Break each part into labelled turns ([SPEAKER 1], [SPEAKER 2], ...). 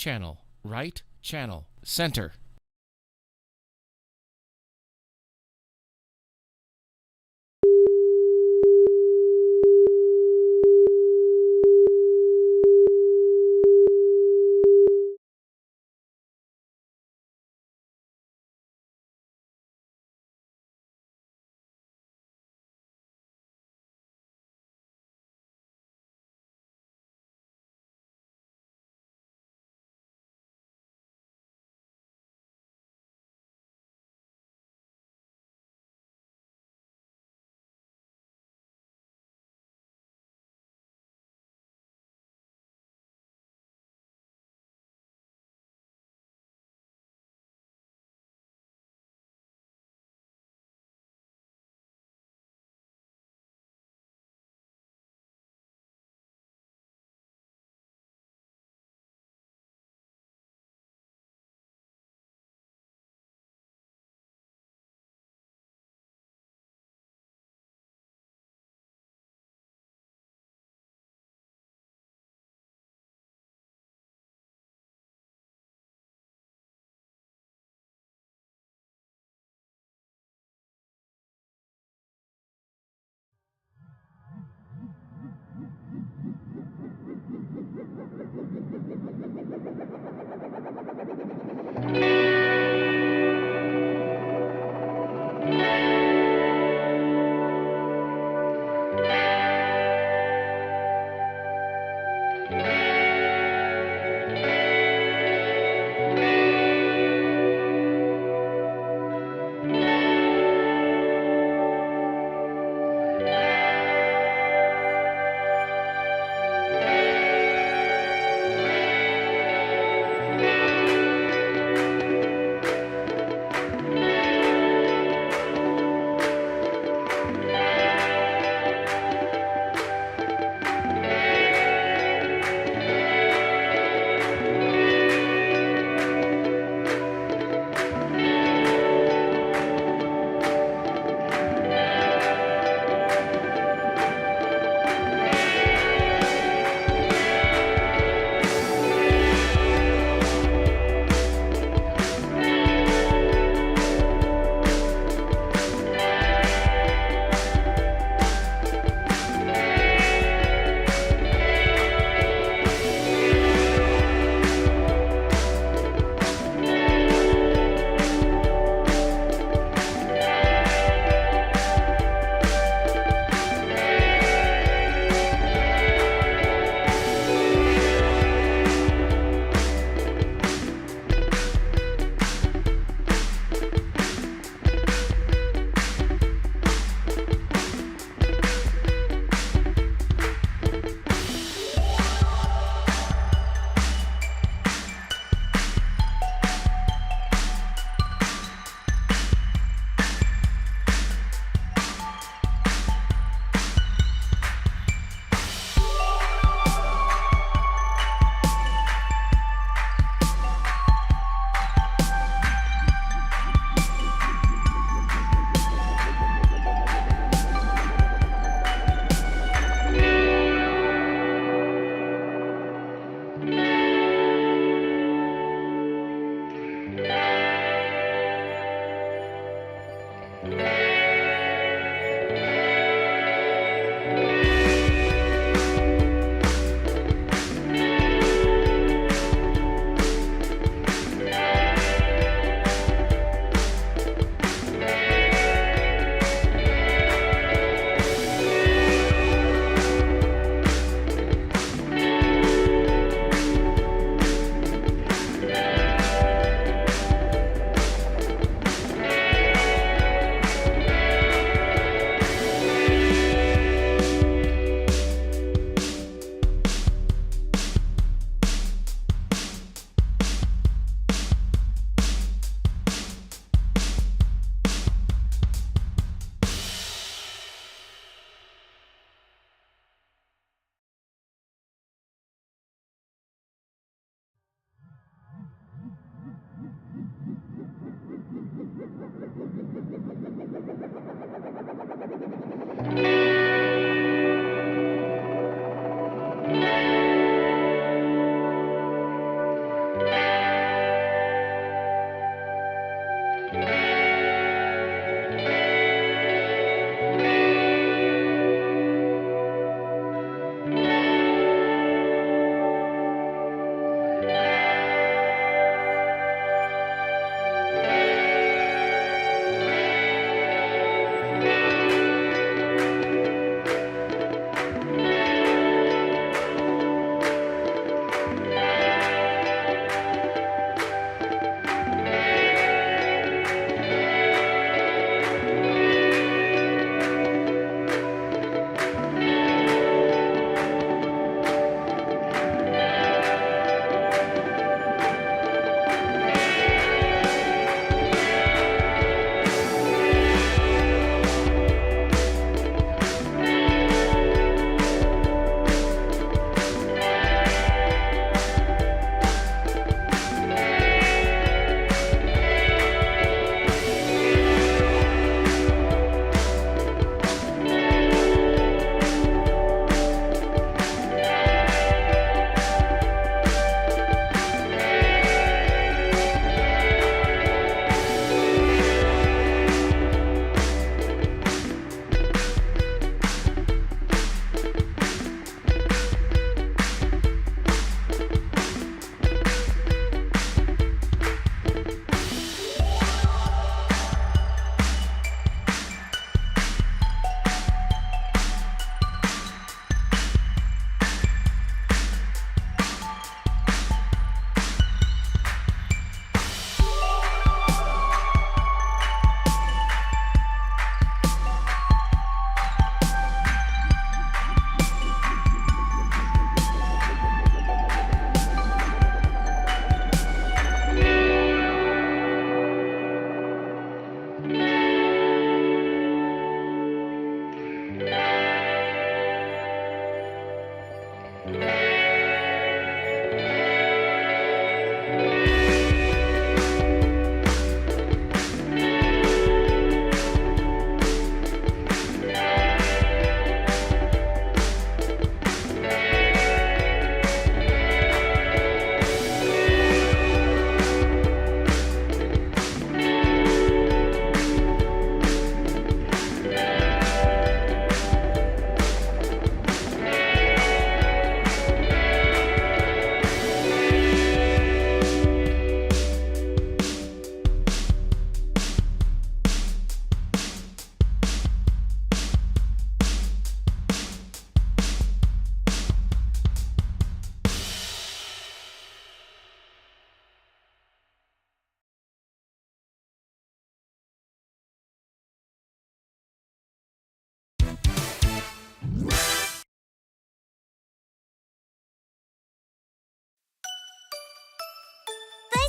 [SPEAKER 1] channel, right channel, center.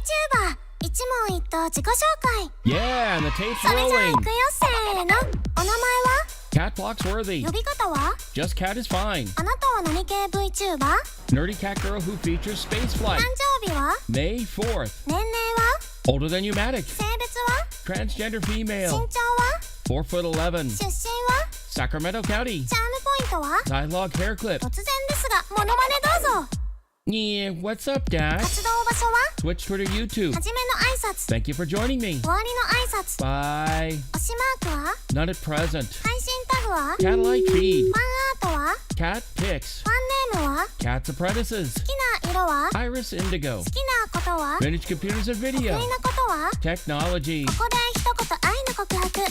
[SPEAKER 2] VTuber 一問一答自己紹介
[SPEAKER 1] Yeah, and the tape's
[SPEAKER 2] それじゃあ
[SPEAKER 1] rolling.
[SPEAKER 2] 行くよせーのお名前は
[SPEAKER 1] Katt Phloxworthy.
[SPEAKER 2] 呼び方は
[SPEAKER 1] Just Cat is fine.
[SPEAKER 2] あなたは何系 VTuber?
[SPEAKER 1] Nerdy cat girl who features spaceflight.
[SPEAKER 2] 誕生日は
[SPEAKER 1] May 4th.
[SPEAKER 2] 年齢は
[SPEAKER 1] Older than Pneumatic.
[SPEAKER 2] 性別は
[SPEAKER 1] Transgender
[SPEAKER 2] 身
[SPEAKER 1] female.
[SPEAKER 2] 長は
[SPEAKER 1] 4'11".
[SPEAKER 2] 出身は
[SPEAKER 1] Sacramento County.
[SPEAKER 2] チャームポイントは
[SPEAKER 1] Dialogue hair clip.
[SPEAKER 2] 突然ですがモノマネどうぞ
[SPEAKER 1] Yeah, what's up, Dad?
[SPEAKER 2] 活動場所は
[SPEAKER 1] Twitch, Twitter, YouTube.
[SPEAKER 2] はじめの挨拶
[SPEAKER 1] Thank you for joining me.
[SPEAKER 2] 終わりの挨拶
[SPEAKER 1] Bye.
[SPEAKER 2] 推しマークは
[SPEAKER 1] Not at present.
[SPEAKER 2] 配信タグは
[SPEAKER 1] Catlight feed.
[SPEAKER 2] ファンアートは
[SPEAKER 1] Cat pics.
[SPEAKER 2] ファンネームは
[SPEAKER 1] Cat's apprentices.
[SPEAKER 2] 好きな色は
[SPEAKER 1] Iris indigo.
[SPEAKER 2] 好きなことは
[SPEAKER 1] Vintage computers and
[SPEAKER 2] 得
[SPEAKER 1] video.
[SPEAKER 2] 意なことは
[SPEAKER 1] Technology.
[SPEAKER 2] ここで一言愛の告白好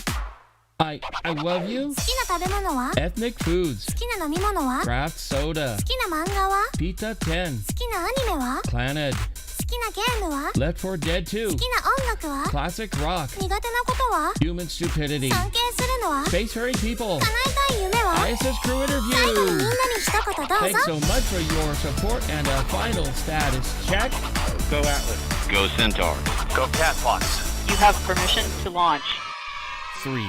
[SPEAKER 1] I love you.
[SPEAKER 2] きな食べ物は
[SPEAKER 1] Ethnic foods.
[SPEAKER 2] 好きな飲み物は
[SPEAKER 1] Craft soda.
[SPEAKER 2] 好きな漫画は
[SPEAKER 1] Pizza 10.
[SPEAKER 2] 好きなアニメは
[SPEAKER 1] Planet.
[SPEAKER 2] 好きなゲームは
[SPEAKER 1] Left 4 Dead 2.
[SPEAKER 2] 好きな音楽は
[SPEAKER 1] Classic rock.
[SPEAKER 2] 苦手なことは
[SPEAKER 1] Human stupidity.
[SPEAKER 2] 尊敬するのは
[SPEAKER 1] Space fairy people.
[SPEAKER 2] 叶えたい夢は
[SPEAKER 1] ISS crew
[SPEAKER 2] 最後にみん
[SPEAKER 1] interview.
[SPEAKER 2] なに一言どう
[SPEAKER 1] Thanks
[SPEAKER 2] ぞ
[SPEAKER 1] so much for your support and a final status check.
[SPEAKER 3] Go Atlas.
[SPEAKER 4] Go Centaur.
[SPEAKER 3] Go Katt Phlox.
[SPEAKER 5] You have permission to launch.
[SPEAKER 1] 3,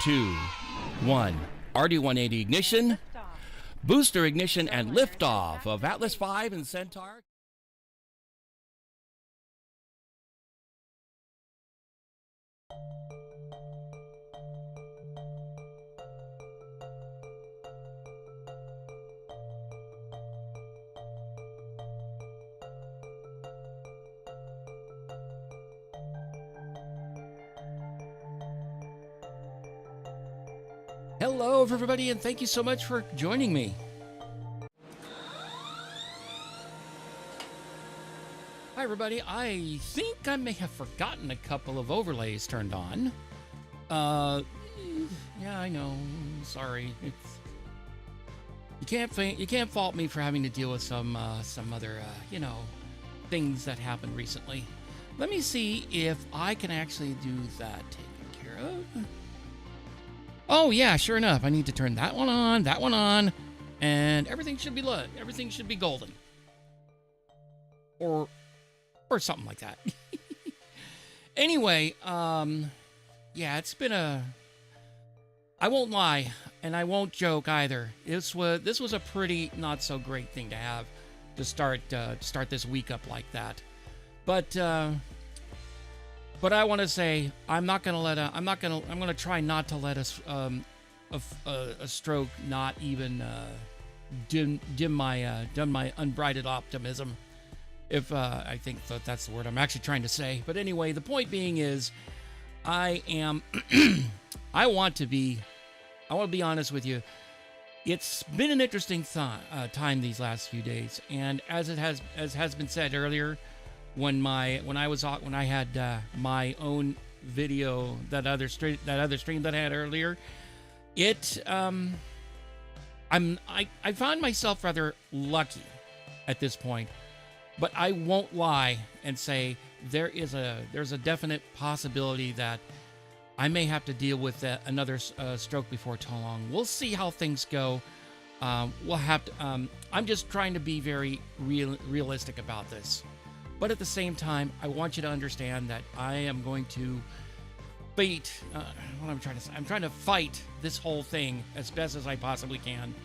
[SPEAKER 1] 2, 1. RD-180 ignition. Booster ignition and liftoff of Atlas V and Centaur. Hello, everybody, and thank you so much for joining me. Hi, everybody. I think I may have forgotten a couple of overlays turned on. Yeah, I know. Sorry. You can't fault me for having to deal with some other things that happened recently. Let me see if I can actually do that taken care of. Oh yeah, sure enough, I need to turn that one on, and everything should be lit. Everything should be golden, or something like that. Anyway, yeah, it's been I won't lie, and I won't joke either. This was a pretty not so great thing to have to start this week up like that, but I want to say I'm gonna try not to let a stroke not even dim my unbridled optimism. If I think that's the word I'm actually trying to say. But anyway, the point being is, I want to be honest with you. It's been an interesting time these last few days, and as has been said earlier. When I had my own video, that other stream that I had earlier, I found myself rather lucky at this point, but I won't lie and say there's a definite possibility that I may have to deal with another stroke before too long. We'll see how things go. We'll have to. I'm just trying to be very realistic about this. But at the same time, I want you to understand that I am going to fight. What I'm trying to say, I'm trying to fight this whole thing as best as I possibly can.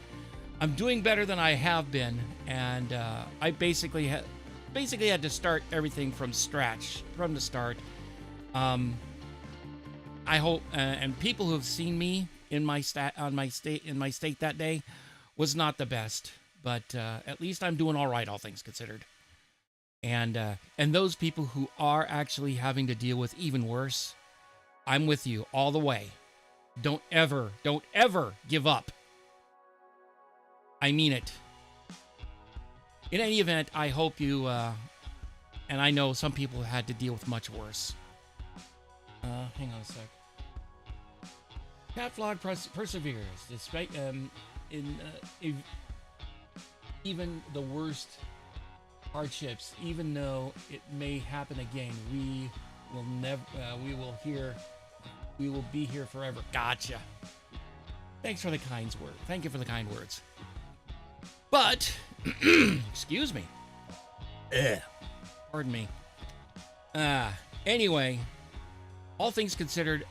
[SPEAKER 1] I'm doing better than I have been, and I basically had to start everything from scratch, from the start. I hope, and people who have seen me in my state that day was not the best, but at least I'm doing all right, all things considered. And those people who are actually having to deal with even worse, I'm with you all the way. Don't ever give up. I mean it. In any event, I hope you, and I know some people have had to deal with much worse. Hang on a sec. Katt Phlox perseveres despite even the worst hardships, even though it may happen again. We will be here forever. Gotcha. Thanks for the kind words. Thank you for the kind words. But excuse me. Pardon me. Anyway, all things considered,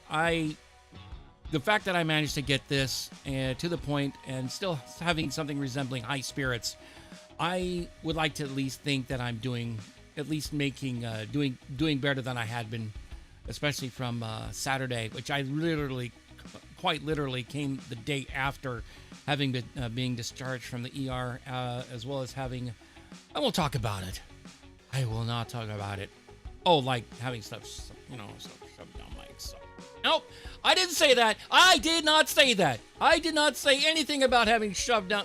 [SPEAKER 1] the fact that I managed to get this to the point and still having something resembling high spirits, I would like to at least think that I'm doing better than I had been, especially from Saturday, which I quite literally came the day after having been being discharged from the ER, as well as having. I won't talk about it. I will not talk about it. Oh, like having stuff shoved down my. Nope, I didn't say that. I did not say that. I did not say anything about having shoved down.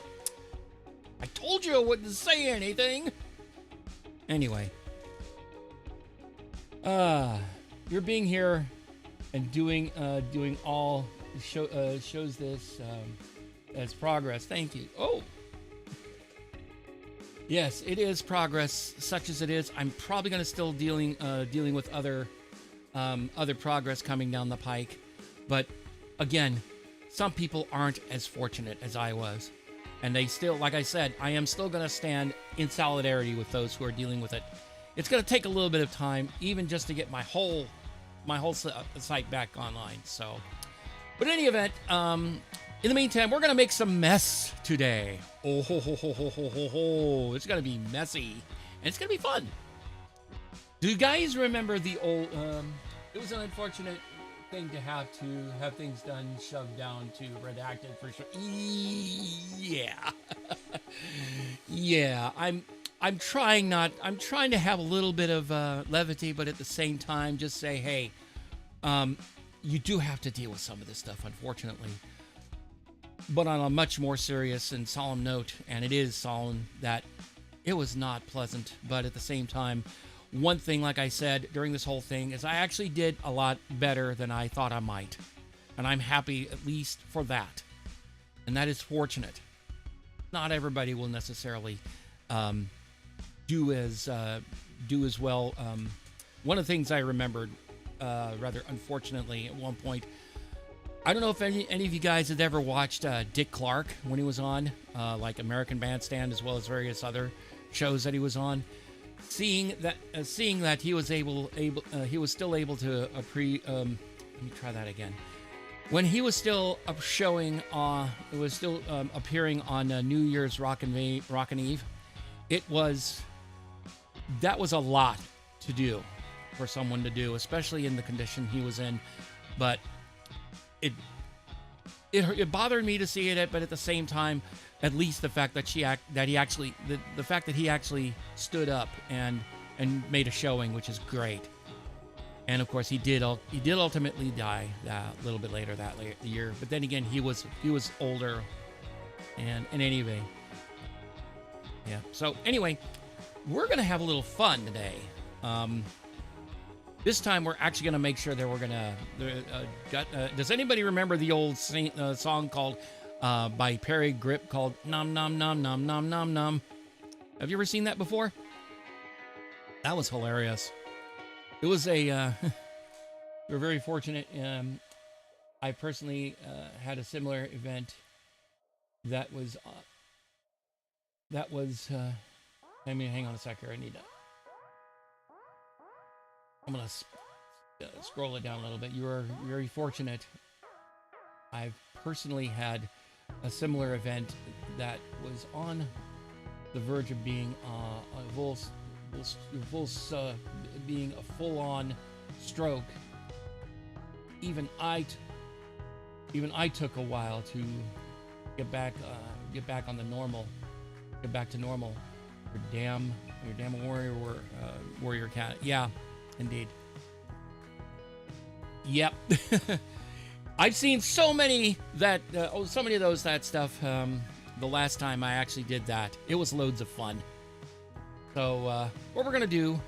[SPEAKER 1] I told you I wouldn't say anything. Anyway. You're being here and doing all shows this as progress. Thank you. Oh. Yes, it is progress, such as it is. I'm probably going to still dealing with other progress coming down the pike, but again, some people aren't as fortunate as I was, and they still, like I said, I am still going to stand in solidarity with those who are dealing with it. It's going to take a little bit of time, even just to get my whole site back online. So, but in any event, in the meantime, we're going to make some mess today. Oh ho ho ho ho ho ho ho! It's going to be messy, and it's going to be fun. Do you guys remember the old? It was an unfortunate thing to have things done, shoved down to redacted for sure. Yeah, yeah. I'm trying to have a little bit of levity, but at the same time, just say, hey, you do have to deal with some of this stuff, unfortunately. But on a much more serious and solemn note, and it is solemn, that it was not pleasant, but at the same time, one thing, like I said, during this whole thing, is I actually did a lot better than I thought I might. And I'm happy at least for that. And that is fortunate. Not everybody will necessarily do as well. One of the things I remembered, rather unfortunately, at one point, I don't know if any of you guys had ever watched Dick Clark when he was on, like American Bandstand, as well as various other shows that he was on. Seeing that he was still able to let me try that again. When he was still appearing on New Year's Rockin' Eve, that was a lot to do for someone to do, especially in the condition he was in. But it bothered me to see it, but at the same time, at least the fact that he actually stood up and made a showing, which is great. And of course, he did ultimately die a little bit later that year. But then again, he was older, and in any event, yeah. So anyway, we're gonna have a little fun today. This time, we're actually gonna make sure that we're gonna. Does anybody remember the old song called? By Parry Gripp called Nom Nom Nom Nom Nom Nom Nom. Have you ever seen that before? That was hilarious. It was we're very fortunate. I personally had a similar event that was I mean, hang on a sec here. I'm gonna scroll it down a little bit. You are very fortunate. I've personally had a similar event that was on the verge of being being a full-on stroke. Even I took a while to get back on the normal, get back to normal. You're damn warrior cat. Yeah, indeed. Yep. I've seen so many of those stuff. The last time I actually did that, it was loads of fun. So what we're gonna do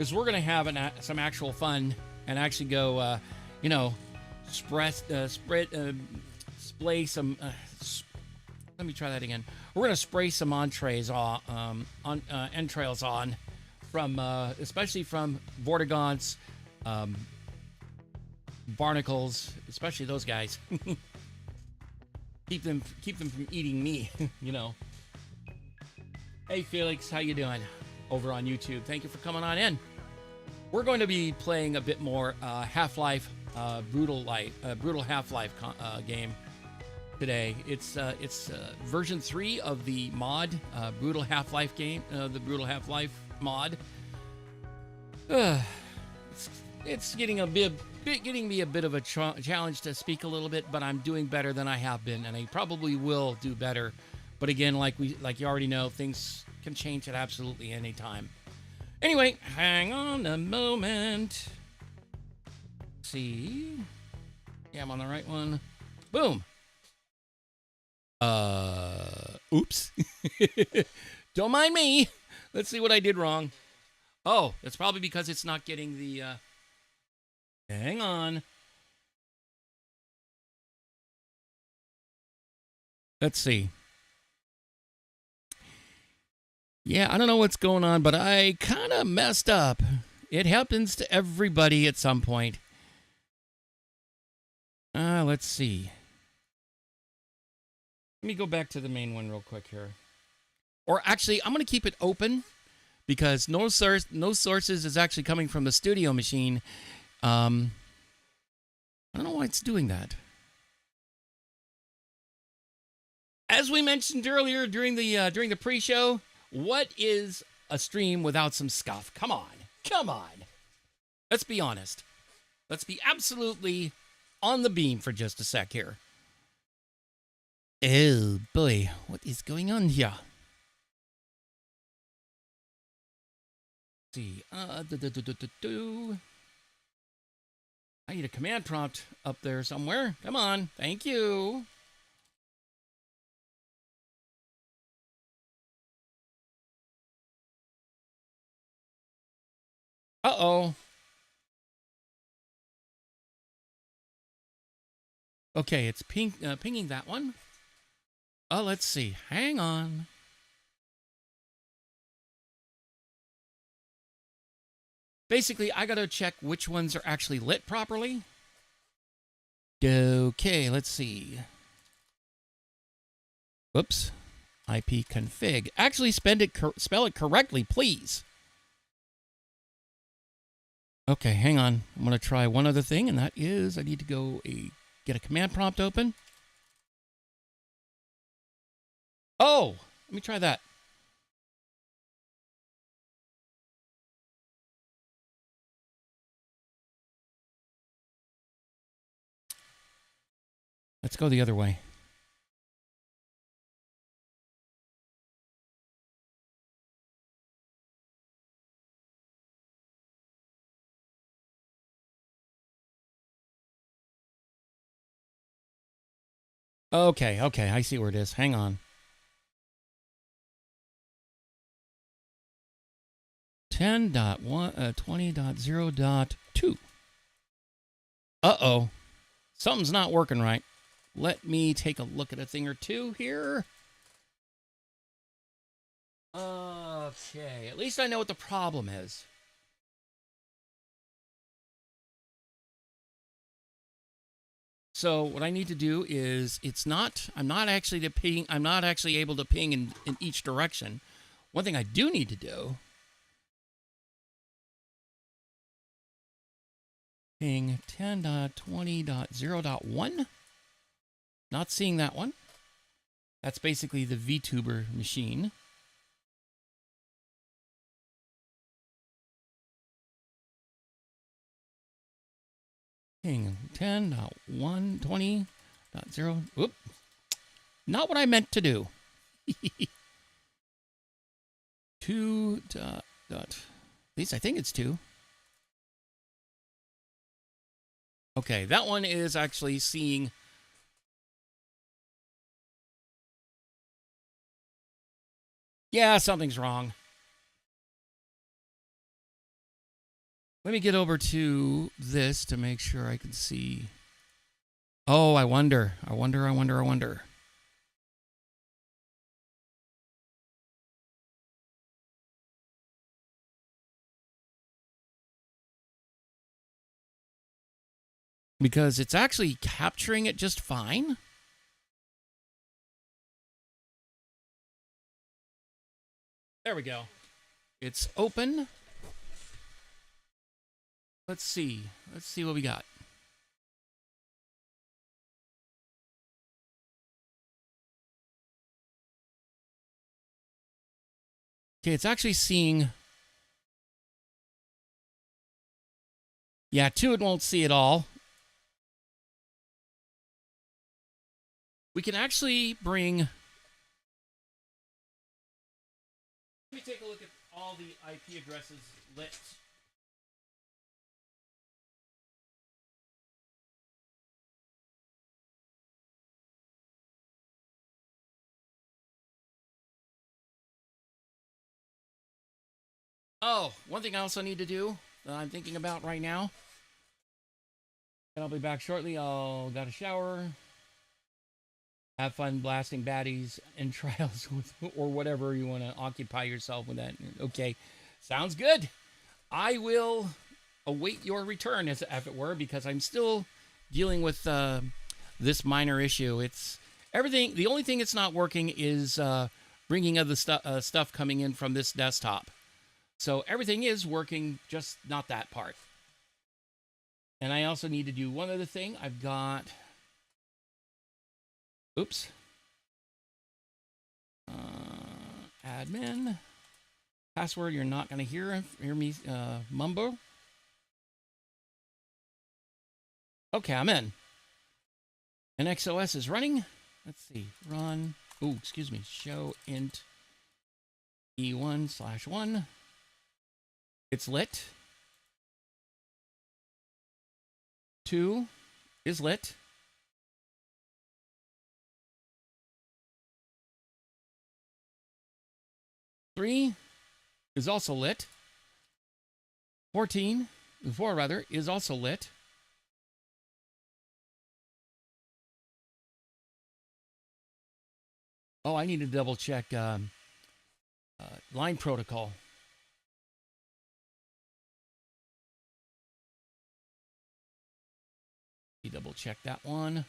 [SPEAKER 1] is we're gonna have some actual fun and actually go, spray some. Let me try that again. We're gonna spray some entrails on from, especially from Vortigaunts. Barnacles, especially those guys. keep them from eating me. Hey Felix, how you doing over on YouTube? Thank you for coming on in. we're going to be playing a bit more Half-Life, Brutal Half-Life game today. It's version 3 of the mod, Brutal Half-Life game, the Brutal Half-Life mod. It's getting me a bit of a challenge to speak a little bit, but I'm doing better than I have been, and I probably will do better. But again, like you already know, things can change at absolutely any time. Anyway, hang on a moment. Let's see. Yeah, I'm on the right one. Boom. Oops. Don't mind me. Let's see what I did wrong. Oh, that's probably because it's not getting the, hang on. Let's see. Yeah, I don't know what's going on, but I kind of messed up. It happens to everybody at some point. Let's see. Let me go back to the main one real quick here. Or actually, I'm going to keep it open because no sources is actually coming from the studio machine. I don't know why it's doing that. As we mentioned earlier during the pre-show, what is a stream without some scuff? Come on. Let's be honest. Let's be absolutely on the beam for just a sec here. Oh boy, what is going on here? Let's see. I need a command prompt up there somewhere. Come on. Thank you. Uh-oh. Okay, it's pinging that one. Oh, let's see. Hang on. Basically, I gotta check which ones are actually lit properly. Okay, let's see. Whoops. IP config. Actually, spell it correctly, please. Okay, hang on. I'm going to try one other thing, and that is I need to go get a command prompt open. Oh, let me try that. Let's go the other way. Okay, I see where it is. Hang on. 10.20.0.2. Uh-oh. Something's not working right. Let me take a look at a thing or two here. Okay, at least I know what the problem is. So what I need to do is I'm not actually able to ping in each direction. One thing I do need to do, ping 10.20.0.1. Not seeing that one. That's basically the VTuber machine. Ping 10.120.0. Whoop. Not what I meant to do. 2. At least I think it's 2. Okay, that one is actually seeing. Yeah, something's wrong. Let me get over to this to make sure I can see. Oh, I wonder. Because it's actually capturing it just fine. There we go. It's open. Let's see. Let's see what we got. Okay, it's actually seeing... Yeah, 2 it won't see at all. We can actually bring... Let me take a look at all the IP addresses lit. Oh, one thing I also need to do that I'm thinking about right now, and I'll be back shortly. I'll got a shower, have fun blasting baddies and trials with, or whatever you want to occupy yourself with that. Okay, sounds good. I will await your return, as it were, because I'm still dealing with this minor issue. It's everything. The only thing it's not working is bringing other stuff coming in from this desktop. So everything is working, just not that part. And I also need to do one other thing. I've got... Oops. Admin. Password you're not going to hear me mumbo. Okay, I'm in. And XOS is running. Let's see. Run. Oh, excuse me. Show int E1/1. It's lit. 2 is lit. 3 is also lit. 4 rather, is also lit. Oh, I need to double check line protocol. Double check that one.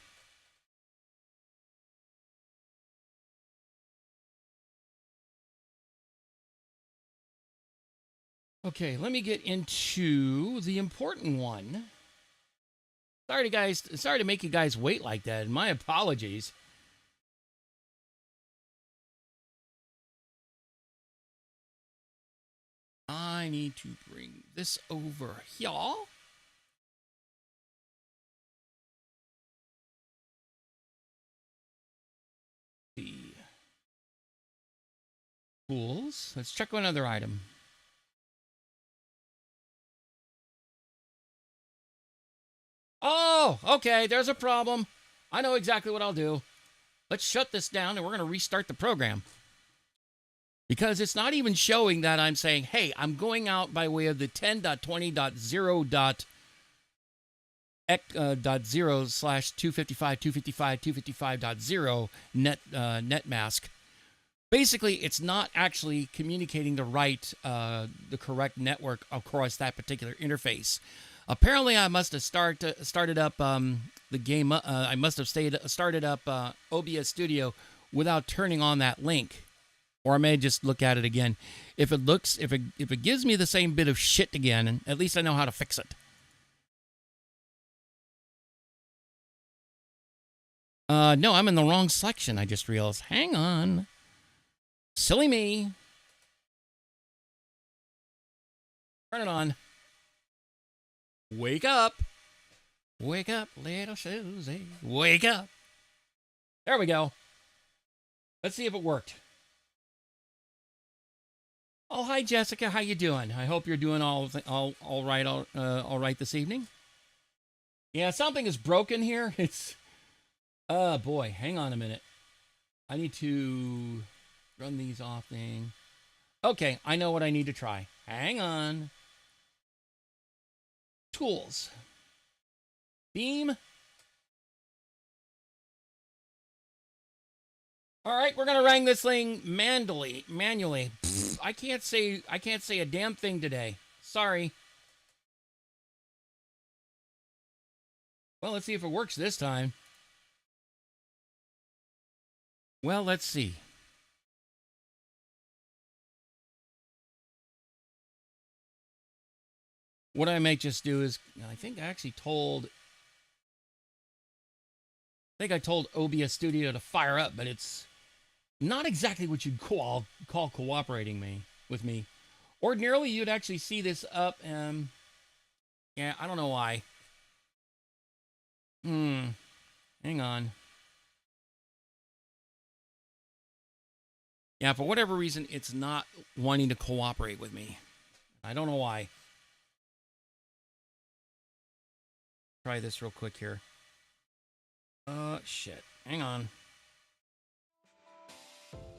[SPEAKER 1] Okay, let me get into the important one. Sorry, guys. Sorry to make you guys wait like that. My apologies. I need to bring this over here. The tools. Let's check one other item. Oh, okay, there's a problem. I know exactly what I'll do. Let's shut this down and we're going to restart the program. Because it's not even showing that I'm saying, hey, I'm going out by way of the 10.20.0.0/255.255.255.0 net mask. Basically, it's not actually communicating the correct network across that particular interface. Apparently, I must have started up the game. I must have started up OBS Studio without turning on that link, or I may just look at it again. If it gives me the same bit of shit again, at least I know how to fix it. No, I'm in the wrong section. I just realized. Hang on, silly me. Turn it on. Wake up. Wake up, little Susie. Wake up. There we go. Let's see if it worked. Oh, hi, Jessica. How you doing? I hope you're doing all right this evening. Yeah, something is broken here. It's... Oh, boy. Hang on a minute. I need to run these off thing. Okay, I know what I need to try. Hang on. Tools. Beam. All right, we're gonna rang this thing manually. Pfft, I can't say a damn thing today. Sorry. Well, let's see if it works this time. Well, let's see. What I might just do is, I think I actually told, I told OBS Studio to fire up, but it's not exactly what you'd call cooperating with me. Ordinarily, you'd actually see this up, and yeah, I don't know why. Hang on. Yeah, for whatever reason, it's not wanting to cooperate with me. I don't know why. Try this real quick here. Shit. Hang on.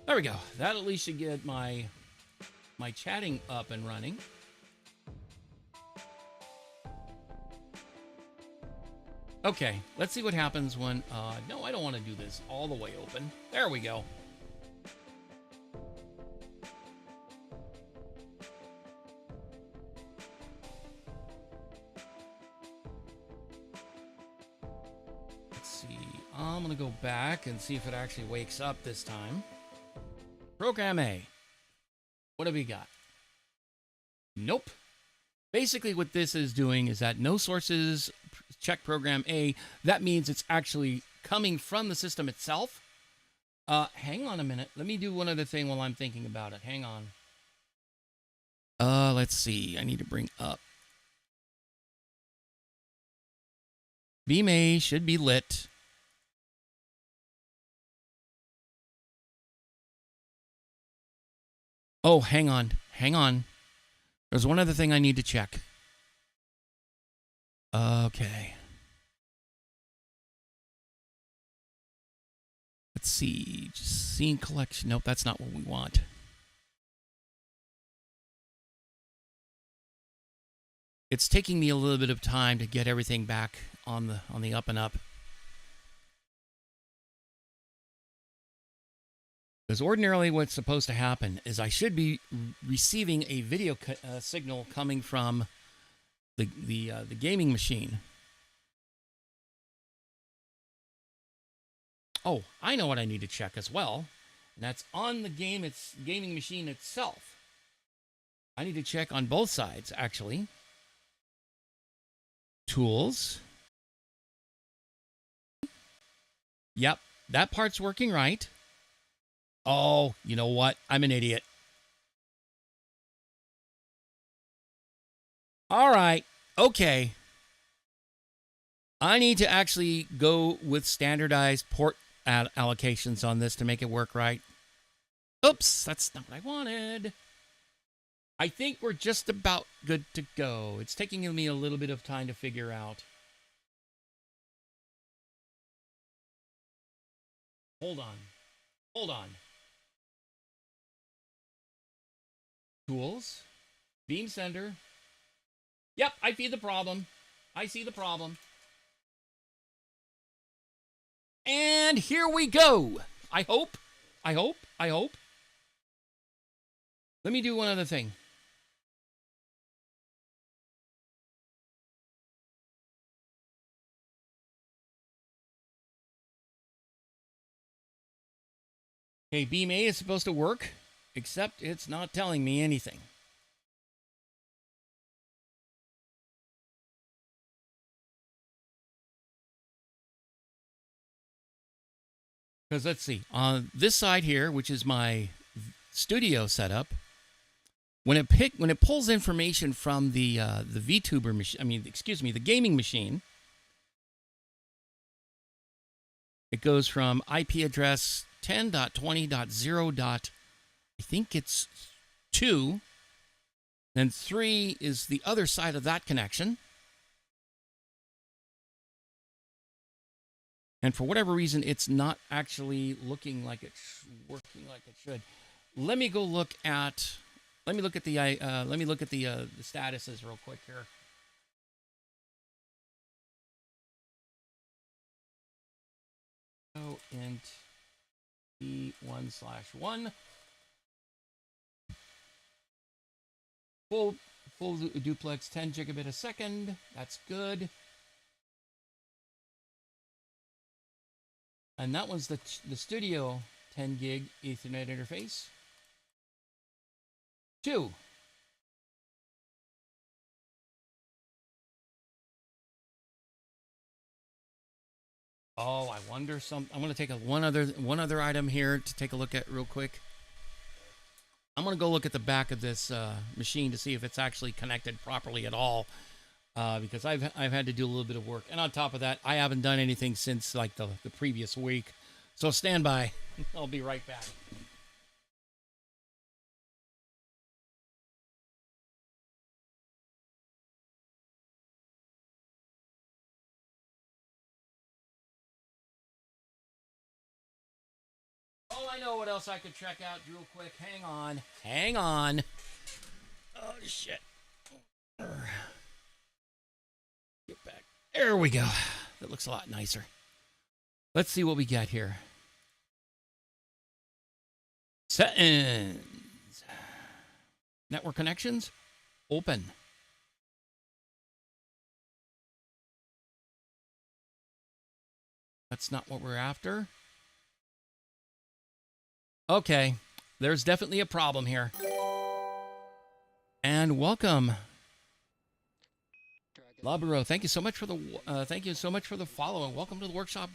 [SPEAKER 1] There we go. That at least should get my chatting up and running. Okay, let's see what happens when... no, I don't want to do this all the way open. There we go. Let's see. I'm going to go back and see if it actually wakes up this time. Program A. What have we got? Nope. Basically, what this is doing is that no sources, check program A. That means it's actually coming from the system itself. Hang on a minute. Let me do one other thing while I'm thinking about it. Hang on. Let's see. I need to bring up. Beam A should be lit. Oh, hang on. Hang on. There's one other thing I need to check. Okay. Let's see. Just scene collection. Nope, that's not what we want. It's taking me a little bit of time to get everything back on the up and up. Because ordinarily what's supposed to happen is I should be receiving a video signal coming from the gaming machine. Oh, I know what I need to check as well. And that's on the gaming machine itself. I need to check on both sides, actually. Tools. Yep, that part's working right. Oh, you know what? I'm an idiot. All right. Okay. I need to actually go with standardized port allocations on this to make it work right. Oops, that's not what I wanted. I think we're just about good to go. It's taking me a little bit of time to figure out. Hold on. Hold on. Tools. Beam sender. Yep, I see the problem. I see the problem. And here we go. I hope. Let me do one other thing. Okay, Beam A is supposed to work, except it's not telling me anything. Because let's see, on this side here, which is my studio setup, when it pulls information from the VTuber machine, the gaming machine, it goes from IP address 10.20.0. I think it's 2. Then 3 is the other side of that connection. And for whatever reason, it's not actually looking like it's working like it should. Let me go look at. Let me look at the statuses real quick here. So int E1/1. Full duplex 10 gigabit a second. That's good. And that was the studio 10 gig Ethernet interface. 2. Oh, I wonder I'm going to take one other item here to take a look at real quick. I'm going to go look at the back of this machine to see if it's actually connected properly at all, because I've had to do a little bit of work. And on top of that, I haven't done anything since like the previous week. So stand by. I'll be right back. Oh, I know what else I could check out real quick. Hang on. Hang on. Oh, shit. Get back. There we go. That looks a lot nicer. Let's see what we got here. Settings. Network connections. Open. That's not what we're after. Okay, there's definitely a problem here. And welcome, Laburo. Thank you so much for the follow, and welcome to the workshop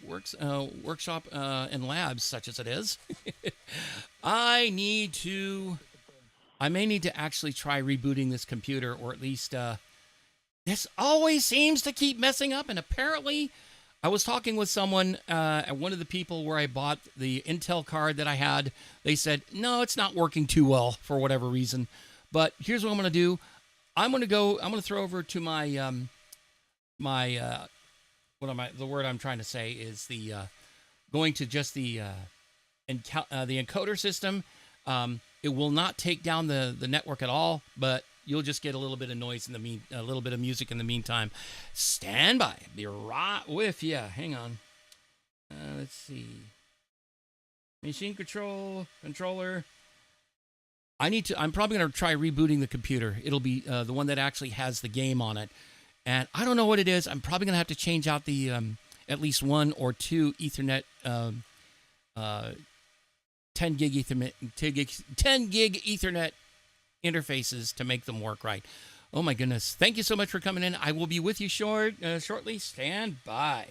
[SPEAKER 1] and labs, such as it is. I may need to actually try rebooting this computer, or at least this always seems to keep messing up, and apparently. I was talking with someone at one of the people where I bought the Intel card that I had. They said, no, it's not working too well for whatever reason. But here's what I'm going to do. I'm going to throw over to my, the word I'm trying to say is going to just the encoder system. It will not take down the network at all, but you'll just get a little bit of noise a little bit of music in the meantime. Stand by. Be right with you. Hang on. Let's see. Machine controller. I'm probably going to try rebooting the computer. It'll be the one that actually has the game on it. And I don't know what it is. I'm probably going to have to change out the at least one or two Ethernet 10 gig Ethernet interfaces to make them work right. Oh my goodness. Thank you so much for coming in. I will be with you shortly. Stand by.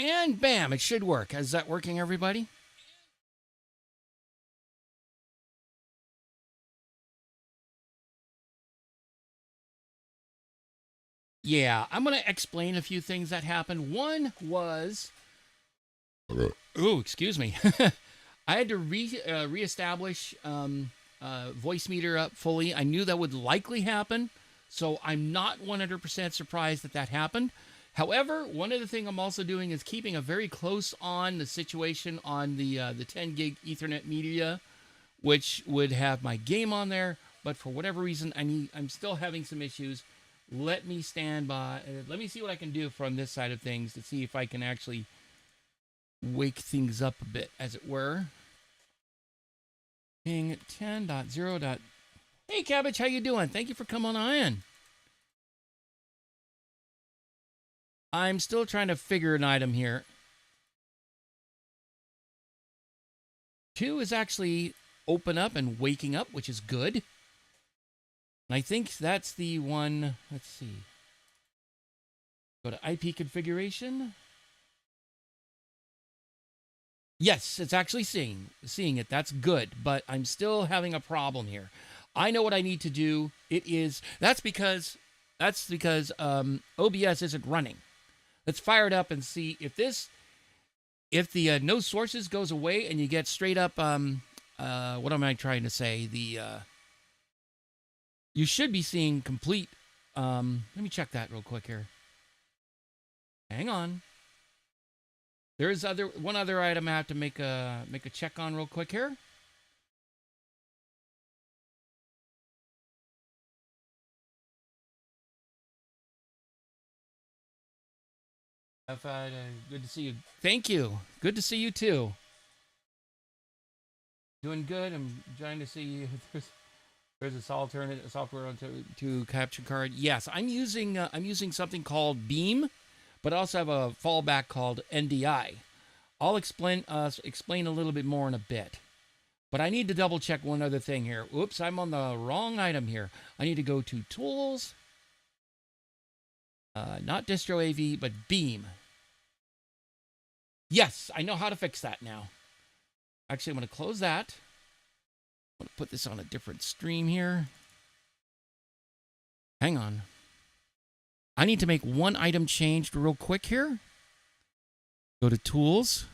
[SPEAKER 1] And bam, it should work. Is that working, everybody? Yeah, I'm going to explain a few things that happened. One was... Oh, excuse me. I had to reestablish voice meter up fully. I knew that would likely happen, so I'm not 100% surprised that that happened. However, one other thing I'm also doing is keeping a very close on the situation on the 10 gig Ethernet media, which would have my game on there. But for whatever reason, I'm still having some issues. Let me stand by. Let me see what I can do from this side of things to see if I can actually wake things up a bit, as it were. Ping 10.0. Hey, Cabbage, how you doing? Thank you for coming on in. I'm still trying to figure an item here. 2 is actually open up and waking up, which is good. And I think that's the one. Let's see. Go to IP configuration. Yes, it's actually seeing it. That's good, but I'm still having a problem here. I know what I need to do. That's because OBS isn't running. Let's fire it up and see if the no sources goes away and you get straight up. What am I trying to say? You should be seeing complete. Let me check that real quick here. Hang on. There's one other item I have to make a check on real quick here. Good to see you. Thank you. Good to see you too. Doing good. I'm trying to see if there's a software to capture card. Yes, I'm using something called Beam, but I also have a fallback called NDI. I'll explain a little bit more in a bit. But I need to double check one other thing here. Oops, I'm on the wrong item here. I need to go to Tools. Not Distro AV, but Beam. Yes, I know how to fix that now. Actually, I'm going to close that. I'm going to put this on a different stream here. Hang on. I need to make one item change real quick here. Go to Tools.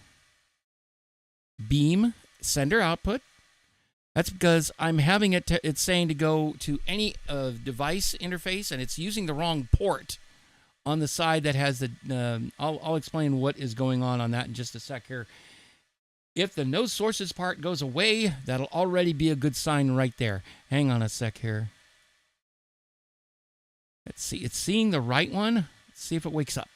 [SPEAKER 1] Beam. Sender output. That's because I'm having it's saying to go to any device interface, and it's using the wrong port on the side that has the... I'll explain what is going on that in just a sec here. If the no sources part goes away, that'll already be a good sign right there. Hang on a sec here. Let's see. It's seeing the right one. Let's see if it wakes up.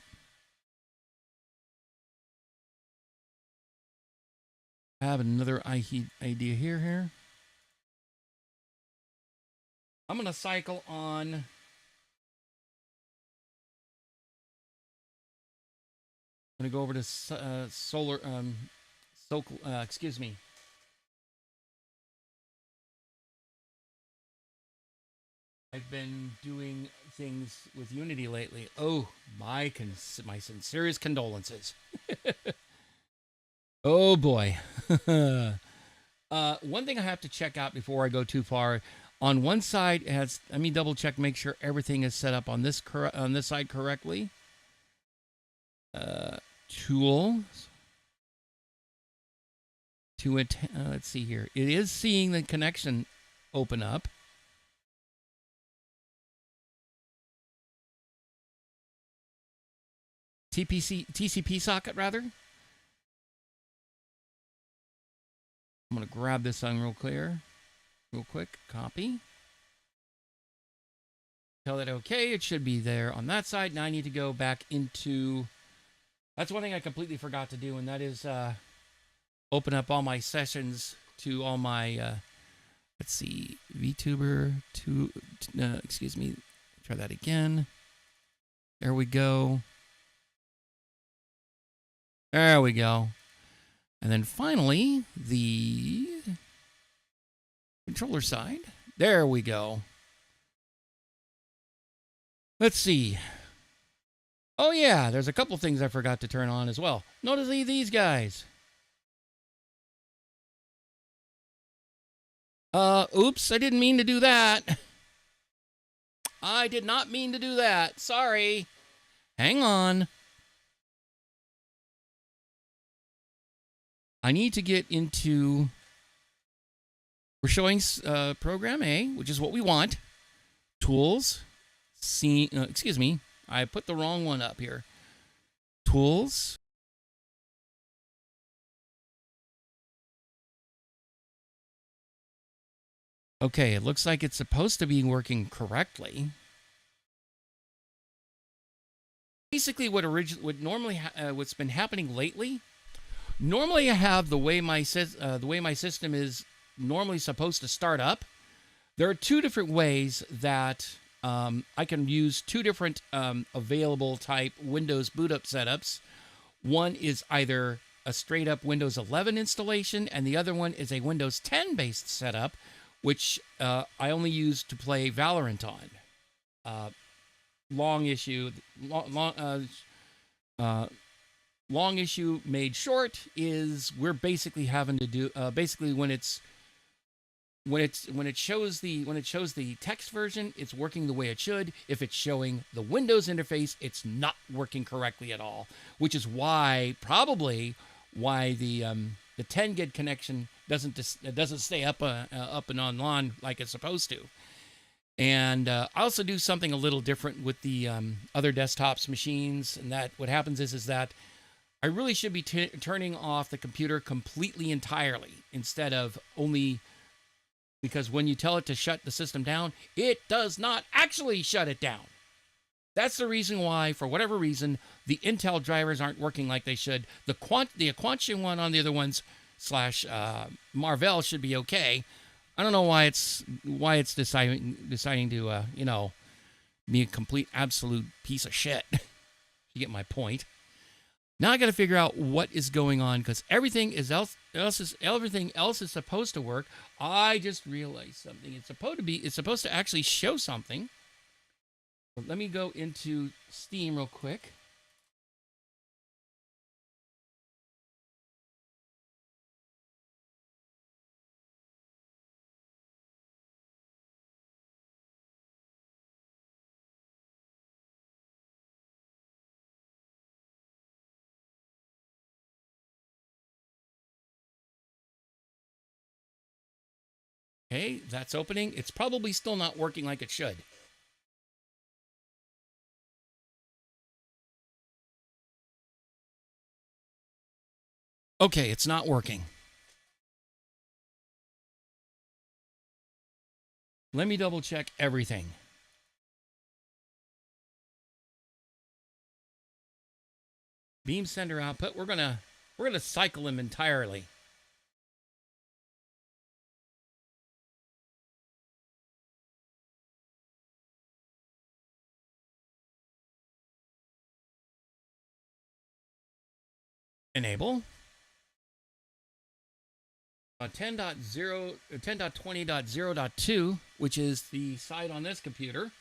[SPEAKER 1] I have another idea here. I'm going to cycle on... I'm going to go over to solar... excuse me. I've been doing things with Unity lately. Oh, my sincerest condolences. Oh boy. One thing I have to check out before I go too far. On one side, it has. Let me double check, make sure everything is set up on this side correctly. Tools. To it. Let's see here. It is seeing the connection open up. TCP socket rather. I'm going to grab this on real quick, copy. Tell it okay, it should be there on that side. Now I need to go back into, that's one thing I completely forgot to do, and that is open up all my sessions to all my, let's see, VTuber, excuse me, try that again. There we go. There we go. And then finally, the controller side. There we go. Let's see. Oh yeah, there's a couple things I forgot to turn on as well. Notice these guys. Oops, I didn't mean to do that. I did not mean to do that. Sorry. Hang on. I need to get into... We're showing program A, which is what we want. Tools. Excuse me. I put the wrong one up here. Tools. Okay, it looks like it's supposed to be working correctly. Basically, what's been happening lately. Normally, I have the way my system is normally supposed to start up. There are two different ways that I can use two different available type Windows boot up setups. One is either a straight up Windows 11 installation, and the other one is a Windows 10 based setup, which I only use to play Valorant on. Long issue made short is we're basically having to do when it shows the text version, it's working the way it should. If it's showing the Windows interface, it's not working correctly at all, which is probably why the 10 gig connection doesn't stay up and online like it's supposed to. And I also do something a little different with the other desktops machines, and that what happens is that I really should be turning off the computer completely entirely instead of only, because when you tell it to shut the system down, it does not actually shut it down. That's the reason why, for whatever reason, the Intel drivers aren't working like they should. The Aquantia one on the other ones / Marvell should be okay. I don't know why it's deciding to be a complete absolute piece of shit. You get my point. Now I got to figure out what is going on, because everything else is supposed to work. I just realized something. It's supposed to actually show something. Let me go into Steam real quick. Okay, that's opening. It's probably still not working like it should. Okay, it's not working. Let me double check everything. Beam sender output. We're gonna cycle him entirely. Enable. 10.20.0.2, which is the side on this computer.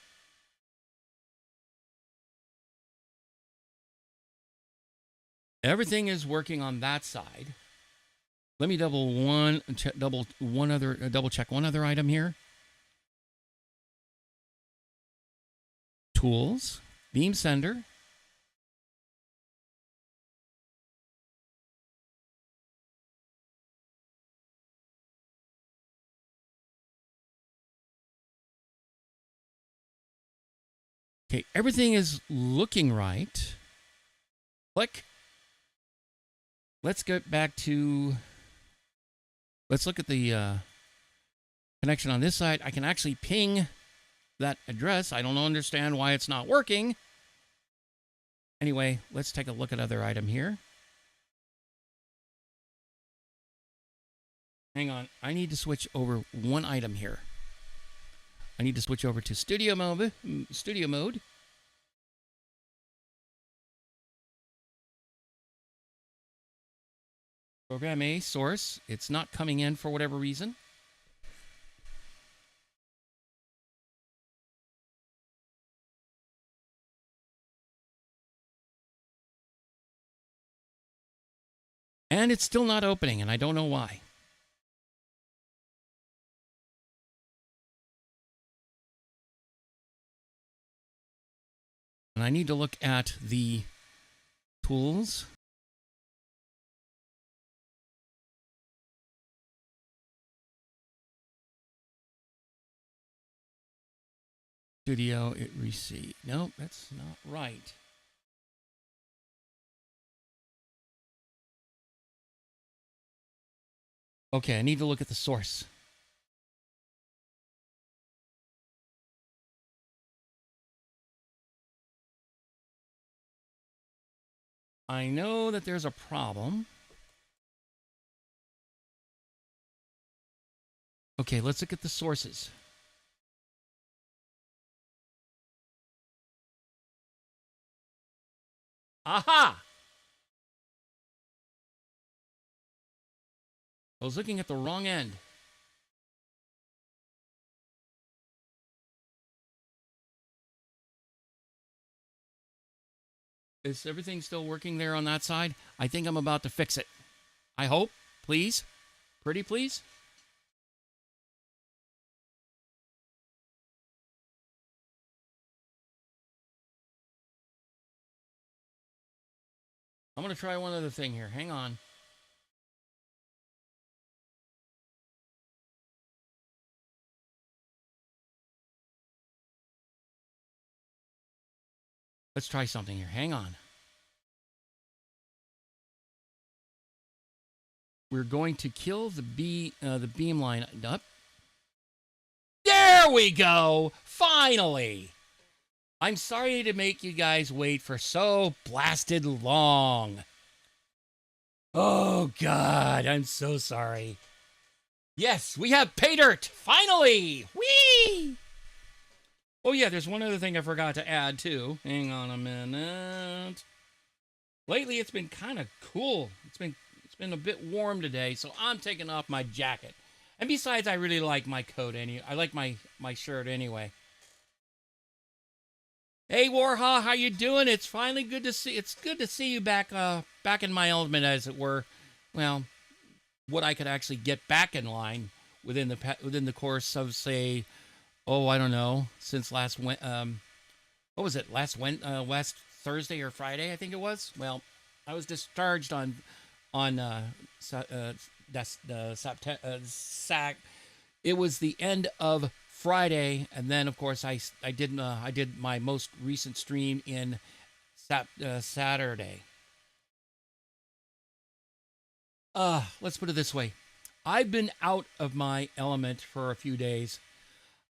[SPEAKER 1] Everything is working on that side. Let me double check one other item here. Tools, beam sender. Okay, everything is looking right. Click. Let's get back to... Let's look at the connection on this side. I can actually ping that address. I don't understand why it's not working. Anyway, let's take a look at other item here. Hang on. I need to switch over one item here. I need to switch over to studio mode. Program A, source. It's not coming in for whatever reason. And it's still not opening, and I don't know why. And I need to look at the tools. Studio, it received. No, that's not right. Okay, I need to look at the source. I know that there's a problem. Okay, let's look at the sources. Aha! I was looking at the wrong end. Is everything still working there on that side? I think I'm about to fix it. I hope. Please. Pretty please. I'm going to try one other thing here. Hang on. Let's try something here. Hang on. We're going to kill the beam line up. There we go! Finally! I'm sorry to make you guys wait for so blasted long. Oh, God, I'm so sorry. Yes, we have pay dirt! Finally! Whee! Oh, yeah, there's one other thing I forgot to add, too. Hang on a minute. Lately, it's been kind of cool. It's been a bit warm today, so I'm taking off my jacket. And besides, I really like my coat. I like my shirt anyway. Hey, Warha, how you doing? It's finally good to see. It's good to see you back in my element, as it were. Well, what I could actually get back in line within the course of, say, I don't know, since last what was it? Last Thursday or Friday, I think it was. Well, I was discharged on it was the end of Friday, and then of course I did my most recent stream in Saturday. Let's put it this way. I've been out of my element for a few days.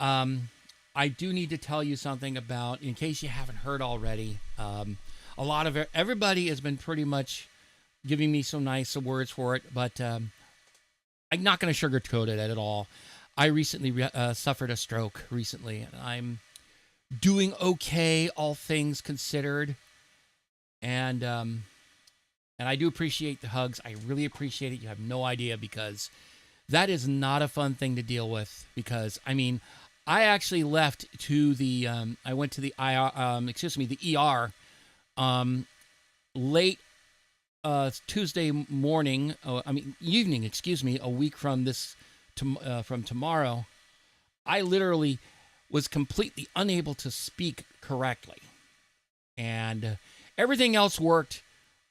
[SPEAKER 1] I do need to tell you something about, in case you haven't heard already. A lot of everybody has been pretty much giving me some nice words for it, but I'm not going to sugarcoat it at all. I recently suffered a stroke recently, and I'm doing okay, all things considered. And I do appreciate the hugs. I really appreciate it. You have no idea, because that is not a fun thing to deal with. Because I actually left to the I went to the the ER late Tuesday morning. Evening. A week from from tomorrow. I literally was completely unable to speak correctly, and everything else worked.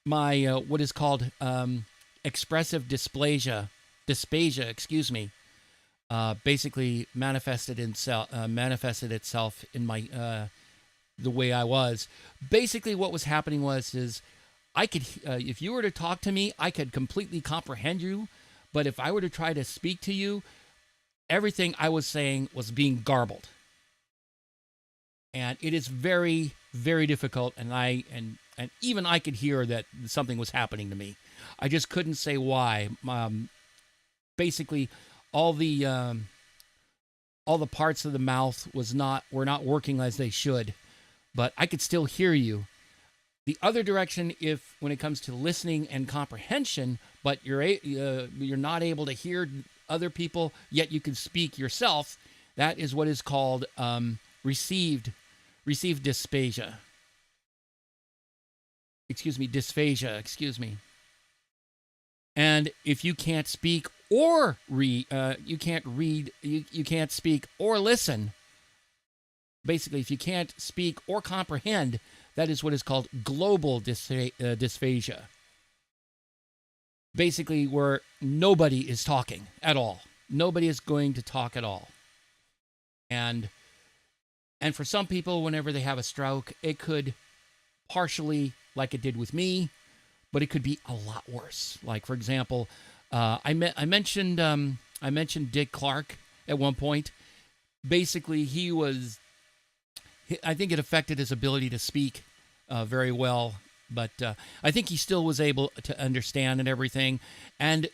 [SPEAKER 1] My what is called expressive dysphagia, basically manifested itself in my the way I was. Basically, what was happening is I could, if you were to talk to me, I could completely comprehend you, but if I were to try to speak to you, everything I was saying was being garbled, and it is very, very difficult. And even I could hear that something was happening to me. I just couldn't say why. Basically, all the parts of the mouth were not working as they should, but I could still hear you. The other direction, when it comes to listening and comprehension, but you're not able to hear other people, yet you can speak yourself. That is what is called received dysphagia. Dysphagia. And if you can't speak or read, you can't speak or listen. Basically, if you can't speak or comprehend, that is what is called global dysphagia. Basically, where nobody is talking at all. Nobody is going to talk at all. And for some people, whenever they have a stroke, it could partially, like it did with me, but it could be a lot worse. Like, for example, I mentioned Dick Clark at one point. Basically, I think it affected his ability to speak very well, but I think he still was able to understand and everything. And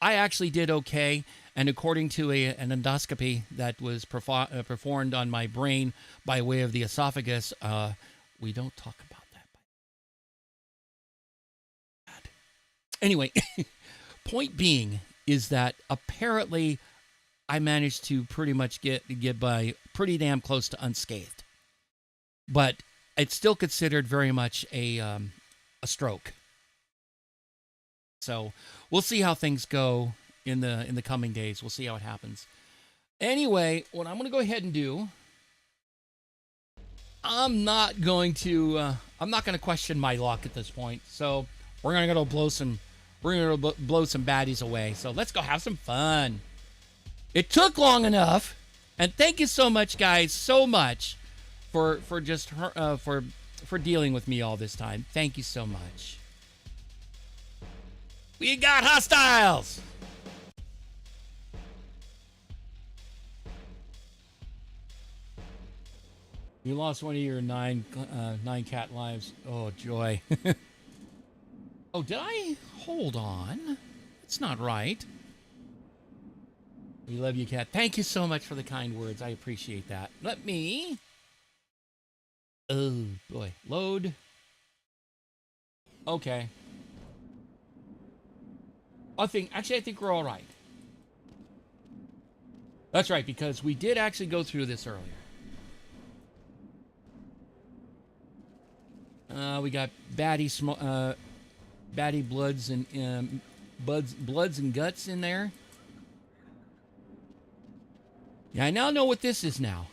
[SPEAKER 1] I actually did okay. And according to an endoscopy that was performed on my brain by way of the esophagus, we don't talk about that. Anyway, point being is that apparently I managed to pretty much get by pretty damn close to unscathed. But it's still considered very much a stroke. So we'll see how things go in the coming days. We'll see how it happens. Anyway, what I'm going to go ahead and do, I'm not going to question my luck at this point. So we're going to go blow some baddies away. So let's go have some fun. It took long enough, and thank you so much, guys, so much for dealing with me all this time. Thank you so much. We got hostiles. You lost one of your nine cat lives. Oh, joy. Oh, did I? Hold on. It's not right. We love you, Cat. Thank you so much for the kind words. I appreciate that. Let me... Oh, boy. Load. Okay. I think we're all right. That's right, because we did actually go through this earlier. We got baddie bloods and bloods and guts in there. Yeah, I now know what this is now.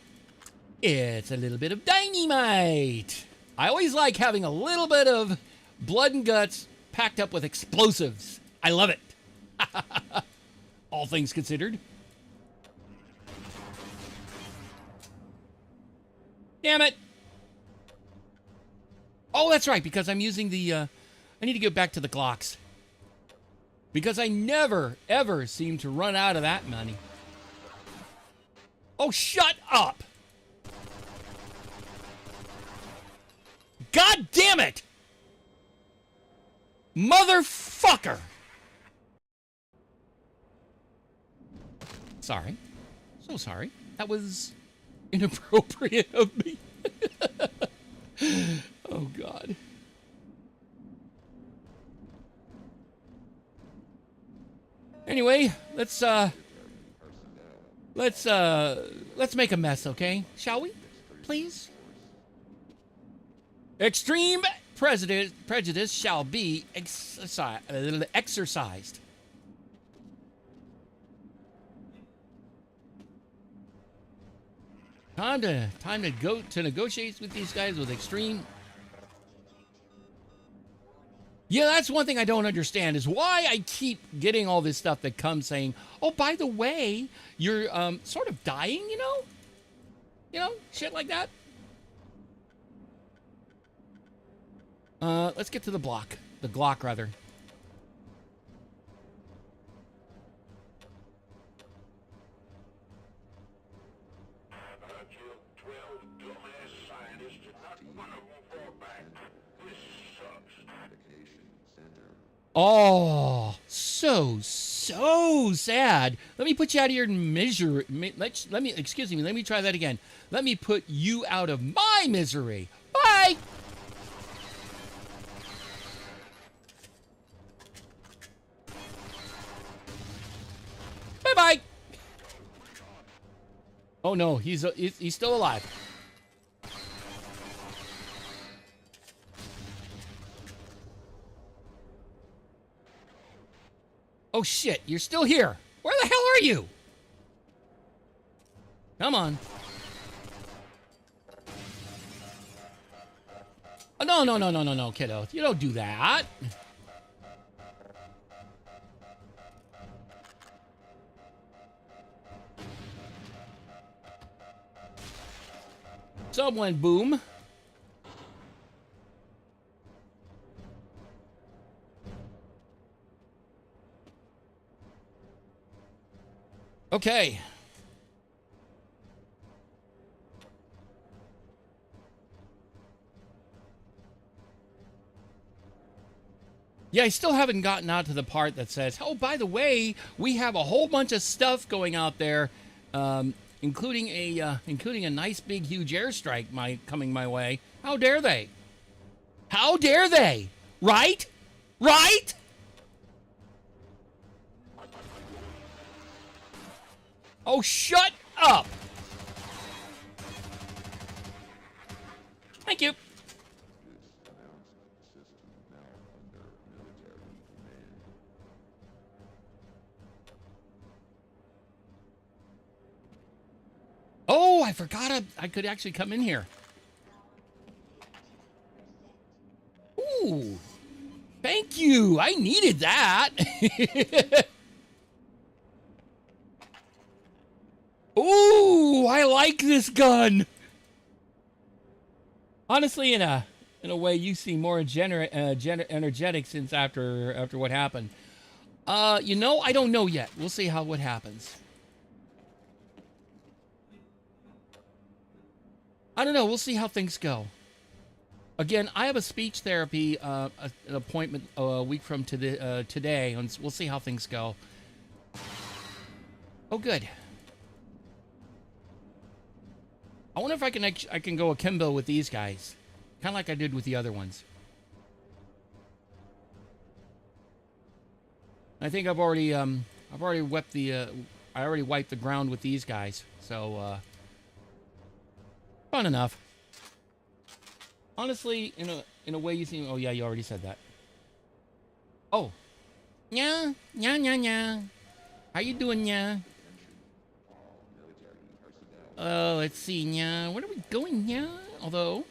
[SPEAKER 1] It's a little bit of dynamite. I always like having a little bit of blood and guts packed up with explosives. I love it. All things considered. Damn it. Oh, that's right, because I'm using the... I need to get back to the Glocks. Because I never, ever seem to run out of that money. Oh, shut up! God damn it! Motherfucker! Sorry. So sorry. That was inappropriate of me. Oh, God. Anyway, let's make a mess, okay? Shall we? Please? Extreme prejudice shall be exercised. Time to go to negotiate with these guys with extreme. Yeah, that's one thing I don't understand is why I keep getting all this stuff that comes saying, "Oh, by the way, you're sort of dying," you know, shit like that. Let's get to the Glock rather. Oh, so sad. Let me put you out of your misery. Let me try that again. Let me put you out of my misery. Bye. Bye-bye. Oh no, he's still alive. Oh shit, you're still here. Where the hell are you? Come on. Oh, no, kiddo. You don't do that. Someone boom. Okay. Yeah, I still haven't gotten out to the part that says, oh, by the way, we have a whole bunch of stuff going out there, including a nice big huge airstrike coming my way. How dare they? How dare they? Right? Right? Oh, shut up. Thank you. Oh, I forgot I could actually come in here. Ooh, thank you. I needed that. Ooh, I like this gun. Honestly, in a way, you seem more energetic since after what happened. You know, I don't know yet. We'll see what happens. I don't know. We'll see how things go. Again, I have a speech therapy an appointment a week from today, and we'll see how things go. Oh, good. I wonder if I can go akimbo with these guys, kind of like I did with the other ones. I think I've already wiped the ground with these guys, so fun enough. Honestly, in a way, you seem. Oh yeah, you already said that. Oh, nya. How you doing, nya? Let's see, nya. Where are we going, nya? Although,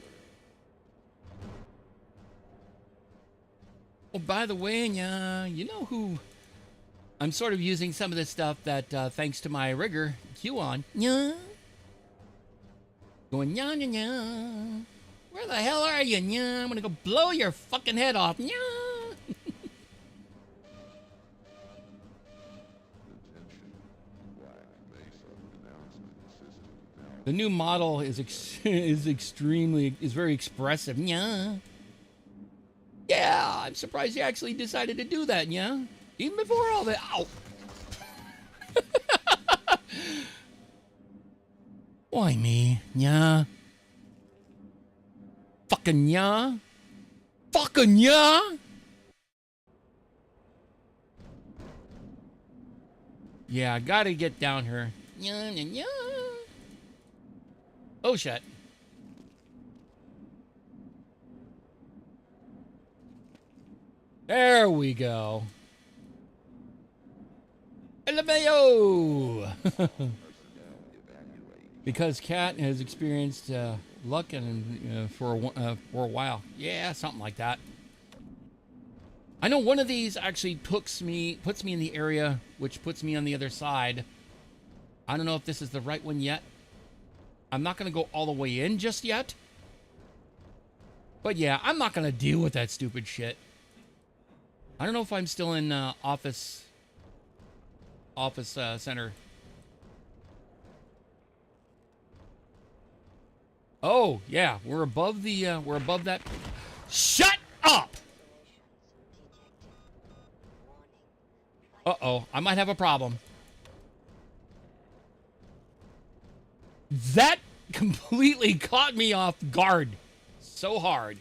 [SPEAKER 1] oh, by the way, nya, you know who? I'm sort of using some of this stuff that, thanks to my rigger, Q on, nya. Going, nya. Where the hell are you, nya? I'm gonna go blow your fucking head off, nya. The new model is very expressive, nya. Yeah, I'm surprised you actually decided to do that, nya. Even before all that. Ow. Why me, nya? Fucking nya? Fucking nya? Yeah, I gotta get down here. Nya. Oh, shit. There we go. LMAO! Because Katt has experienced luck and for a while. Yeah, something like that. I know one of these actually puts me in the area, which puts me on the other side. I don't know if this is the right one yet. I'm not going to go all the way in just yet. But yeah, I'm not going to deal with that stupid shit. I don't know if I'm still in office center. Oh, yeah, we're above that. Shut up! Uh-oh, I might have a problem. That completely caught me off guard. So hard.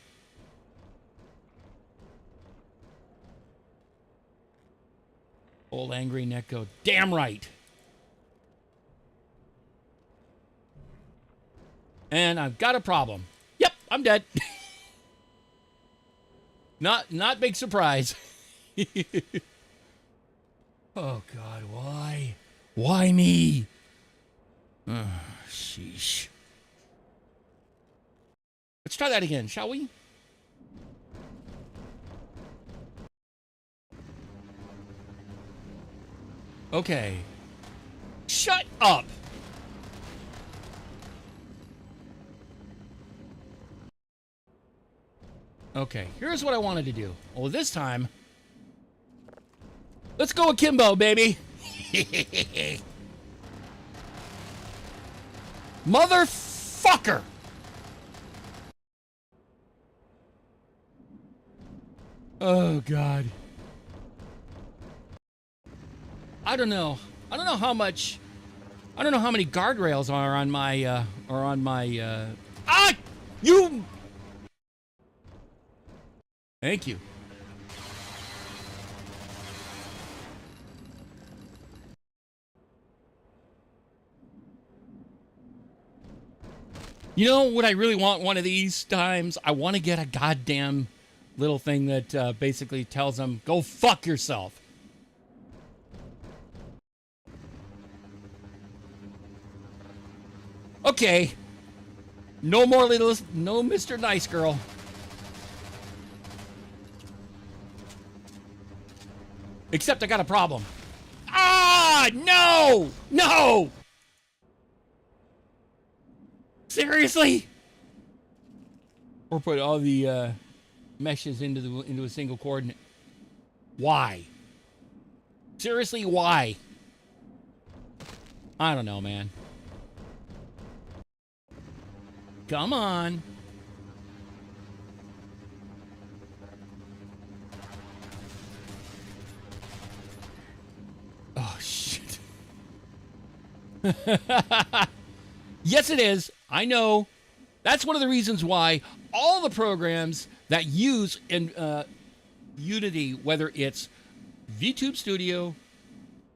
[SPEAKER 1] Old angry Neko. Damn right. And I've got a problem. Yep, I'm dead. Not big surprise. Oh, God, why? Why me? Oh, sheesh. Let's try that again, shall we? Okay. Shut up! Okay, here's what I wanted to do. Well, this time, let's go akimbo, baby! Motherfucker! Oh, God. I don't know. I don't know how much. I don't know how many guardrails are on my. Ah! You! Thank you. You know what I really want one of these times? I want to get a goddamn little thing that basically tells them, go fuck yourself. Okay. No more little, no Mr. Nice Girl. Except I got a problem. Ah, no! No! Seriously? Or put all the meshes into a single coordinate. Why? Seriously, why? I don't know, man. Come on. Oh, shit. Yes, it is. I know. That's one of the reasons why all the programs that use in Unity, whether it's VTube Studio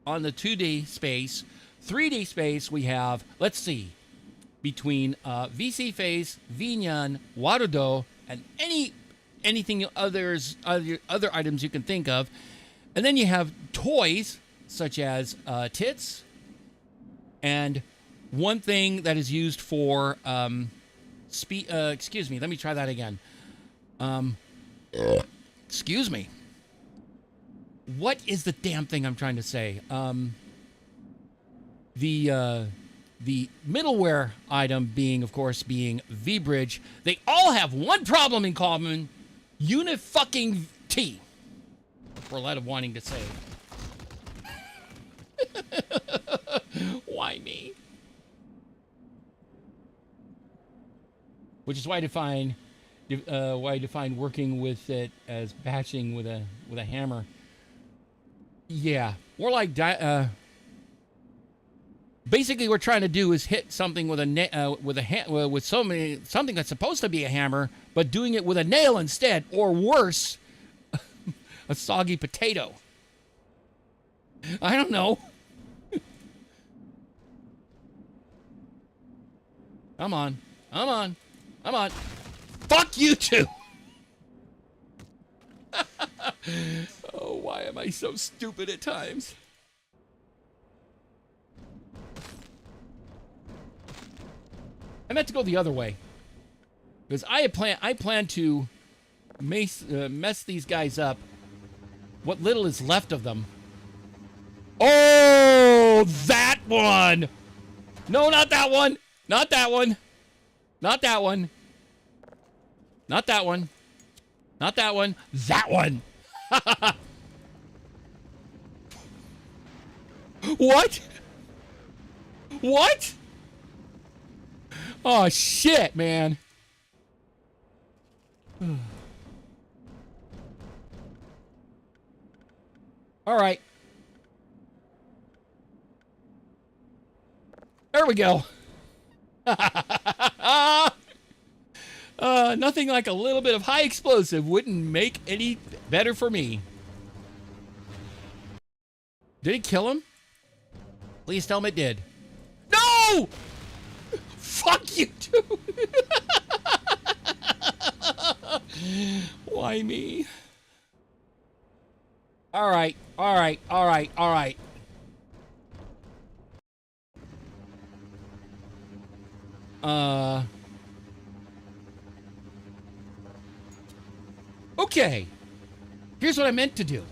[SPEAKER 1] on the 2D space, 3D space, we have, let's see, between VC Face, Vinyan, Warudo, and anything other items you can think of. And then you have toys such as tits, and one thing that is used for excuse me, let me try that again. Excuse me. What is the damn thing I'm trying to say? The middleware item being, of course, being VBridge. They all have one problem in common: Uni-fucking-T. For a lot of wanting to say. Why me? Which is why I define working with it as batching with a hammer. Yeah, more like basically, what we're trying to do is hit something with something that's supposed to be a hammer, but doing it with a nail instead, or worse, a soggy potato. I don't know. Come on. Come on. Come on. Fuck you two! Oh, why am I so stupid at times? I meant to go the other way. Because I plan to mess these guys up. What little is left of them. Oh, that one! No, not that one! Not that one! Not that one! Not that one! Not that one! That one! What? What? Oh, shit, man. All right. There we go. Nothing like a little bit of high explosive wouldn't make any better for me. Did it kill him? Please tell him it did. No! Fuck you too. Why me? All right, all right, all right, all right. Okay. Here's what I meant to do.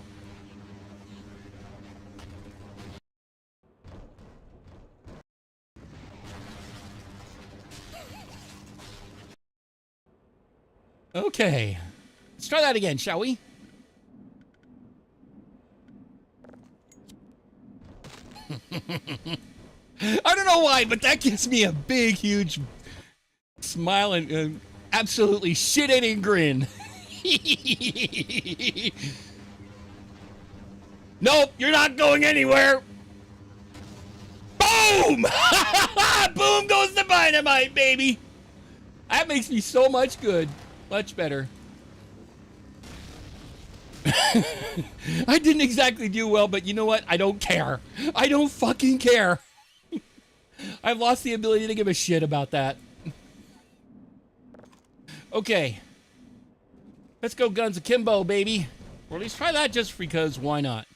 [SPEAKER 1] Okay. Let's try that again, shall we? I don't know why, but that gives me a big, huge smile and absolutely shit-eating grin. Nope, you're not going anywhere. Boom! Boom goes the dynamite, baby. That makes me so much good. Much better. I didn't exactly do well, but you know what? I don't care. I don't fucking care. I've lost the ability to give a shit about that. Okay. Let's go guns akimbo, baby. Or at least try that just because why not?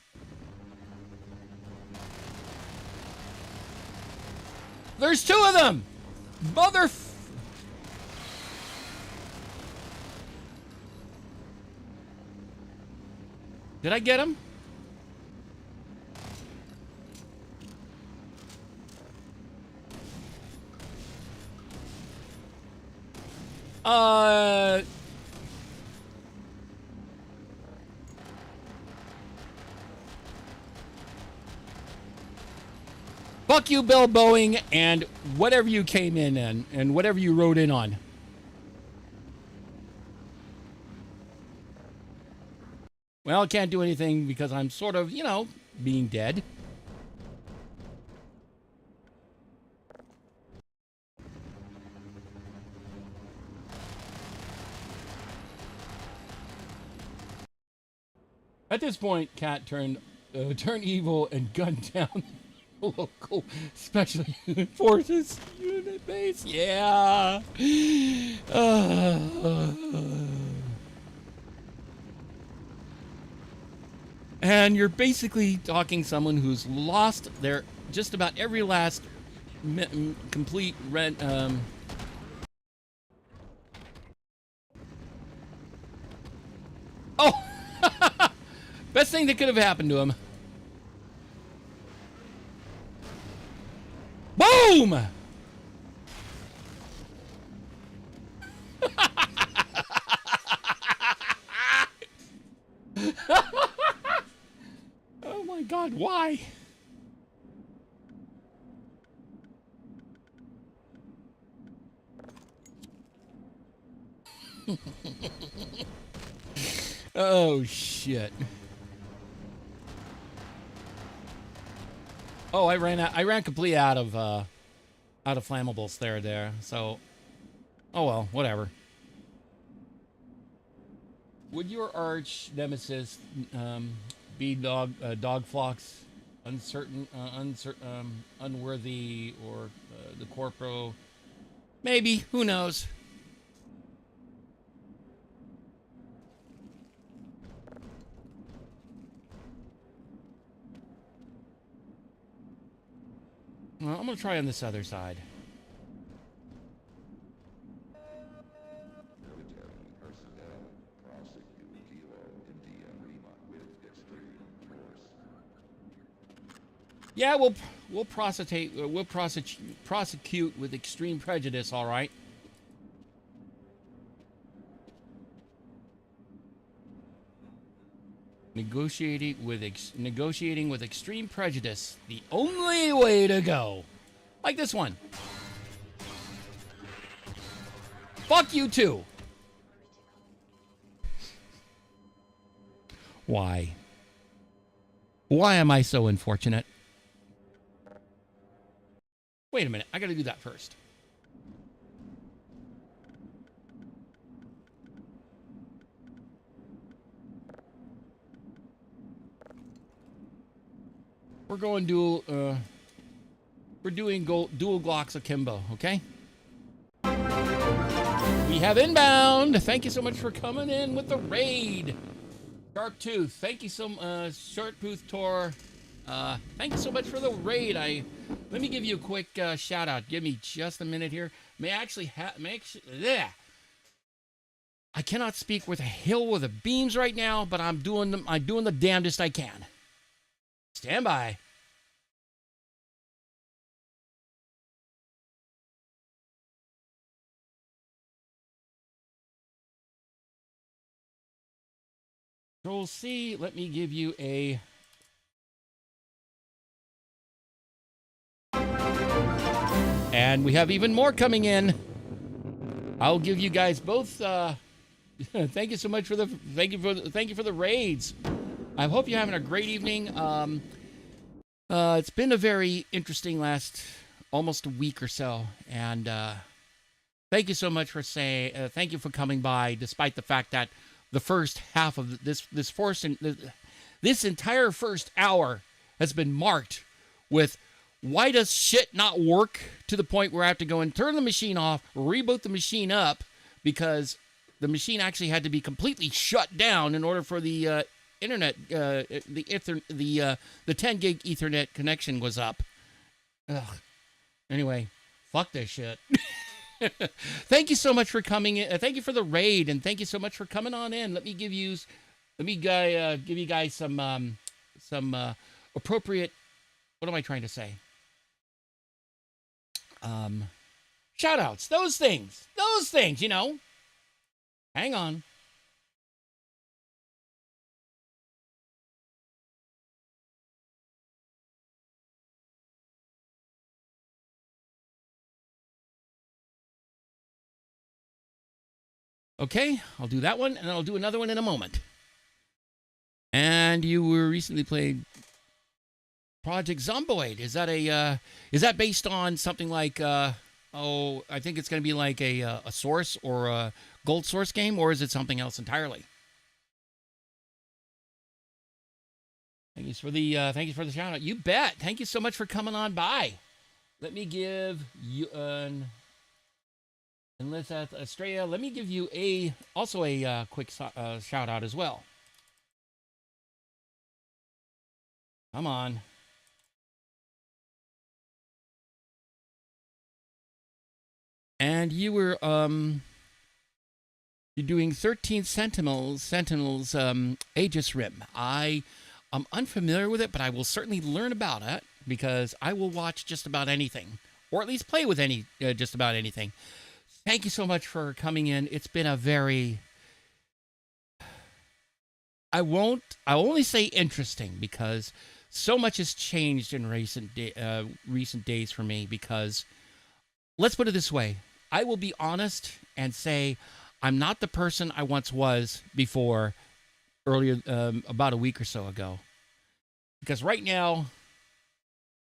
[SPEAKER 1] There's two of them! Did I get him? Fuck you, Bill Boeing, and whatever you came in and whatever you rode in on. Well, I can't do anything because I'm sort of, you know, being dead. At this point, Katt turned evil and gunned down the local special unit forces unit base. Yeah. And you're basically talking someone who's lost their just about every last complete rent. Oh, best thing that could have happened to him. Boom! Oh my God, why? Oh shit. Oh, I ran completely out of flammables there. So, oh well, whatever. Would your arch nemesis be Dog Phlox, unworthy, or the Corpro? Maybe. Who knows? Well, I'm gonna try on this other side. Yeah, we'll prosecute with extreme prejudice, all right. Negotiating with extreme prejudice, the only way to go. Like this one. Fuck you too. Why? Why am I so unfortunate? Wait a minute, I gotta do that first. We're going dual, we're doing dual Glocks akimbo, okay? We have inbound. Thank you so much for coming in with the raid. Sharp Tooth, thank you so much. Sharp Tooth Tor, thank you so much for the raid. Let me give you a quick shout out. Give me just a minute here. Yeah. I cannot speak with a hill with the beams right now, but I'm doing the damnedest I can. Stand by. Control C, let me give you a... And we have even more coming in. I'll give you guys both, thank you so much for thank you for the raids. I hope you're having a great evening. It's been a very interesting last almost a week or so, and thank you so much for thank you for coming by, despite the fact that the first half of this entire first hour has been marked with why does shit not work, to the point where I have to go and turn the machine off, reboot the machine up, because the machine actually had to be completely shut down in order for the internet, the 10 gig Ethernet connection was up. Ugh. Anyway, fuck this shit. Thank you so much for coming in. Thank you for the raid, and thank you so much for coming on in. Let me give you guys some appropriate. What am I trying to say? Shout outs. Those things. You know. Hang on. Okay, I'll do that one, and I'll do another one in a moment. And you were recently played Project Zomboid. Is that based on something like I think it's going to be like a Source or a Gold Source game, or is it something else entirely? Thank you for the shout out. You bet. Thank you so much for coming on by. Let me give you unless that's Australia, let me give you a quick shout out as well. Come on. And you were you're doing 13 Sentinels Aegis Rim. I am unfamiliar with it, but I will certainly learn about it, because I will watch just about anything, or at least play with just about anything. Thank you so much for coming in. It's been a very... I'll only say interesting, because so much has changed in recent days for me, because let's put it this way. I will be honest and say I'm not the person I once was before, earlier, about a week or so ago. Because right now,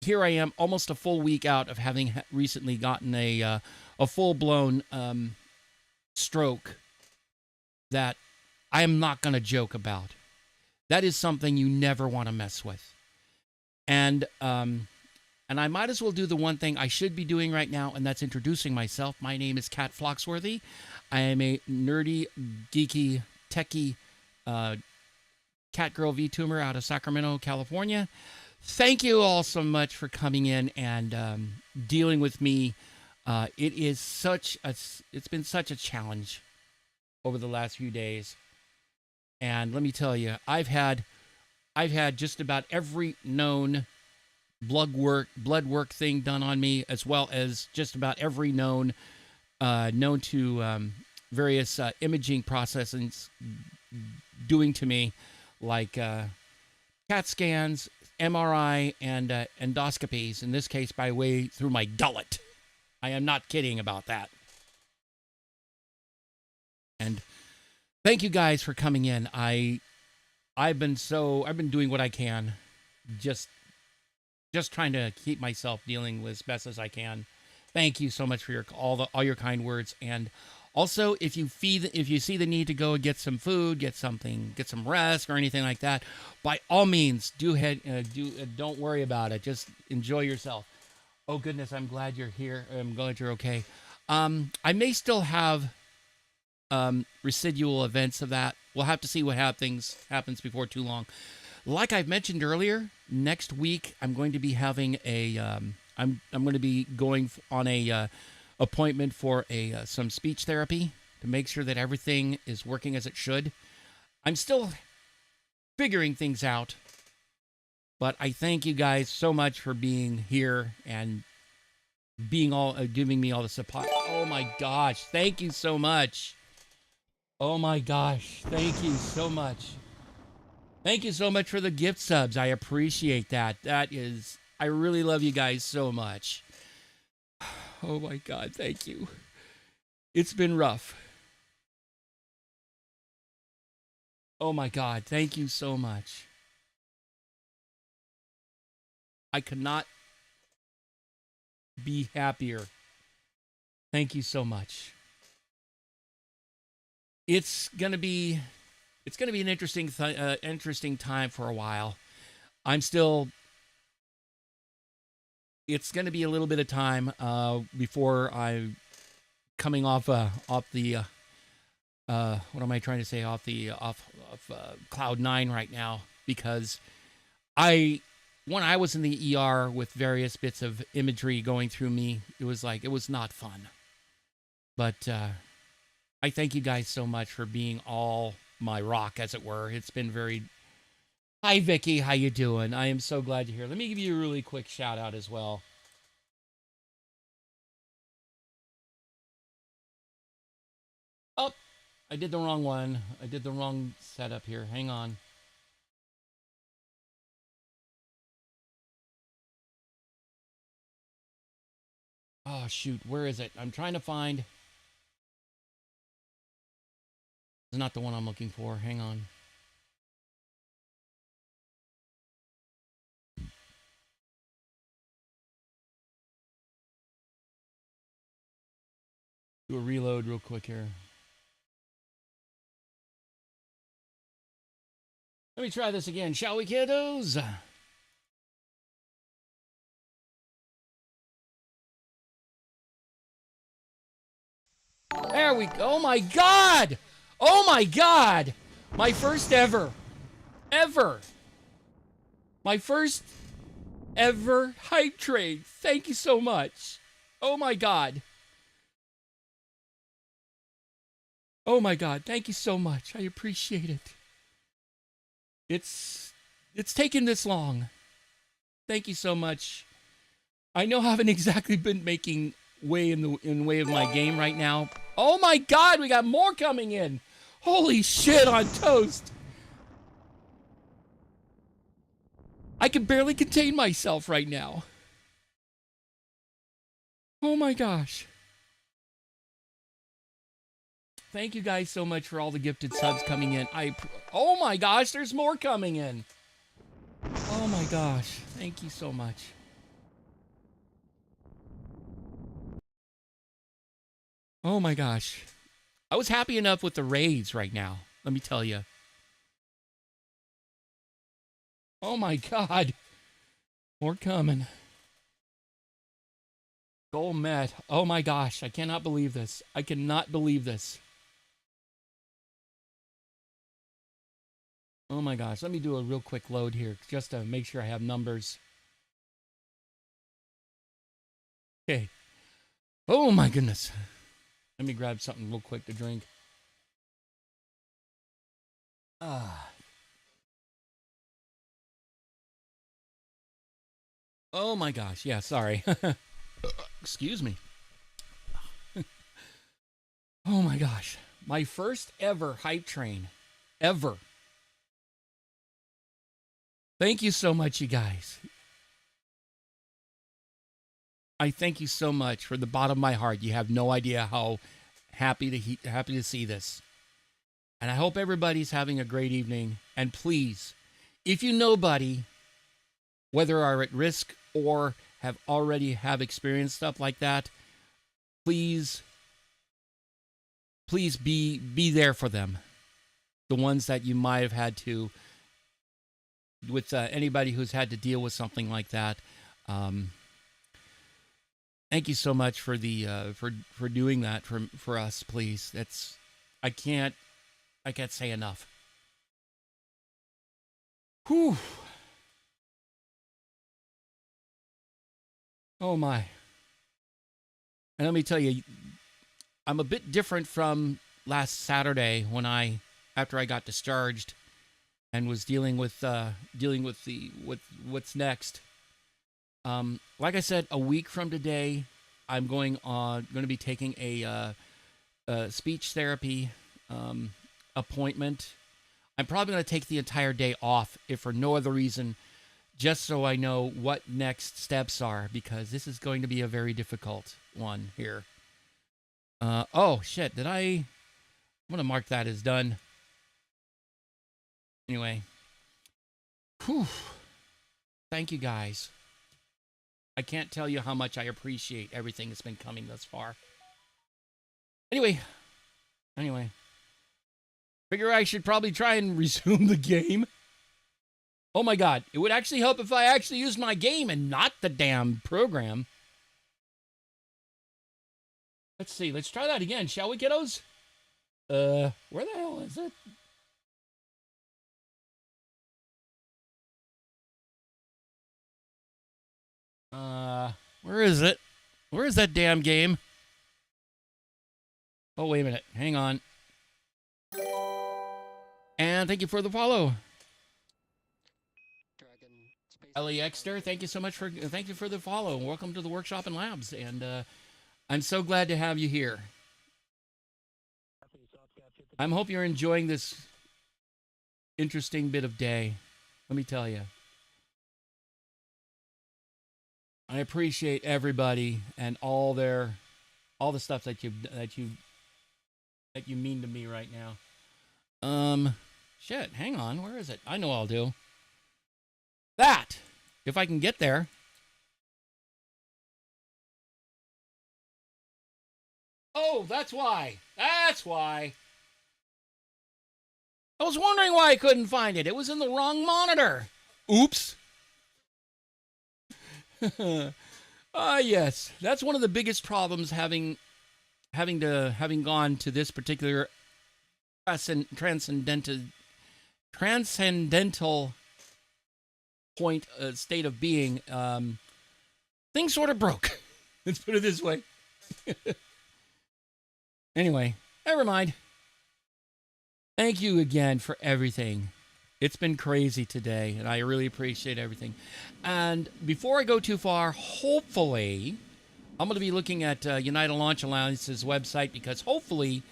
[SPEAKER 1] here I am, almost a full week out of having recently gotten a full-blown stroke that I am not going to joke about. That is something you never want to mess with. And I might as well do the one thing I should be doing right now, and that's introducing myself. My name is Katt Phloxworthy. I am a nerdy, geeky, techie cat girl VTuber out of Sacramento, California. Thank you all so much for coming in and dealing with me. It's been such a challenge over the last few days. And let me tell you, I've had just about every known blood work thing done on me, as well as just about every known to various imaging processes doing to me, like CAT scans, MRI, and endoscopies, in this case by way through my gullet. I am not kidding about that. And thank you guys for coming in. I've been doing what I can, just trying to keep myself dealing with as best as I can. Thank you so much for all your kind words. And also, if you see the need to go and get some food, get some rest or anything like that, by all means, don't worry about it. Just enjoy yourself. Oh goodness, I'm glad you're here. I'm glad you're okay. I may still have residual events of that we'll have to see what happens before too long. Like I've mentioned earlier, next week I'm going to be having a I'm going to be going on a appointment for some speech therapy to make sure that everything is working as it should. I'm still figuring things out, but I thank you guys so much for being here and being giving me all the support. Oh my gosh, thank you so much. Oh my gosh, thank you so much. Thank you so much for the gift subs. I appreciate that. I really love you guys so much. Oh my God, thank you. It's been rough. Oh my God, thank you so much. I could not be happier. Thank you so much. It's gonna be an interesting time for a while. It's gonna be a little bit of time before I'm coming off the what am I trying to say, off cloud 9 right now, because when I was in the ER with various bits of imagery going through me, it was not fun. But I thank you guys so much for being all my rock, as it were. It's been very... Hi, Vicky. How you doing? I am so glad you're here. Let me give you a really quick shout out as well. Oh, I did the wrong one. I did the wrong setup here. Hang on. Oh, shoot. Where is it? I'm trying to find... It's not the one I'm looking for. Hang on. Do a reload real quick here. Let me try this again, shall we, kiddos? There we go. Oh my God! Oh my God! My first ever. My first ever hype trade. Thank you so much. Oh my God. Oh my God. Thank you so much. I appreciate it. It's taken this long. Thank you so much. I know I haven't exactly been making way in way of my game right now. Oh my God, we got more coming in. Holy shit on toast. I can barely contain myself right now. Oh my gosh. Thank you guys so much for all the gifted subs coming in. Oh my gosh, there's more coming in. Oh my gosh, thank you so much. Oh my gosh. I was happy enough with the raids right now, let me tell you. Oh my God. More coming. Goal met. Oh my gosh, I cannot believe this. I cannot believe this. Oh my gosh, let me do a real quick load here just to make sure I have numbers. Okay. Oh my goodness. Let me grab something real quick to drink. Oh my gosh. Yeah, sorry. Excuse me. Oh my gosh. My first ever hype train. Ever. Thank you so much, you guys. I thank you so much from the bottom of my heart. You have no idea how happy to see this. And I hope everybody's having a great evening. And please, if you know buddy, whether are at risk or have already experienced stuff like that, please be there for them. The ones that you might have had to, with anybody who's had to deal with something like that. Thank you so much for the for doing that for us, please. I can't I can't say enough. Whew. Oh my. And let me tell you, I'm a bit different from last Saturday when after I got discharged and was dealing with what's next. Like I said, a week from today, I'm going to be taking a speech therapy appointment. I'm probably going to take the entire day off, if for no other reason, just so I know what next steps are, because this is going to be a very difficult one here. Oh, shit. I'm going to mark that as done. Anyway. Whew. Thank you, guys. I can't tell you how much I appreciate everything that's been coming thus far. Anyway. Figure I should probably try and resume the game. Oh my god. It would actually help if I actually used my game and not the damn program. Let's see. Let's try that again, shall we, kiddos? Where the hell is it? Where is it? Where is that damn game? Oh, wait a minute. Hang on. And thank you for the follow. Ellie Exter, thank you so much thank you for the follow. Welcome to the Workshop and Labs. And I'm so glad to have you here. I hope you're enjoying this interesting bit of day. Let me tell you. I appreciate everybody and all the stuff that you mean to me right now. Shit, hang on, where is it? I know I'll do. That! If I can get there. Oh, that's why. That's why. I was wondering why I couldn't find it. It was in the wrong monitor. Oops. Yes. That's one of the biggest problems having gone to this particular transcendental point, state of being. Things sort of broke. Let's put it this way. Anyway, never mind. Thank you again for everything. It's been crazy today, and I really appreciate everything. And before I go too far, hopefully, I'm going to be looking at United Launch Alliance's website, because hopefully,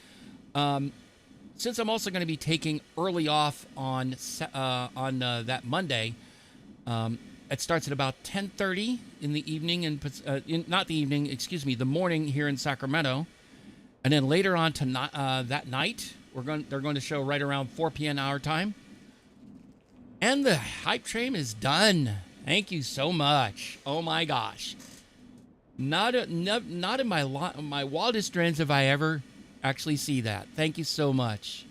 [SPEAKER 1] since I'm also going to be taking early off on that Monday, it starts at about 10:30 in the evening, the morning here in Sacramento, and then later on that night, they're going to show right around 4 p.m. our time. And the hype train is done. Thank you so much. Oh my gosh. Not in my wildest dreams have I ever actually see that. Thank you so much.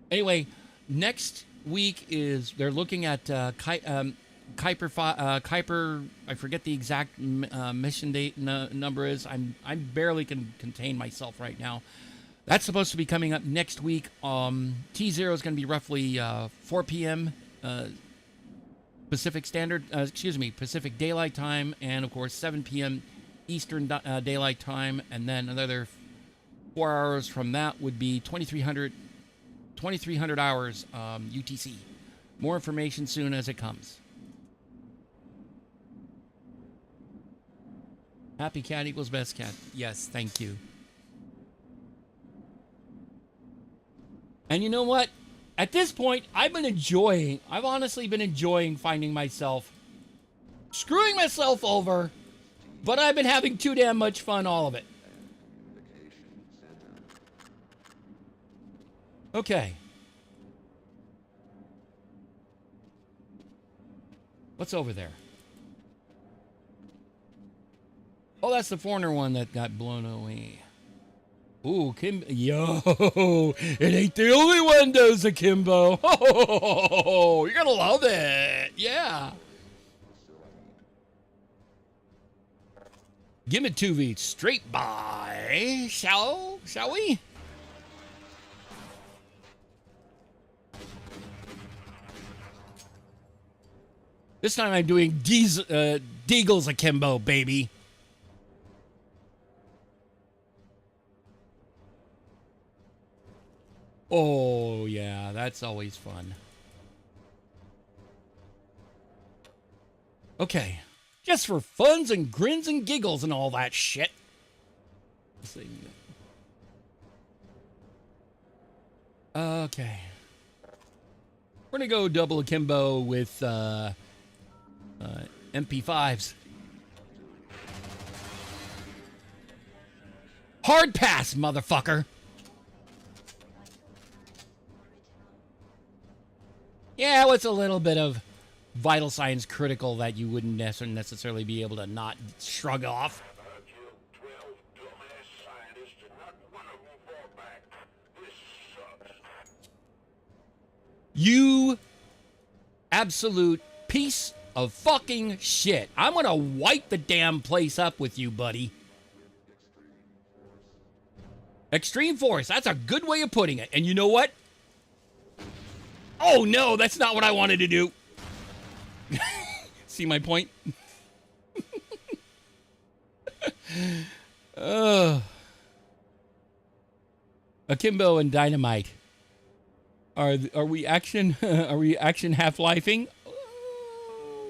[SPEAKER 1] Anyway, next week they're looking at Kuiper. I forget the exact mission date number is. I barely can contain myself right now. That's supposed to be coming up next week. T0 is going to be roughly 4 p.m. Pacific Daylight Time, and of course 7 p.m. Eastern Daylight Time, and then another 4 hours from that would be 2300 hours UTC. More information soon as it comes. Happy cat equals best cat. Yes, thank you. And you know what? At this point, I've honestly been enjoying finding myself screwing myself over, but I've been having too damn much fun, all of it. Okay. What's over there? Oh, that's the foreigner one that got blown away. Ooh, yo, it ain't the only one does a Kimbo. Oh, you're gonna love it. Yeah. Give it 2 feet straight by. Shall we? This time I'm doing Deagles akimbo, baby. Oh, yeah, that's always fun. Okay. Just for funs and grins and giggles and all that shit. Okay. We're gonna go double akimbo with MP5s. Hard pass, motherfucker. Yeah, well, it's a little bit of vital signs critical that you wouldn't necessarily be able to not shrug off. You absolute piece of fucking shit. I'm gonna wipe the damn place up with you, buddy. Extreme force. That's a good way of putting it. And you know what? Oh, no, that's not what I wanted to do. See my point? Akimbo and dynamite. Are we action? Are we action half-lifing?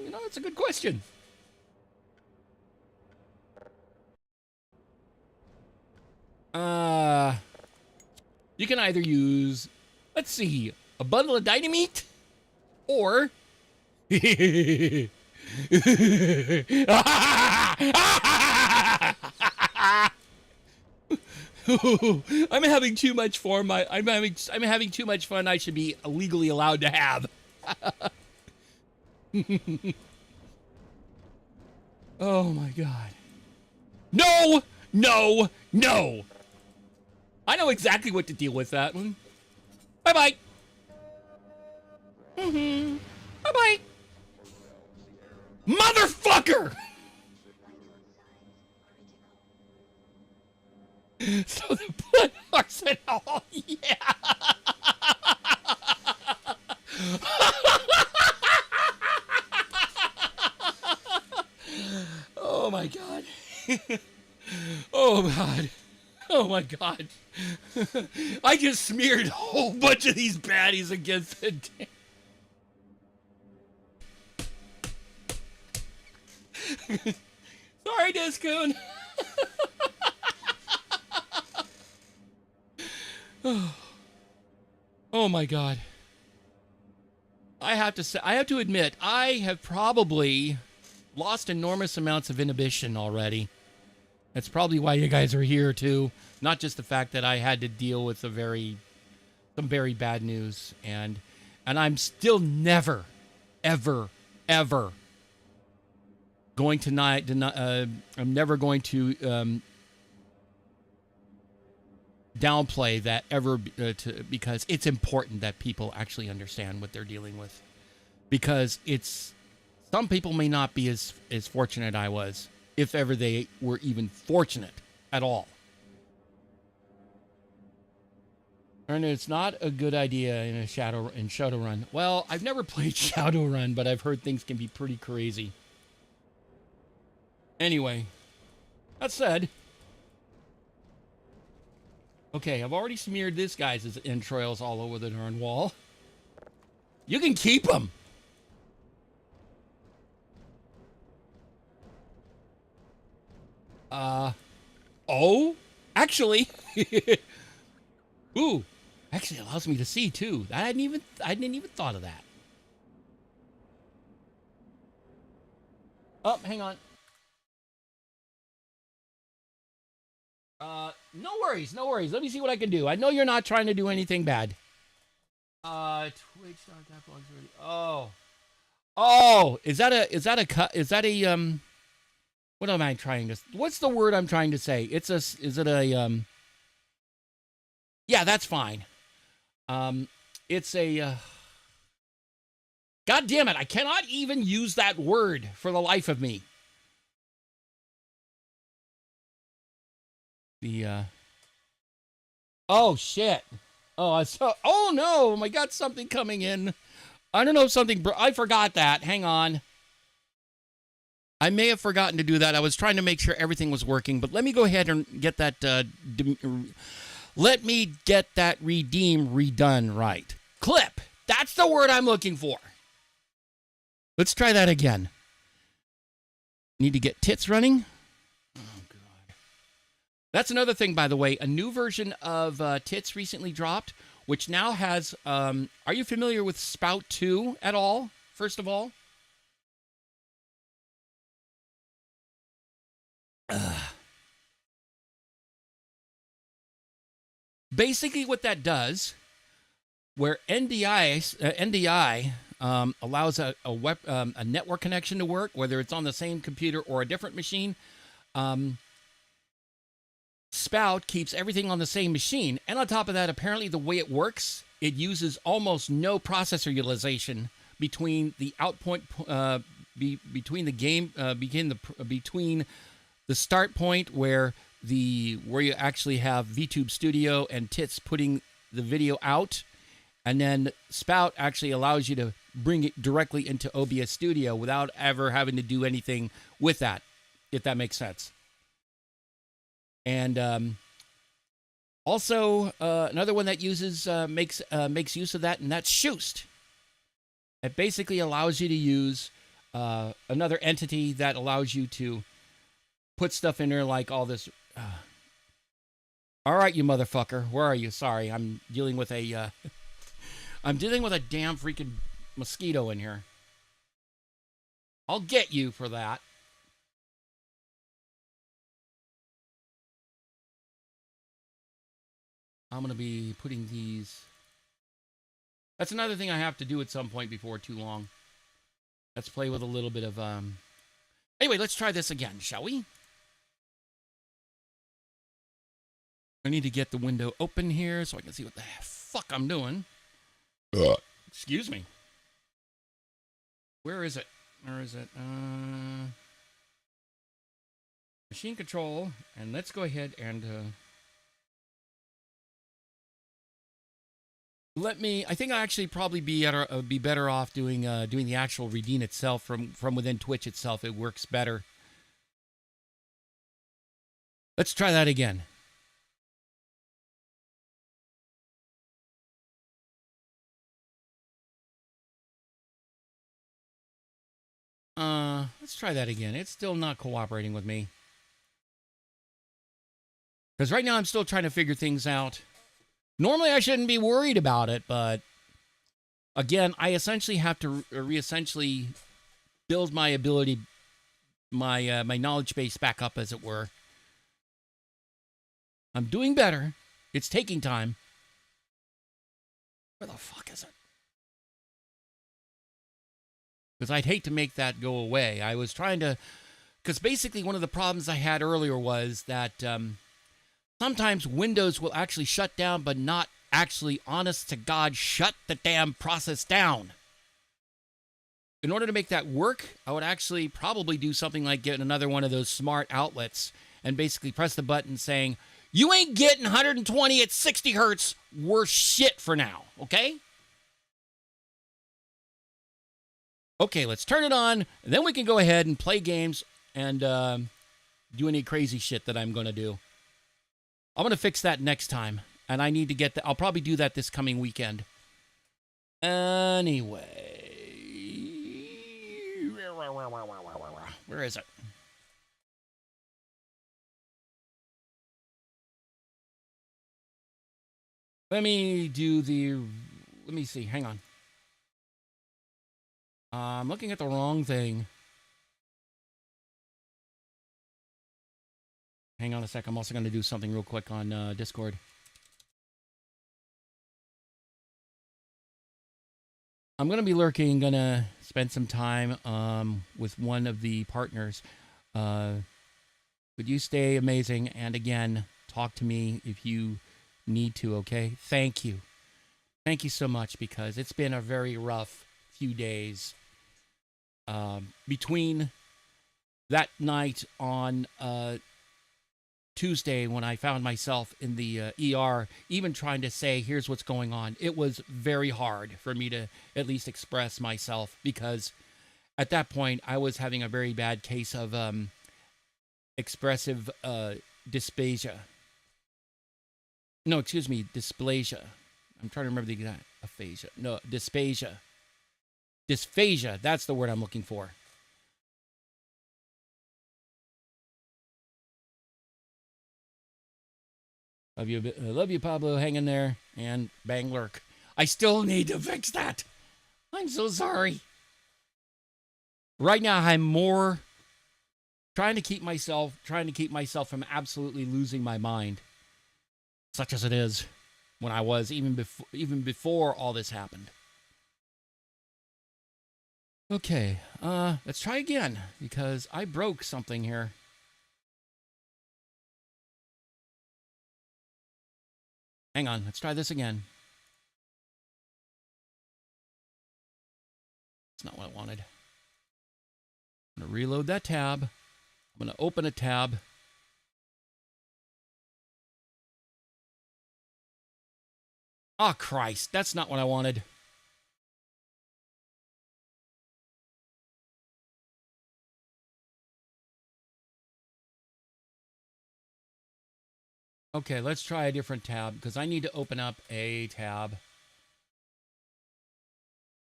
[SPEAKER 1] You know, that's a good question. You can either use, let's see, a bundle of dynamite, or I'm having too much fun. I'm having too much fun. I should be legally allowed to have. Oh my god. No, no, no. I know exactly what to deal with that one. Bye-bye. Bye-bye. Motherfucker! So the blood arsenal, yeah. Oh my god. Oh god. Oh my god. I just smeared a whole bunch of these baddies against the damn. Sorry, Discoon. Oh my god. I have to admit, I have probably lost enormous amounts of inhibition already. That's probably why you guys are here too. Not just the fact that I had to deal with some very bad news, and I'm still never, ever going to I'm never going to downplay that ever, because it's important that people actually understand what they're dealing with, because some people may not be as fortunate I was, if ever they were even fortunate at all. And it's not a good idea in Shadowrun. Well, I've never played Shadowrun, but I've heard things can be pretty crazy. Anyway, that said, okay, I've already smeared this guy's entrails all over the darn wall. You can keep them. Oh, actually, ooh, actually allows me to see too. I didn't even thought of that. Oh, hang on. No worries, no worries. Let me see what I can do. I know you're not trying to do anything bad. Oh, is that a what am I trying to, what's the word I'm trying to say? Is it a, yeah, that's fine. It's a, God damn it, I cannot even use that word for the life of me. Oh shit. Oh no, I got something coming in. I don't know if I forgot that. Hang on. I may have forgotten to do that. I was trying to make sure everything was working, but let me go ahead and get that. Let me get that redeem redone right. Clip. That's the word I'm looking for. Let's try that again. Need to get tits running. Oh, God. That's another thing, by the way. A new version of tits recently dropped, which now has... are you familiar with Spout 2 at all, first of all? Basically, what that does, where NDI allows a network connection to work, whether it's on the same computer or a different machine, Spout keeps everything on the same machine. And on top of that, apparently the way it works, it uses almost no processor utilization between the output, between the game, between the start point where you actually have VTube Studio and Tits putting the video out, and then Spout actually allows you to bring it directly into OBS Studio without ever having to do anything with that, if that makes sense. And also another one that uses makes use of that, and that's Shoost. It basically allows you to use another entity that allows you to put stuff in there like all this. All right, you motherfucker. Where are you? Sorry, I'm dealing with a damn freaking mosquito in here. I'll get you for that. I'm going to be putting these... That's another thing I have to do at some point before too long. Let's play with a little bit of... Anyway, let's try this again, shall we? I need to get the window open here so I can see what the fuck I'm doing. Excuse me. Where is it? Where is it? Machine control. And let's go ahead and... I think I'll actually probably be better off doing the actual redeem itself from within Twitch itself. It works better. Let's try that again. Let's try that again. It's still not cooperating with me. Because right now I'm still trying to figure things out. Normally I shouldn't be worried about it, but again, I essentially have to essentially build my ability, my knowledge base back up, as it were. I'm doing better. It's taking time. Where the fuck is it? Because I'd hate to make that go away. I was trying to... Because basically one of the problems I had earlier was that sometimes Windows will actually shut down, but not actually, honest to God, shut the damn process down. In order to make that work, I would actually probably do something like get another one of those smart outlets and basically press the button saying, you ain't getting 120 at 60 hertz worth shit for now, okay? Okay, let's turn it on, and then we can go ahead and play games and do any crazy shit that I'm going to do. I'm going to fix that next time, and I need to get that. I'll probably do that this coming weekend. Anyway. Where is it? Let me see, hang on. I'm looking at the wrong thing. Hang on a sec. I'm also going to do something real quick on Discord. I'm going to be lurking. Going to spend some time with one of the partners. Would you stay amazing? And again, talk to me if you need to, okay? Thank you. Thank you so much, because it's been a very rough few days. Between that night on Tuesday when I found myself in the ER, even trying to say, here's what's going on, it was very hard for me to at least express myself, because at that point, I was having a very bad case of expressive dysphagia. No, excuse me, dysplasia. I'm trying to remember the exact aphasia. No, dysphagia. Dysphagia, that's the word I'm looking for. Love you, Pablo. Hang in there. And bang lurk. I still need to fix that. I'm so sorry. Right now, I'm more trying to keep myself from absolutely losing my mind, such as it is when I was even before all this happened. Okay, let's try again because I broke something here. Hang on, let's try this again. That's not what I wanted. I'm going to reload that tab. I'm going to open a tab. Oh, Christ, that's not what I wanted. Okay, let's try a different tab because I need to open up a tab.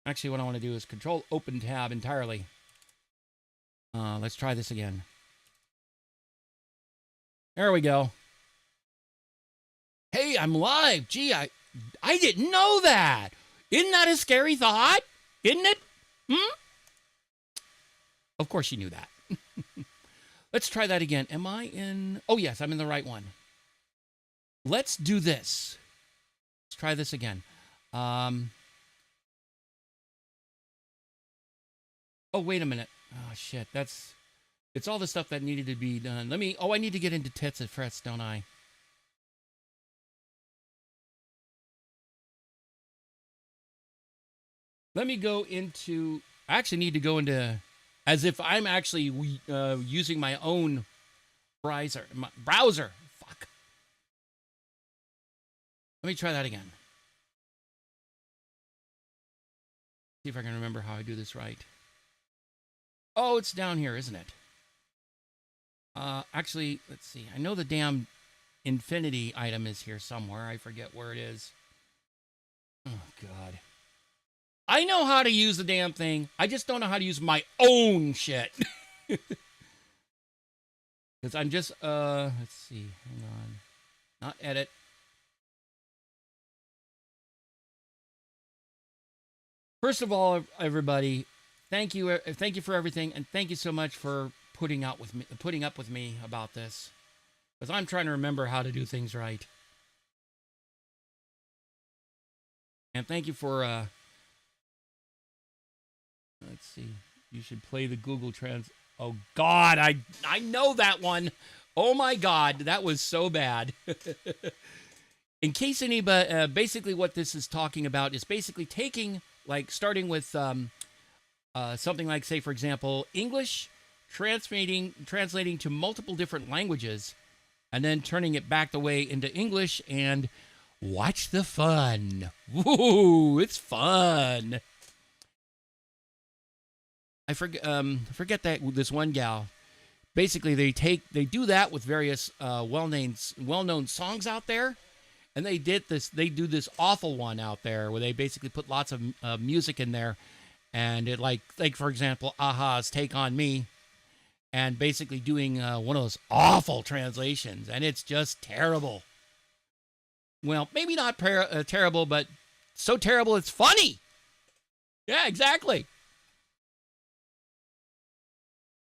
[SPEAKER 1] Actually, what I want to do is control open tab entirely. Let's try this again. There we go. Hey, I'm live. Gee, I didn't know that. Isn't that a scary thought? Isn't it? Of course you knew that. Let's try that again. Am I in? Oh, yes, I'm in the right one. Let's do this. Let's try this again. Oh, wait a minute. Oh, shit. It's all the stuff that needed to be done. I need to get into tits and frets, don't I? Let me go into, I actually need to go into, as if I'm actually using my own browser. Fuck. Let me try that again. See if I can remember how I do this right. Oh, it's down here, isn't it? Actually, let's see. I know the damn infinity item is here somewhere. I forget where it is. Oh, God. I know how to use the damn thing. I just don't know how to use my own shit. Because I'm just, let's see. Hang on. Not edit. First of all, everybody, thank you for everything, and thank you so much for putting up with me about this, because I'm trying to remember how to do things right. And thank you for let's see. You should play the Google Trans. Oh God, I know that one. Oh my God, that was so bad. In case anybody, basically what this is talking about is basically taking, like, starting with something like, say, for example, English, translating to multiple different languages, and then turning it back the way into English, and watch the fun. Woo, it's fun. I forget that this one gal. Basically, they do that with various well-known songs out there, and they do this awful one out there where they basically put lots of music in there, and it like for example, Aha's "Take on Me," and basically doing one of those awful translations, and it's just terrible. Well, maybe not terrible, but so terrible it's funny. Yeah, exactly.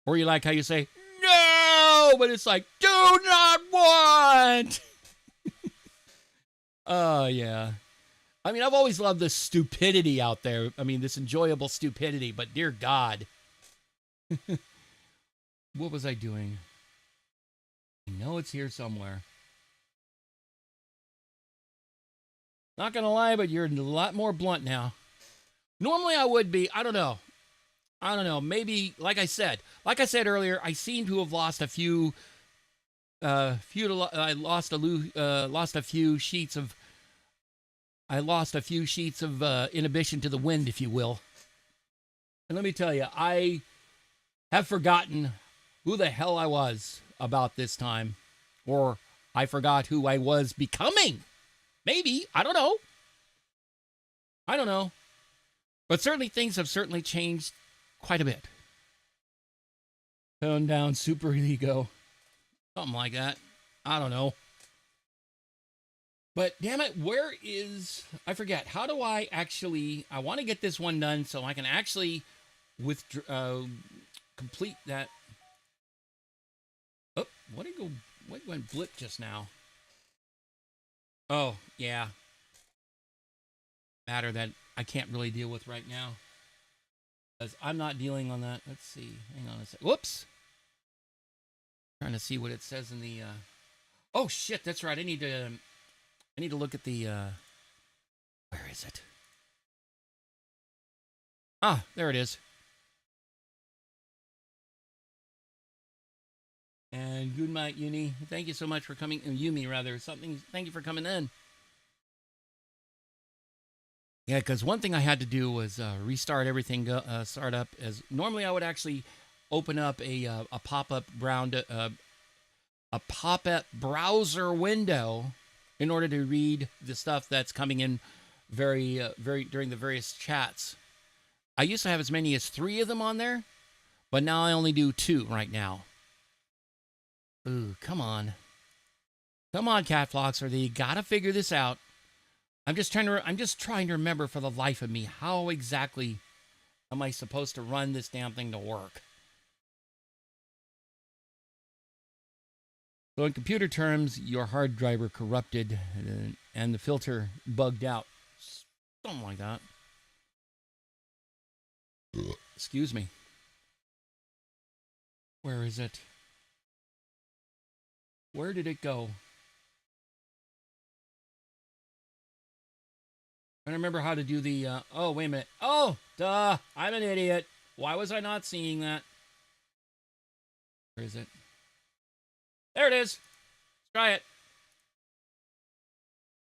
[SPEAKER 1] Or you like how you say, no, but it's like, do not want. Oh, yeah. I mean, I've always loved this stupidity out there. I mean, this enjoyable stupidity, but dear God. What was I doing? I know it's here somewhere. Not going to lie, but you're a lot more blunt now. Normally I would be, I don't know. Maybe, like I said earlier, I seem to have lost a few. I lost a few sheets of inhibition to the wind, if you will. And let me tell you, I have forgotten who the hell I was about this time. Or I forgot who I was becoming. Maybe. I don't know. But certainly things have certainly changed quite a bit. Tone down super ego. Something like that. I don't know. But damn it, where is... I forget. How do I actually... I want to get this one done so I can actually complete that... Oh, what went blip just now? Oh, yeah. Matter that I can't really deal with right now. Because I'm not dealing on that. Let's see. Hang on a sec. Whoops. Trying to see what it says in the... Oh, shit. That's right. I need to look at the... Where is it? Ah, there it is. And good night, Uni. Thank you so much for coming. Yumi, rather. Thank you for coming in. Yeah, because one thing I had to do was restart everything, start up. As normally, I would actually open up a pop-up browser window in order to read the stuff that's coming in very during the various chats. I used to have as many as 3 of them on there, but now I only do 2 right now. Ooh, come on, Katt Phloxworthy, you gotta figure this out. I'm just trying to remember for the life of me how exactly am I supposed to run this damn thing to work. So in computer terms, your hard drive corrupted and the filter bugged out. Something like that. Excuse me. Where is it? Where did it go? I remember how to do the, oh, wait a minute. Oh, duh, I'm an idiot. Why was I not seeing that? Where is it? There it is. Let's try it.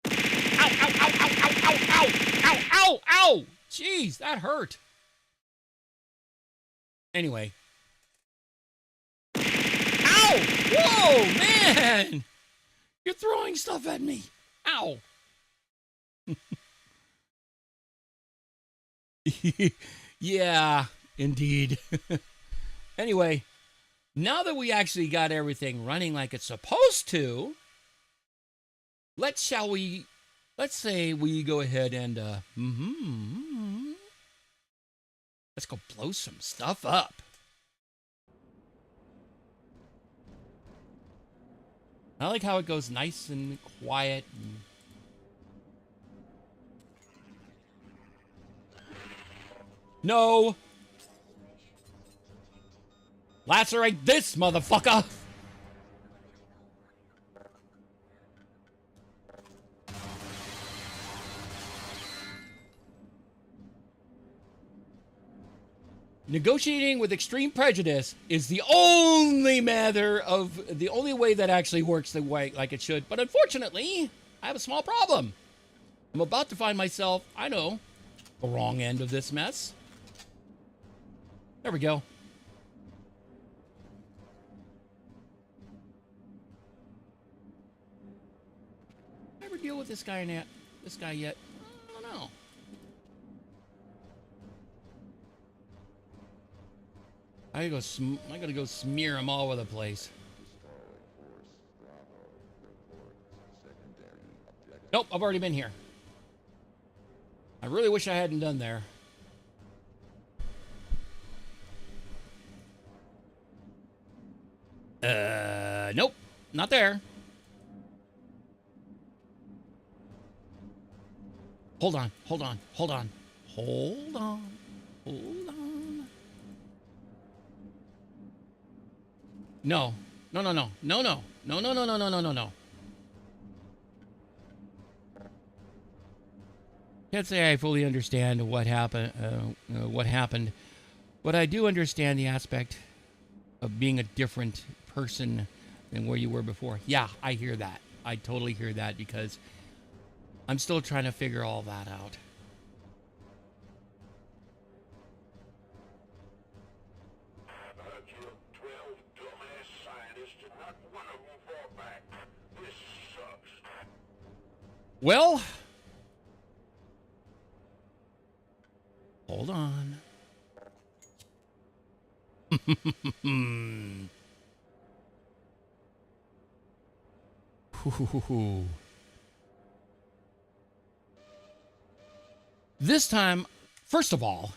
[SPEAKER 1] Ow, ow, ow, ow, ow, ow, ow, ow, ow, ow. Jeez, that hurt. Anyway. Ow! Whoa, man! You're throwing stuff at me. Ow. Yeah, indeed. Anyway, now that we actually got everything running like it's supposed to, let's say we go ahead and let's go blow some stuff up. I like how it goes nice and quiet and no! Lacerate this, motherfucker! Negotiating with extreme prejudice is the only way that actually works the way like it should. But unfortunately, I have a small problem. I'm about to find myself, I know, the wrong end of this mess. There we go. Ever deal with this guy yet? I don't know. I gotta go smear them all over the place. Nope, I've already been here. I really wish I hadn't done there. Nope, not there. Hold on. No. Can't say I fully understand what happened, but I do understand the aspect of being a different person than where you were before. Yeah, I hear that. I totally hear that because I'm still trying to figure all that out. Well, hold on. This time, first of all,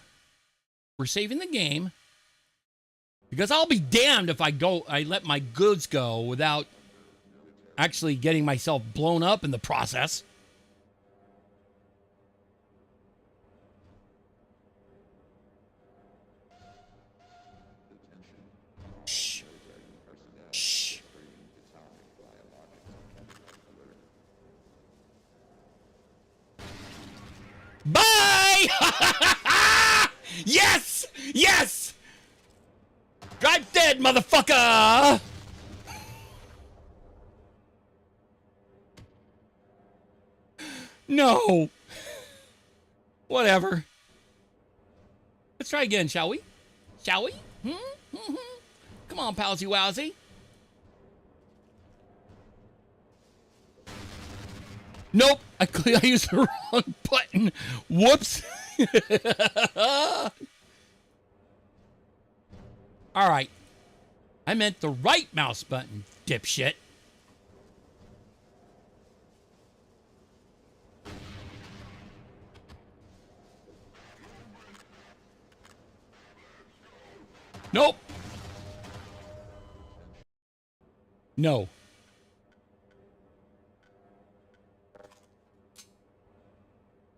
[SPEAKER 1] we're saving the game because I'll be damned if I let my goods go without actually getting myself blown up in the process. Shh. Shh. Bye! Yes! Yes! Drive dead, motherfucker! No. Whatever. Let's try again, shall we? Shall we? Come on, palsy wowsy. Nope, I used the wrong button. Whoops. All right. I meant the right mouse button, dipshit. Nope. No.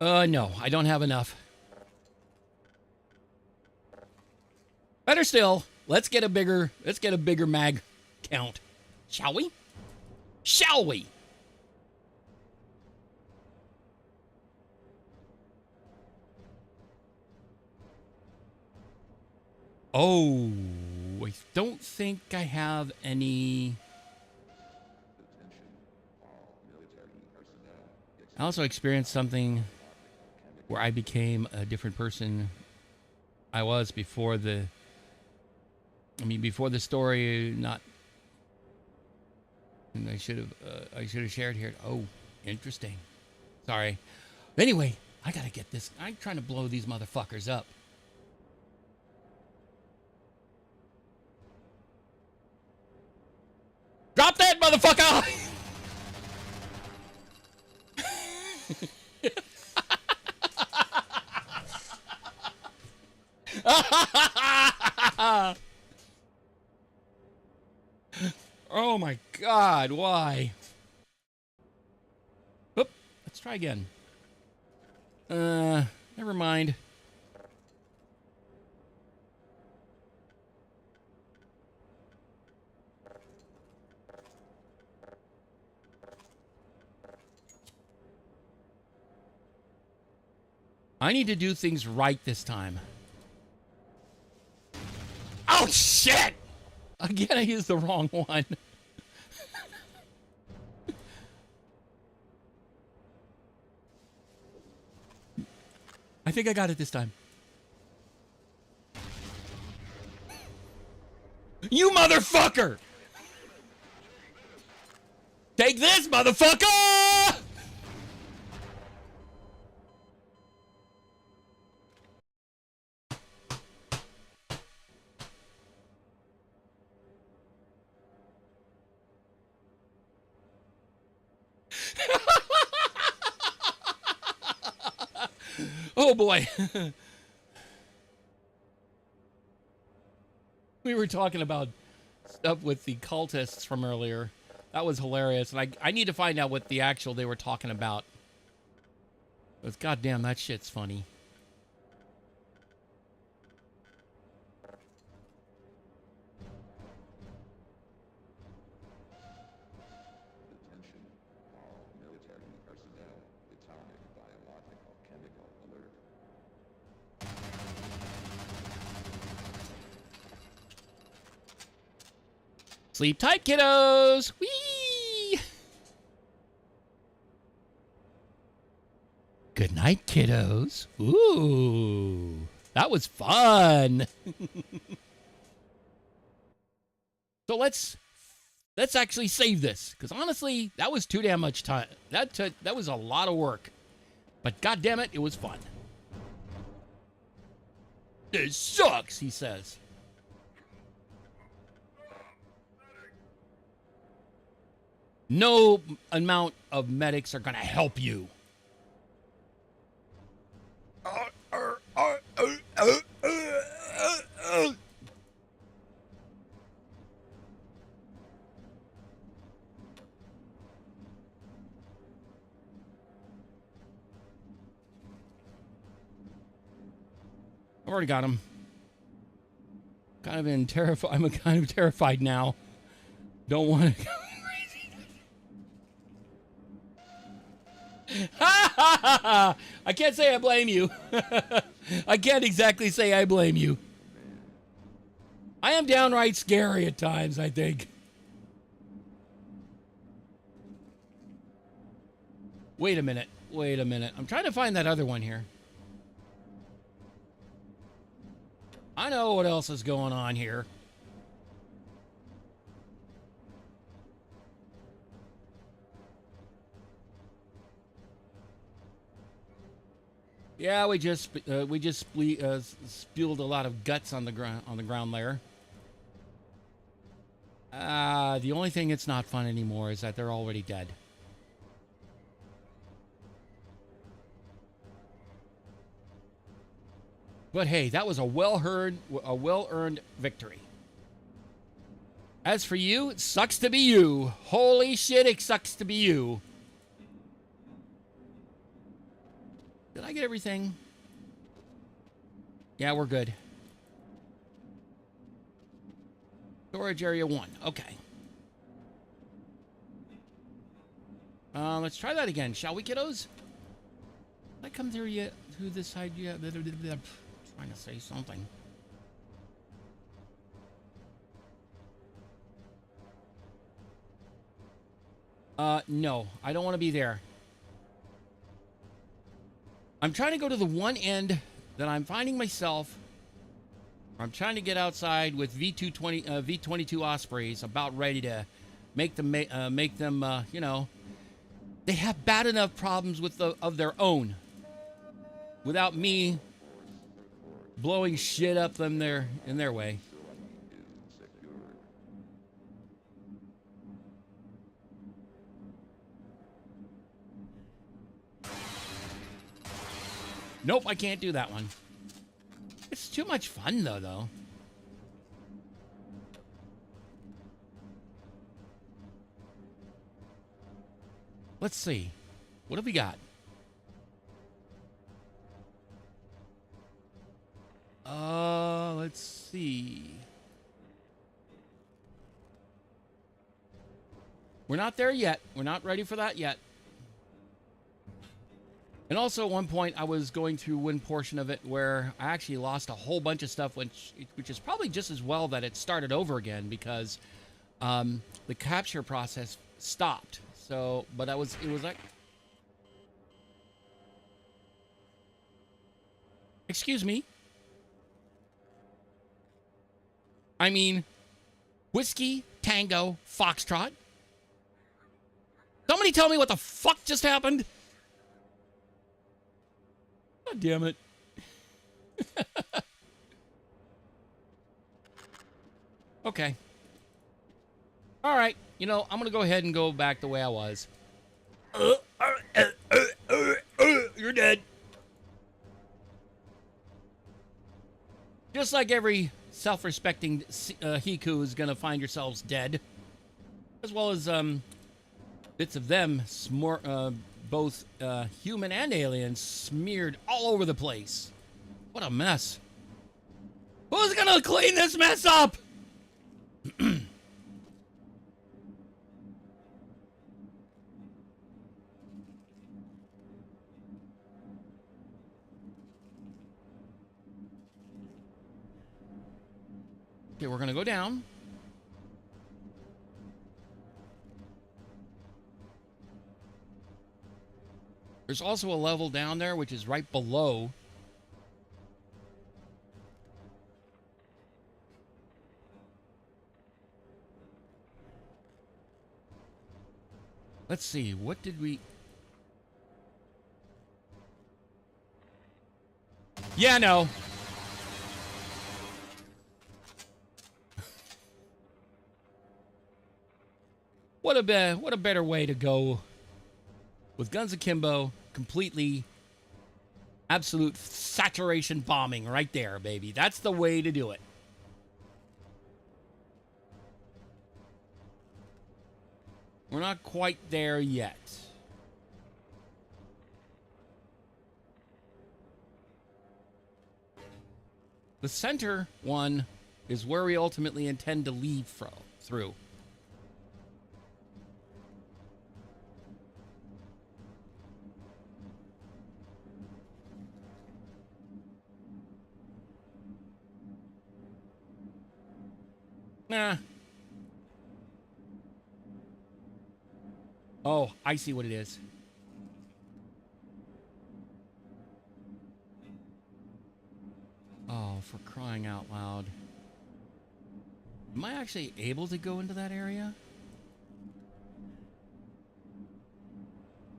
[SPEAKER 1] No, I don't have enough. Better still, let's get a bigger mag count. Shall we? Shall we? Oh, I don't think I have any. I also experienced something where I became a different person I was before the story. Not, and I should have shared here. Oh, interesting. Sorry. Anyway, I gotta get this. I'm trying to blow these motherfuckers up. Drop that motherfucker! Oh my God, why? Oop, let's try again. Never mind. I need to do things right this time. Oh, shit! Again, I used the wrong one. I think I got it this time. You motherfucker! Take this, motherfucker! Oh boy. We were talking about stuff with the cultists from earlier. That was hilarious. And I need to find out what the actual they were talking about. Because goddamn, that shit's funny. Sleep tight, kiddos! Whee! Good night, kiddos. Ooh, that was fun. So let's Let's actually save this, because honestly, that was too damn much time. That was a lot of work. But goddamn it was fun. This sucks, he says. No amount of medics are gonna help you. I've already got him. I'm kind of terrified now. Don't want to go crazy. I can't say I blame you. I can't exactly say I blame you. I am downright scary at times, I think. Wait a minute. I'm trying to find that other one here. I know what else is going on here. Yeah, we just spilled a lot of guts on the ground layer. The only thing that's not fun anymore is that they're already dead. But hey, that was a well-earned victory. As for you, it sucks to be you. Holy shit, it sucks to be you. Did I get everything? Yeah, we're good. Storage area 1. Okay. Let's try that again, shall we, kiddos? Did I come through yet? Through this side yet? Trying to say something. No, I don't want to be there. I'm trying to go to the one end that I'm finding myself. I'm trying to get outside with V22 Ospreys, about ready to make them, you know, they have bad enough problems of their own without me blowing shit up in their way. Nope, I can't do that one. It's too much fun, though. Let's see. What have we got? Let's see. We're not there yet. We're not ready for that yet. And also, at one point, I was going through one portion of it where I actually lost a whole bunch of stuff, which is probably just as well that it started over again, because the capture process stopped. So, but it was like... Excuse me? I mean, Whiskey, Tango, Foxtrot. Somebody tell me what the fuck just happened? God damn it. Okay. All right. You know, I'm going to go ahead and go back the way I was. You're dead. Just like every self-respecting Hiku is going to find yourselves dead. As well as bits of them, both human and alien, smeared all over the place. What a mess. Who's gonna clean this mess up? Okay, we're gonna go down. There's also a level down there, which is right below. Let's see. What did we... Yeah, no. What a better way to go with guns akimbo, completely absolute saturation bombing right there, baby. That's the way to do it. We're not quite there yet. The center one is where we ultimately intend to leave through. Nah. Oh, I see what it is. Oh, for crying out loud. Am I actually able to go into that area?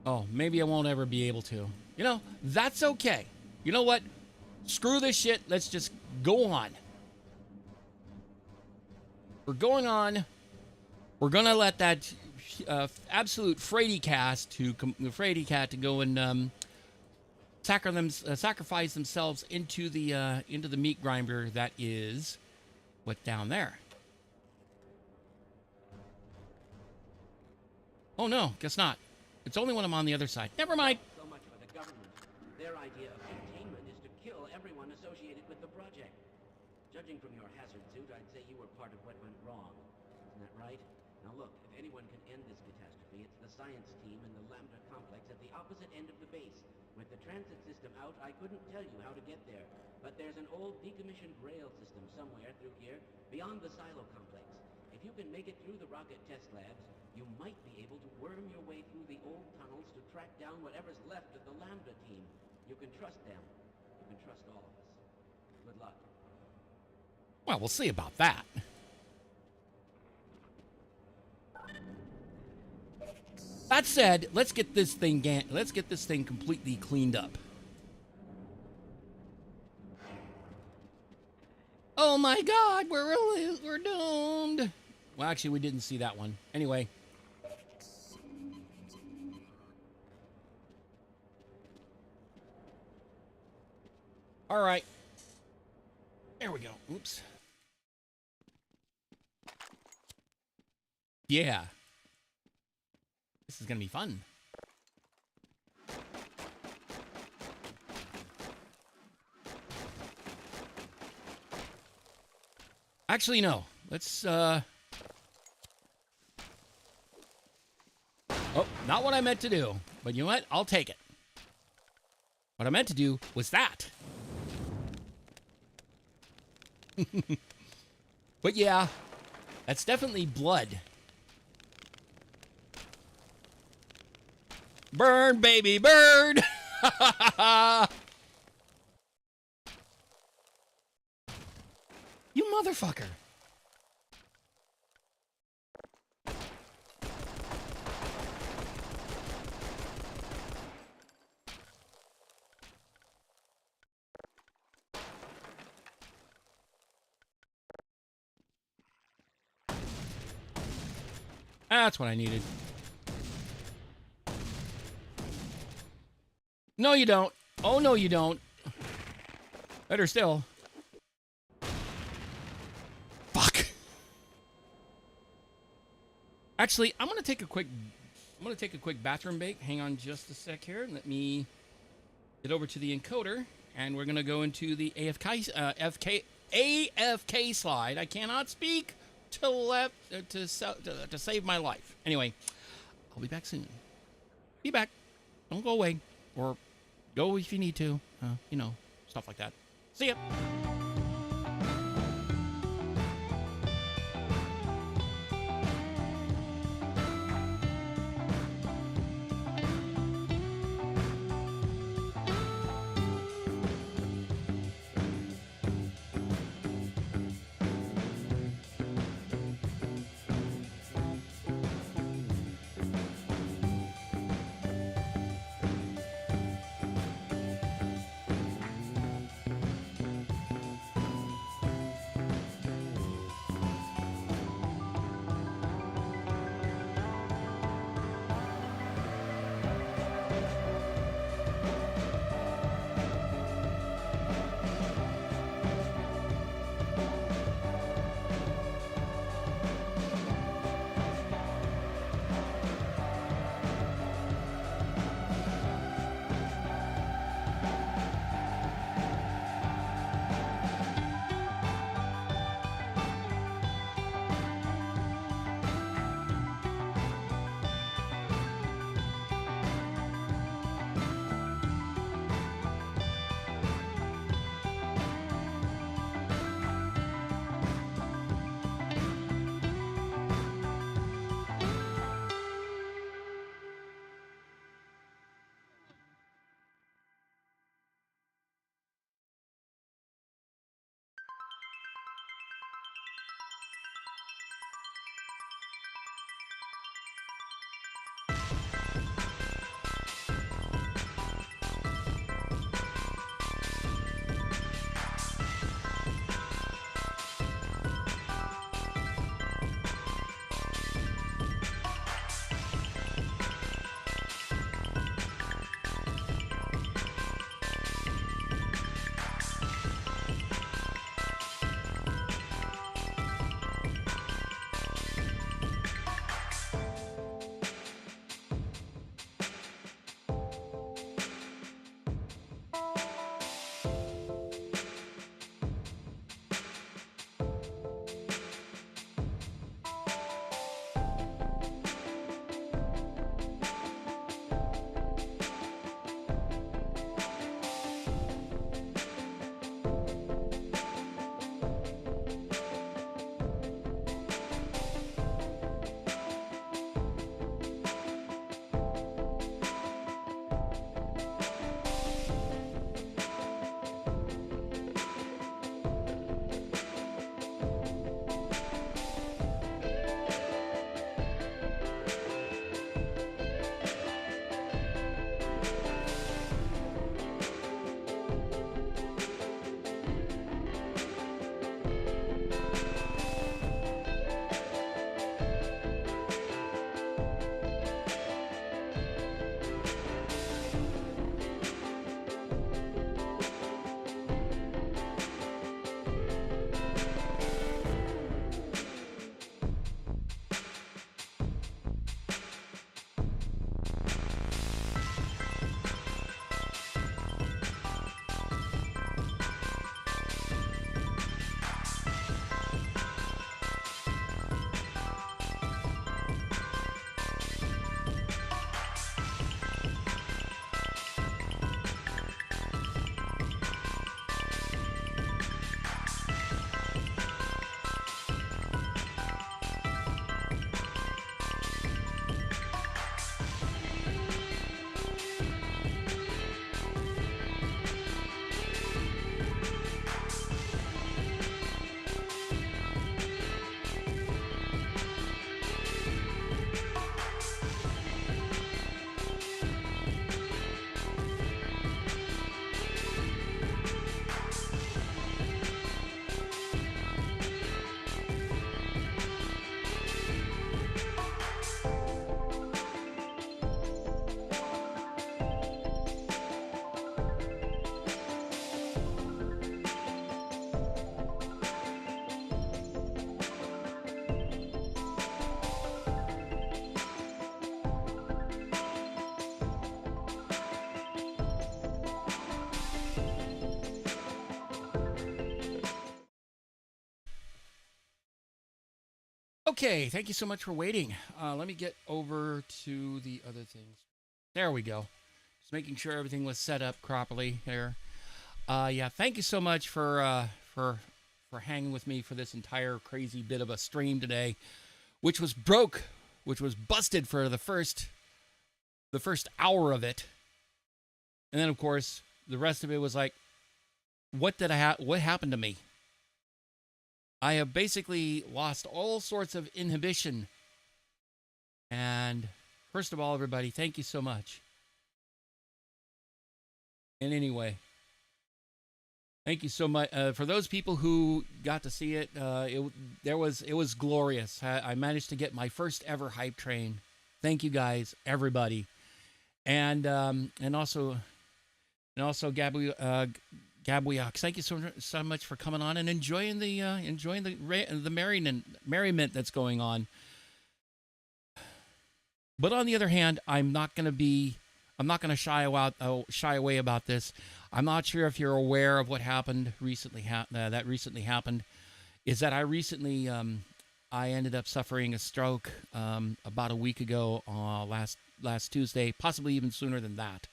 [SPEAKER 1] Oh, maybe I won't ever be able to. You know, that's okay. You know what? Screw this shit. Let's just go on. We're going on. We're gonna let that absolute fraidy cat to go and sacrifice themselves into the meat grinder that is what down there. Oh no, guess not. It's only when I'm on the other side. Never mind.
[SPEAKER 4] So much for the government. Their idea of containment is to kill everyone associated with the project. Judging from your hazard suit, I'd say you were part of what went wrong. Isn't that right? Now look, if anyone can end this catastrophe, it's the science team in the Lambda complex at the opposite end of the base. With the transit system out, I couldn't tell you how to get there. But there's an old decommissioned rail system somewhere through here, beyond the silo complex. If you can make it through the rocket test labs, you might be able to worm your way through the old tunnels to track down whatever's left of the Lambda team. You can trust them. You can trust all of us. Good luck.
[SPEAKER 1] Well, we'll see about that. That said, let's get this thing completely cleaned up. Oh my God, we're doomed. Well, actually, we didn't see that one. Anyway. All right. There we go. Oops. Yeah. This is going to be fun. Actually, no. Let's, Oh, not what I meant to do. But you know what? I'll take it. What I meant to do was that. But yeah, that's definitely blood. Burn, baby, burn! You motherfucker. That's what I needed. No, you don't. Oh, no, you don't. Better still. Fuck. Actually, I'm gonna take a quick bathroom break. Hang on just a sec here. Let me get over to the encoder, and we're gonna go into the AFK slide. I cannot speak to save my life. Anyway, I'll be back soon. Be back. Don't go away, or go if you need to. You know, stuff like that. See ya. Okay, thank you so much for waiting. Let me get over to the other things. There we go. Just making sure everything was set up properly here. Yeah, thank you so much for hanging with me for this entire crazy bit of a stream today, which was busted for the first hour of it, and then of course the rest of it was like, what happened to me? I have basically lost all sorts of inhibition. And first of all, everybody, thank you so much. And anyway, thank you so much for those people who got to see it. It was glorious. I managed to get my first ever hype train. Thank you guys, everybody, and also Gabuiox, thank you so much for coming on and enjoying the merriment that's going on. But on the other hand, I'm not going to shy away about this. I'm not sure if you're aware of what happened recently. That recently happened is that I ended up suffering a stroke about a week ago, last Tuesday, possibly even sooner than that.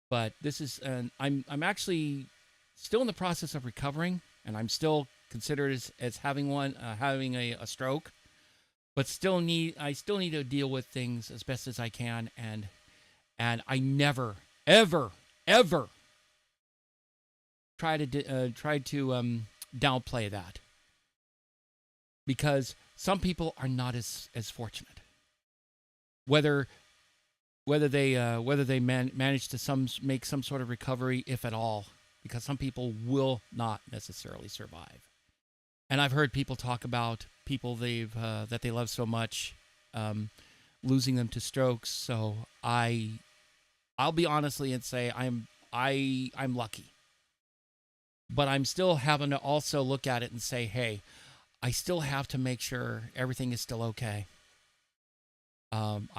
[SPEAKER 1] But this is I'm actually still in the process of recovering, and I'm still considered as having a stroke, but I still need to deal with things as best as I can, and I never ever try to downplay that, because some people are not as fortunate, whether they manage to make some sort of recovery, if at all, because some people will not necessarily survive. And I've heard people talk about people that they love so much, losing them to strokes. So I'll be honestly and say I'm lucky, but I'm still having to also look at it and say, hey, I still have to make sure everything is still okay. I'm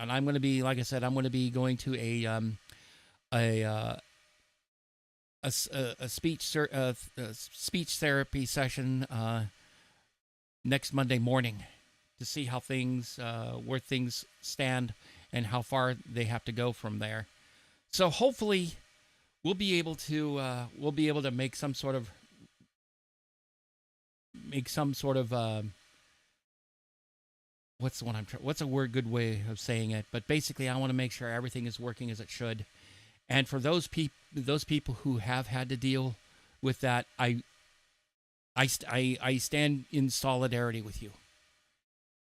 [SPEAKER 1] going to be, like I said, I'm going to be going to a speech therapy session next Monday morning to see how where things stand and how far they have to go from there. So hopefully we'll be able to make some sort of what's a good way of saying it? But basically, I want to make sure everything is working as it should. And for those people who have had to deal with that, I stand in solidarity with you.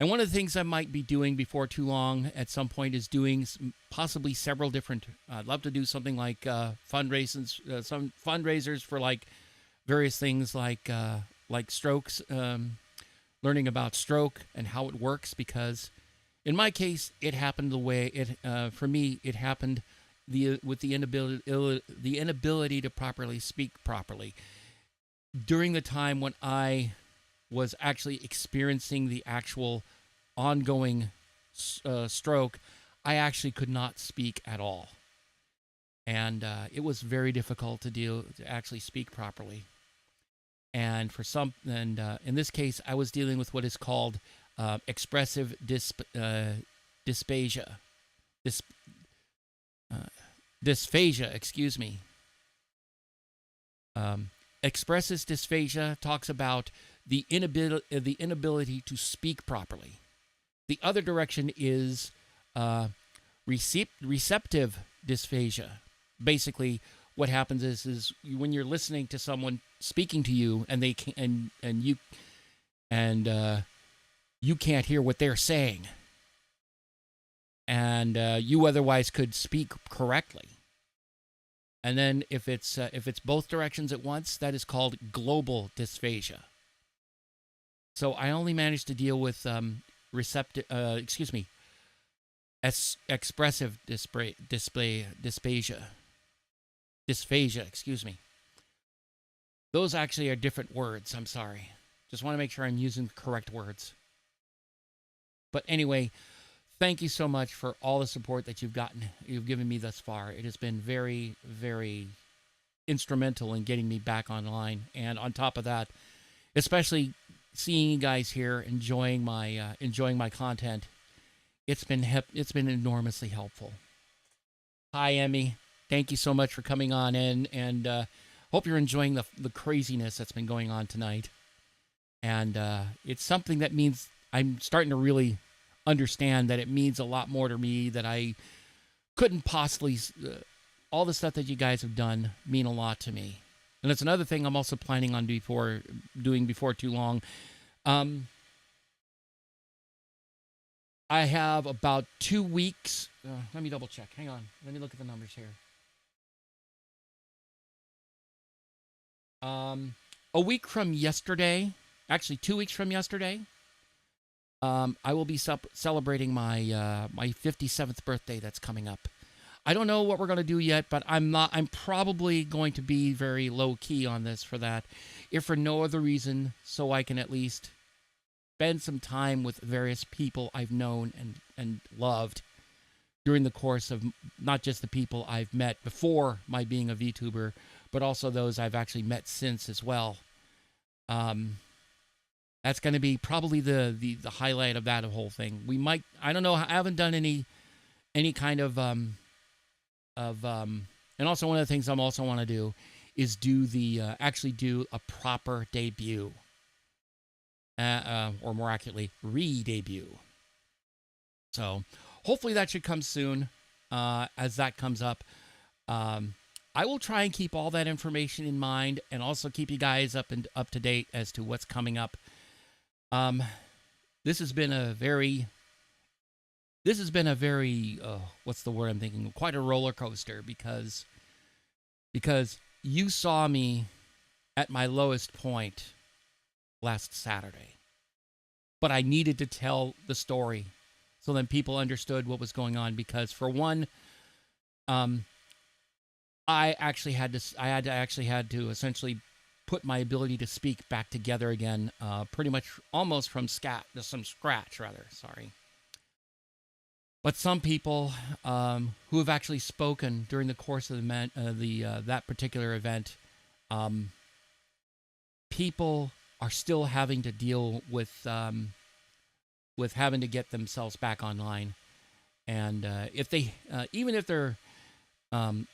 [SPEAKER 1] And one of the things I might be doing before too long at some point is doing possibly several different. I'd love to do something like fundraisers, some fundraisers for like various things like strokes. Learning about stroke and how it works, because in my case it happened the way for me it happened with the inability to properly speak properly during the time when I was actually experiencing the actual ongoing stroke. I actually could not speak at all, and it was very difficult to actually speak properly. And in this case, I was dealing with what is called expressive dysphagia. Dysphagia, excuse me. Expressive dysphagia talks about the inability to speak properly. The other direction is receptive dysphagia. Basically, what happens is when you're listening to someone speaking to you and they can, you can't hear what they're saying, and you otherwise could speak correctly. And then if it's both directions at once, that is called global dysphagia. So I only managed to deal with expressive dysphagia, excuse me. Those actually are different words. I'm sorry. Just want to make sure I'm using the correct words. But anyway, thank you so much for all the support that you've given me thus far. It has been very, very instrumental in getting me back online. And on top of that, especially seeing you guys here, enjoying my content. It's been enormously helpful. Hi, Emmy. Thank you so much for coming on in, and hope you're enjoying the craziness that's been going on tonight. And it's something that means I'm starting to really understand that it means a lot more to me that I couldn't possibly. All the stuff that you guys have done mean a lot to me. And it's another thing I'm also planning on doing before too long. I have about 2 weeks. Let me double check. Hang on. Let me look at the numbers here. A week from yesterday, actually 2 weeks from yesterday, I will be celebrating my my 57th birthday that's coming up. I don't know what we're going to do yet, but I'm probably going to be very low key on this for that, if for no other reason, so I can at least spend some time with various people I've known and loved during the course of not just the people I've met before my being a VTuber, but also those I've actually met since as well. That's going to be probably the highlight of that whole thing. We might, I don't know, I haven't done any kind of and also one of the things I'm also want to do is do actually do a proper debut. Or more accurately, re-debut. So hopefully that should come soon. As that comes up, I will try and keep all that information in mind, and also keep you guys up to date as to what's coming up. This has been a very what's the word I'm thinking? Quite a roller coaster, because you saw me at my lowest point last Saturday. But I needed to tell the story so then people understood what was going on, because for one, I actually had to essentially put my ability to speak back together again, pretty much almost from scratch rather. Sorry. But some people who have actually spoken during the course of that particular event, people are still having to deal with having to get themselves back online, and if they even if they're I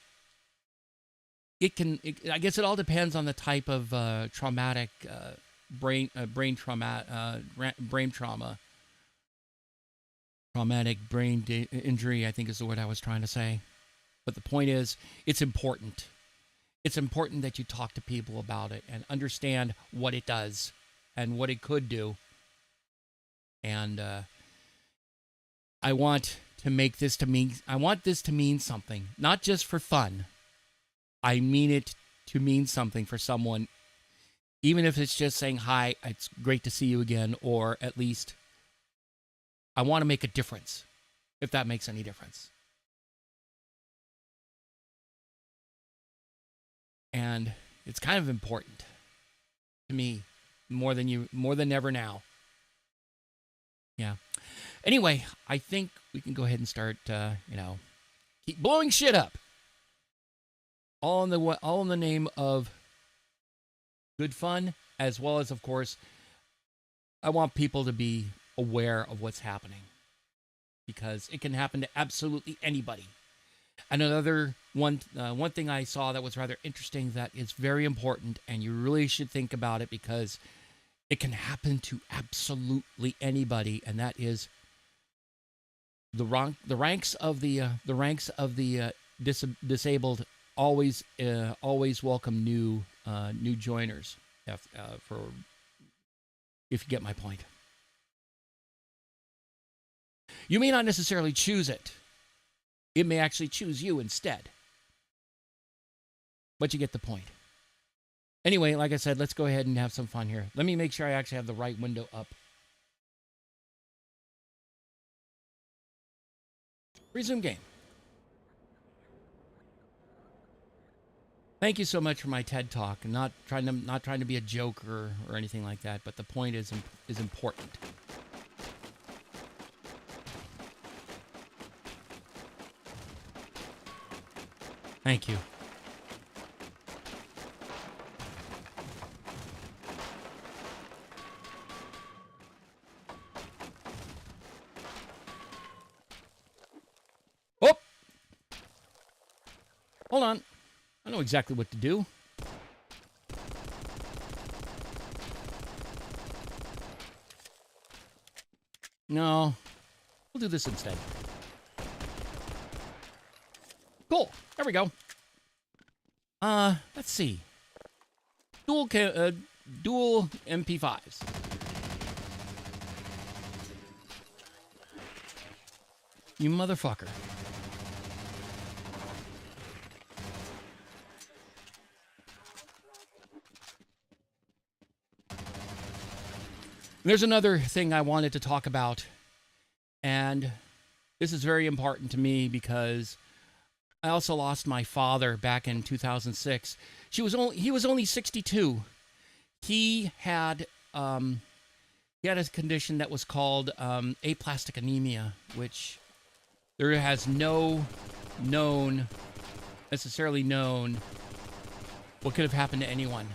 [SPEAKER 1] guess it all depends on the type of traumatic brain trauma, traumatic brain injury, I think is the word I was trying to say. But the point is, it's important. It's important that you talk to people about it and understand what it does and what it could do. And I want this to mean something, not just for fun. I mean it to mean something for someone, even if it's just saying, hi, it's great to see you again, or at least I want to make a difference, if that makes any difference. And it's kind of important to me, more than ever now. Yeah. Anyway, I think we can go ahead and start, keep blowing shit up. All in the name of good fun, as well as, of course, I want people to be aware of what's happening, because it can happen to absolutely anybody. And another one thing I saw that was rather interesting, that is very important, and you really should think about it, because it can happen to absolutely anybody, and that is the ranks of the disabled always welcome new joiners, if you get my point. You may not necessarily choose it. It may actually choose you instead. But you get the point. Anyway, like I said, let's go ahead and have some fun here. Let me make sure I actually have the right window up. Resume game. Thank you so much for my TED Talk. I'm not trying to be a joker or anything like that, but the point is important. Thank you. Hold on. I know exactly what to do. No. We'll do this instead. Cool. There we go. Let's see. Dual MP5s. You motherfucker. There's another thing I wanted to talk about, and this is very important to me because I also lost my father back in 2006. He was only 62. He had a condition that was called aplastic anemia, which there has no necessarily known what could have happened to anyone.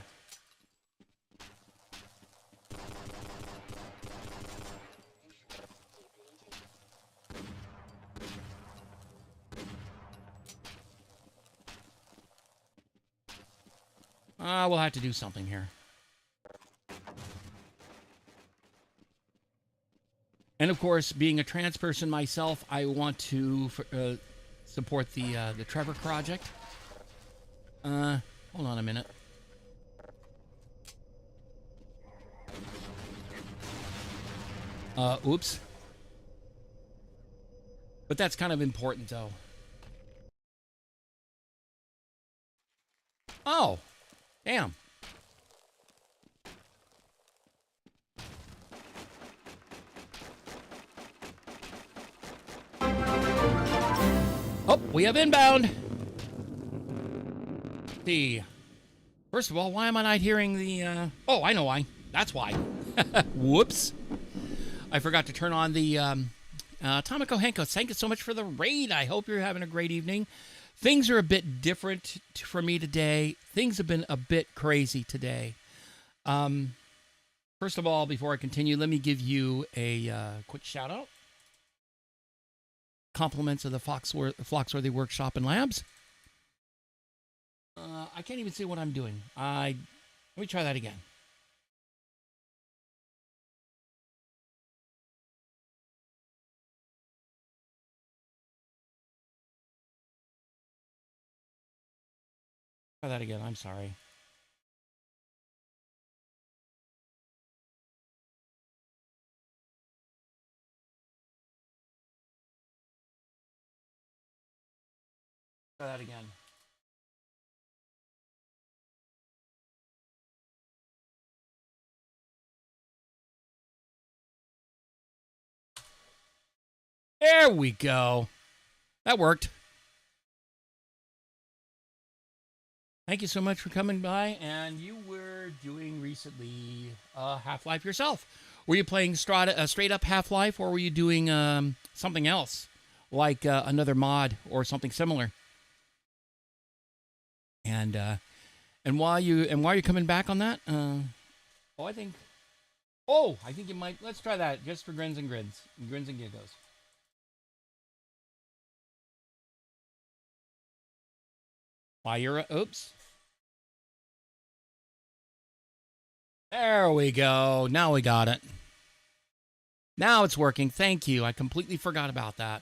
[SPEAKER 1] We'll have to do something here. And of course, being a trans person myself, I want to support the Trevor Project. Hold on a minute. Oops. But that's kind of important, though. Oh, damn. Oh, we have inbound. See. First of all, why am I not hearing the, Oh, I know why. That's why. Whoops. I forgot to turn on the, Tomiko Henko, thank you so much for the raid. I hope you're having a great evening. Things are a bit different for me today. Things have been a bit crazy today. First of all, before I continue, let me give you a quick shout out. Compliments of the Phloxworthy Workshop and Labs. I can't even see what I'm doing. Let me try that again. Try that again. I'm sorry. Try that again. There we go. That worked. Thank you so much for coming by. And you were doing recently Half-Life yourself. Were you playing straight up Half-Life, or were you doing something else, like another mod or something similar? And while you're coming back on that, I think you might. Let's try that just for grins and giggles. While you're oops. There we go. Now we got it. Now it's working. Thank you. I completely forgot about that.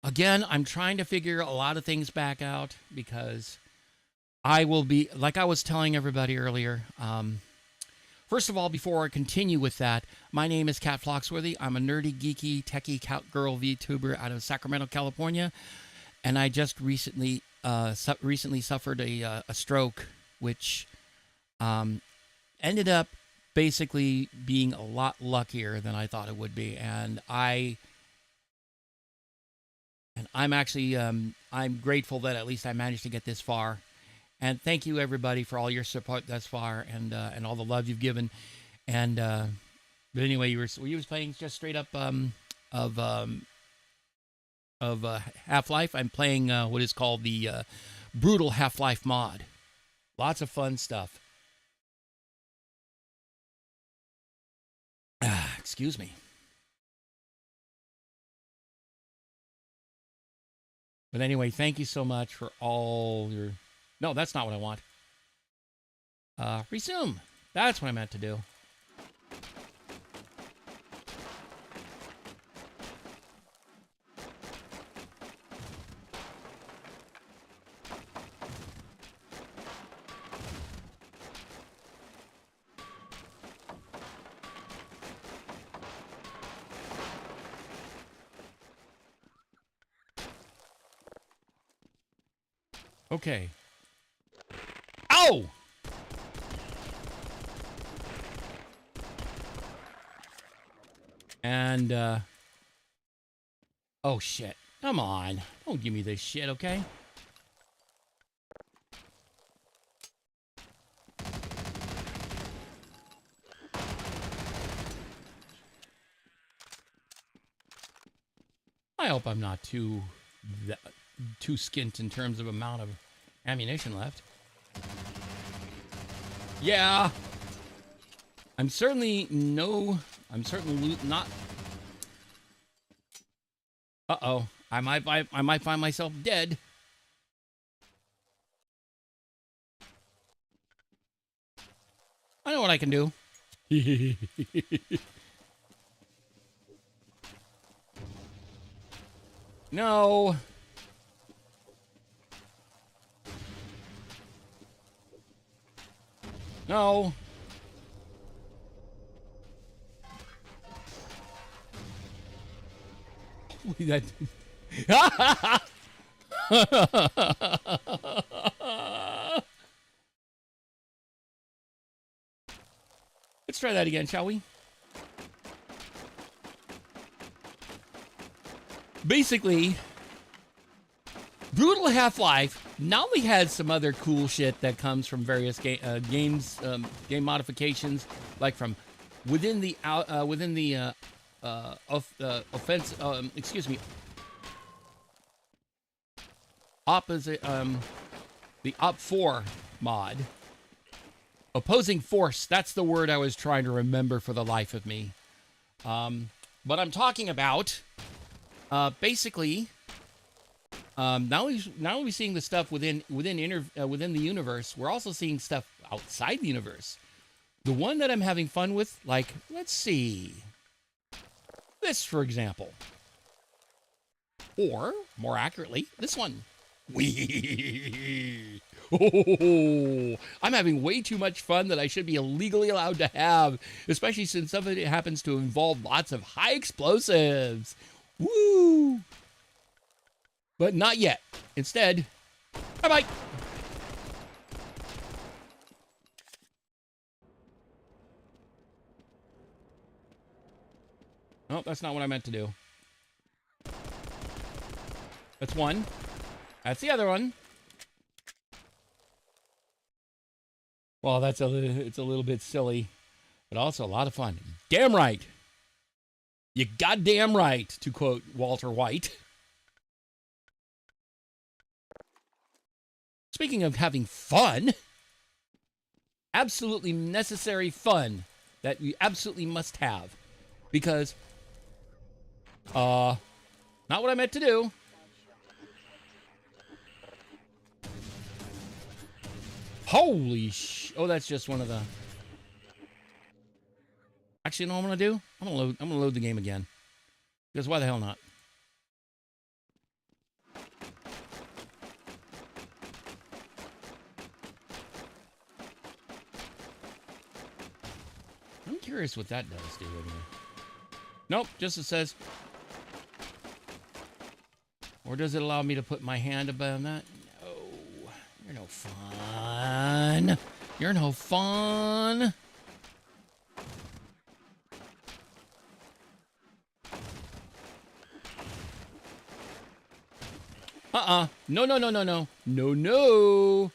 [SPEAKER 1] Again, I'm trying to figure a lot of things back out because I will be, like I was telling everybody earlier, first of all, before I continue with that, my name is Katt Phloxworthy. I'm a nerdy, geeky, techie cowgirl VTuber out of Sacramento, California, and I just recently suffered a stroke, which ended up basically being a lot luckier than I thought it would be, and I'm actually I'm grateful that at least I managed to get this far. And thank you everybody for all your support thus far, and all the love you've given. And but anyway, you were playing just straight up of Half-Life. I'm playing what is called the Brutal Half-Life mod. Lots of fun stuff. Excuse me. But anyway, thank you so much for all your... No, that's not what I want. Resume. That's what I meant to do. Okay. Ow! And, oh, shit. Come on. Don't give me this shit, okay? I hope I'm not too skint in terms of amount of ammunition left. Yeah. I'm certainly not. Uh-oh. I might find myself dead. I know what I can do. No. No. That. Let's try that again, shall we? Basically, Brutal Half-Life not only has some other cool shit that comes from various game modifications, like from within the offense. Opposite the Op4 mod. Opposing force. That's the word I was trying to remember for the life of me. But I'm talking about basically. Not only seeing the stuff within the universe, we're also seeing stuff outside the universe. The one that I'm having fun with, like, let's see, this for example, or more accurately, this one. Wee. Oh, I'm having way too much fun that I should be illegally allowed to have, especially since some of it happens to involve lots of high explosives. Woo! But not yet. Instead, bye-bye. Oh, that's not what I meant to do. That's one. That's the other one. Well, it's a little bit silly, but also a lot of fun. Damn right. You goddamn right, to quote Walter White. Speaking of having fun, absolutely necessary fun that you absolutely must have. Because, not what I meant to do. Holy oh, that's just one of the... Actually, you know what I'm going to do? I'm going to load the game again. Because why the hell not? I'm curious what that does do in here. Nope, just it says. Or does it allow me to put my hand above that? No. You're no fun. You're no fun. No, no, no, no, no. No, no.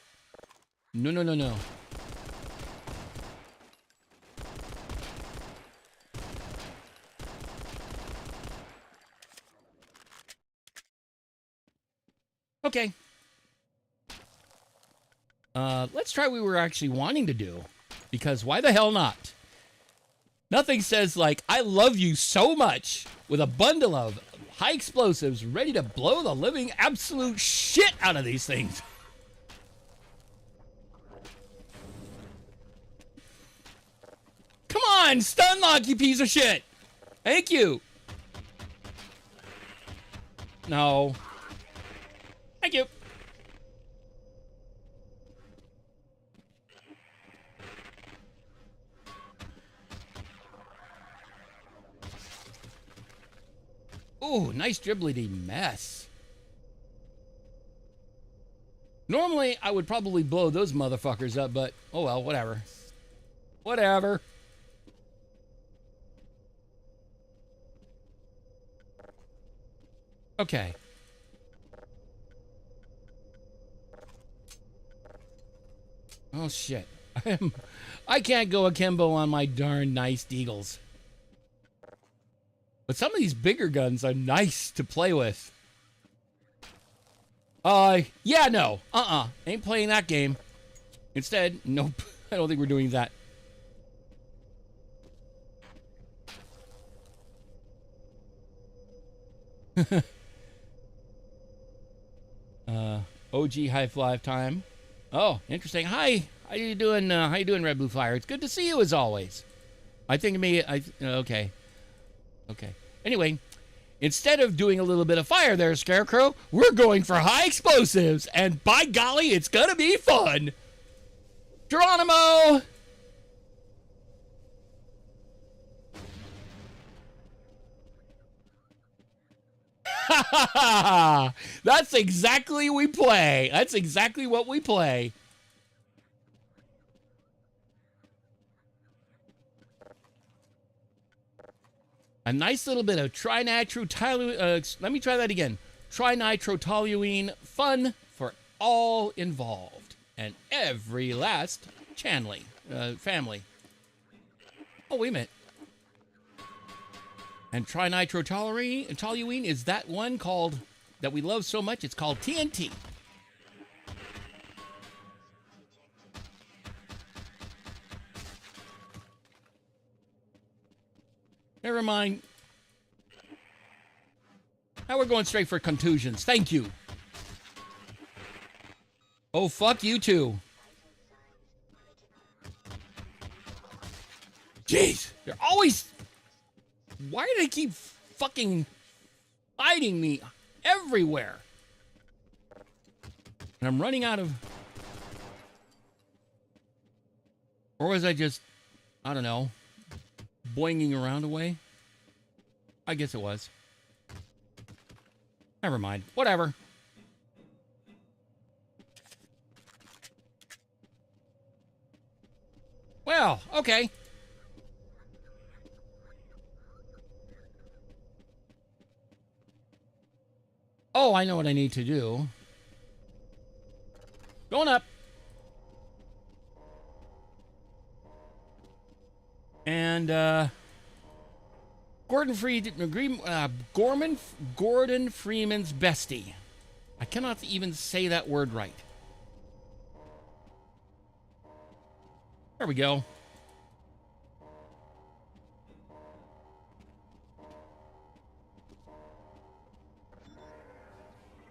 [SPEAKER 1] No, no, no, no. Okay. Let's try what we were actually wanting to do. Because why the hell not? Nothing says, like, I love you so much with a bundle of high explosives ready to blow the living absolute shit out of these things. Come on, stun lock, you piece of shit. Thank you. No. Thank you. Ooh, nice dribbly mess. Normally, I would probably blow those motherfuckers up, but oh well, whatever. Whatever. Okay. Oh shit. I can't go akimbo on my darn nice deagles. But some of these bigger guns are nice to play with. Yeah, no. Ain't playing that game. Instead, nope. I don't think we're doing that. OG high five time. Oh, interesting. Hi. How you doing? How you doing, Red Blue Fire? It's good to see you as always. I think okay. Okay. Anyway, instead of doing a little bit of fire there, Scarecrow, we're going for high explosives, and by golly, it's gonna be fun. Geronimo! That's exactly we play. That's exactly what we play. A nice little bit of trinitrotoluene. Let me try that again. Trinitrotoluene, fun for all involved and every last family. Oh, wait a minute. And trinitrotoluene is that one called that we love so much. It's called TNT. Never mind. Now we're going straight for contusions. Thank you. Oh, fuck you too. Jeez. They're always... Why do they keep fucking fighting me everywhere? And I'm running out of... Or was I just... I don't know... boinging around away? I guess it was. Never mind. Whatever. Well, okay. Oh, I know what I need to do. Going up. And, Gordon Freeman's bestie. I cannot even say that word right. There we go.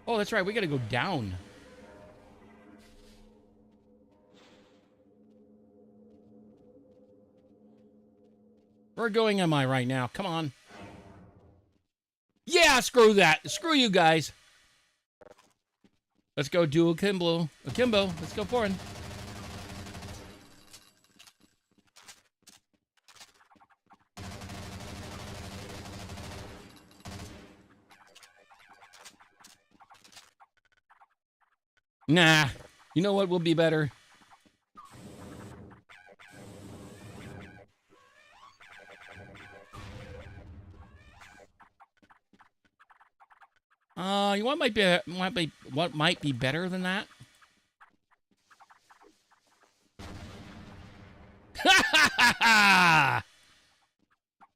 [SPEAKER 1] Oh, that's right. We gotta go down. Where going am I right now? Come on. Yeah, screw that. Screw you guys. Let's go do akimbo. Akimbo. Let's go for it. Nah. You know what will be better? What might be better than that?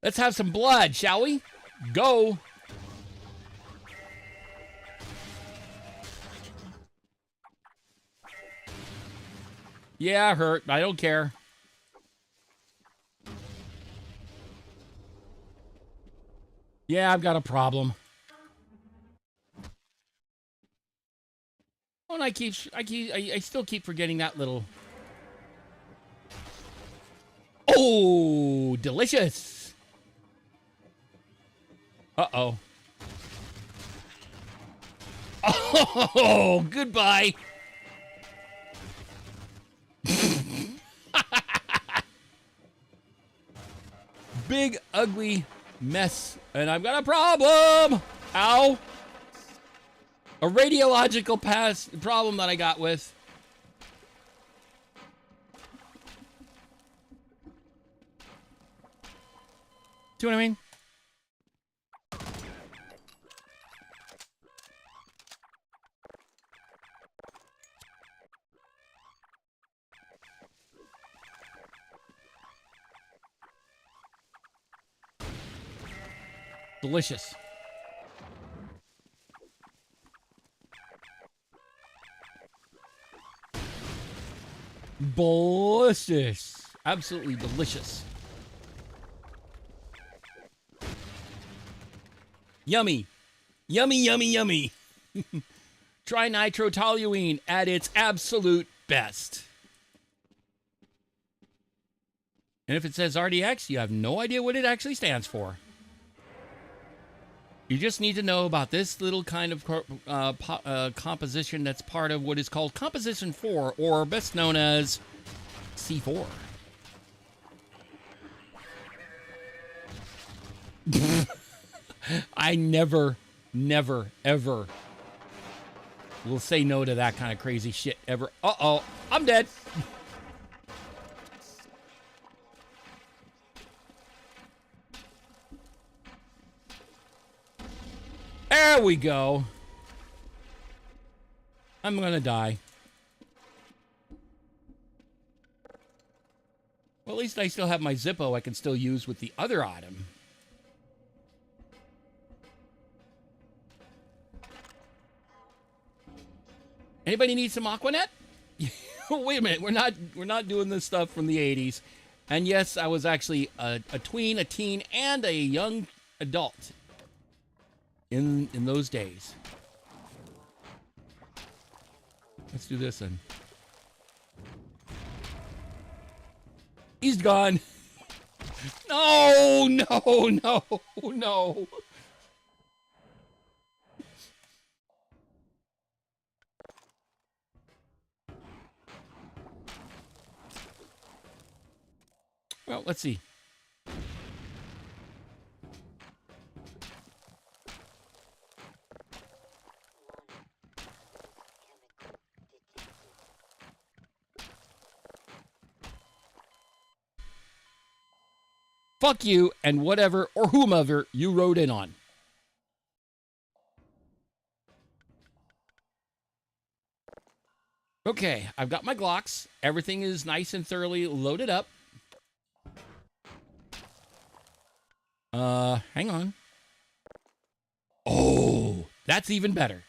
[SPEAKER 1] Let's have some blood, shall we? Go. Yeah, hurt. I don't care. Yeah, I've got a problem. I still keep forgetting that little. Oh, delicious. Uh-oh. Oh, goodbye. Big, ugly mess. And I've got a problem. Ow. A radiological problem that I got with. See what I mean? Delicious. Delicious. Absolutely delicious. Yummy. Yummy, yummy, yummy. Trinitrotoluene at its absolute best. And if it says RDX, you have no idea what it actually stands for. You just need to know about this little kind of composition that's part of what is called Composition 4, or best known as C4. I never, ever will say no to that kind of crazy shit ever. Uh-oh, I'm dead. There we go. I'm gonna die. Well, at least I still have my Zippo I can still use with the other item. Anybody need some Aquanet? Wait a minute, we're not doing this stuff from the 80s. And yes, I was actually a tween, a teen, and a young adult in those days. Let's do this then. He's gone. No, no, no, no. Well, let's see. Fuck you and whatever or whomever you rode in on. Okay, I've got my Glocks. Everything is nice and thoroughly loaded up. Hang on. Oh, that's even better.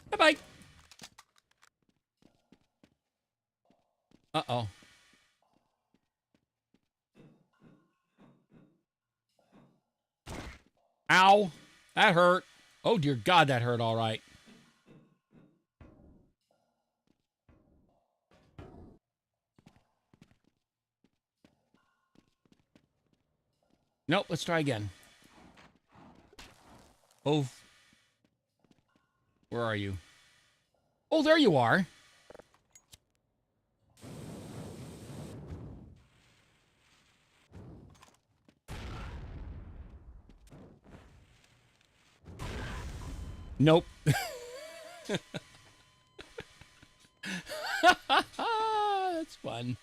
[SPEAKER 1] Bye-bye. Uh-oh. Ow. That hurt. Oh, dear God, that hurt all right. Nope, let's try again. Oh. Where are you? Oh, there you are. Nope. That's fun.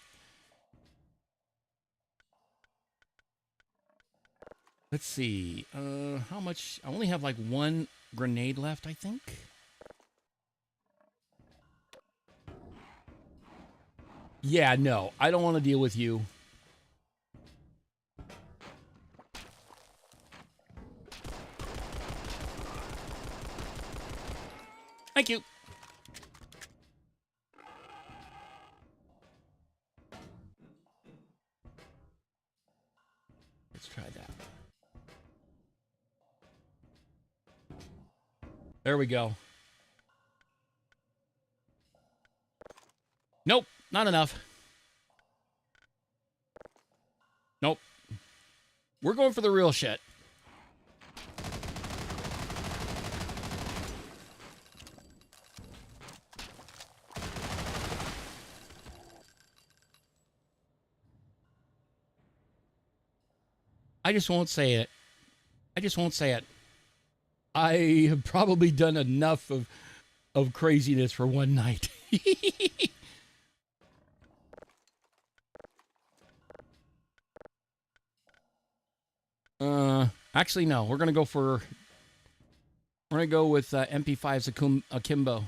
[SPEAKER 1] Let's see. How much? I only have like one grenade left, I think. Yeah, no. I don't want to deal with you. Thank you. Let's There we go. Nope, not enough. Nope. We're going for the real shit. I just won't say it. I just won't say it. I have probably done enough of craziness for one night. Actually, no. We're gonna go with MP5's Akimbo.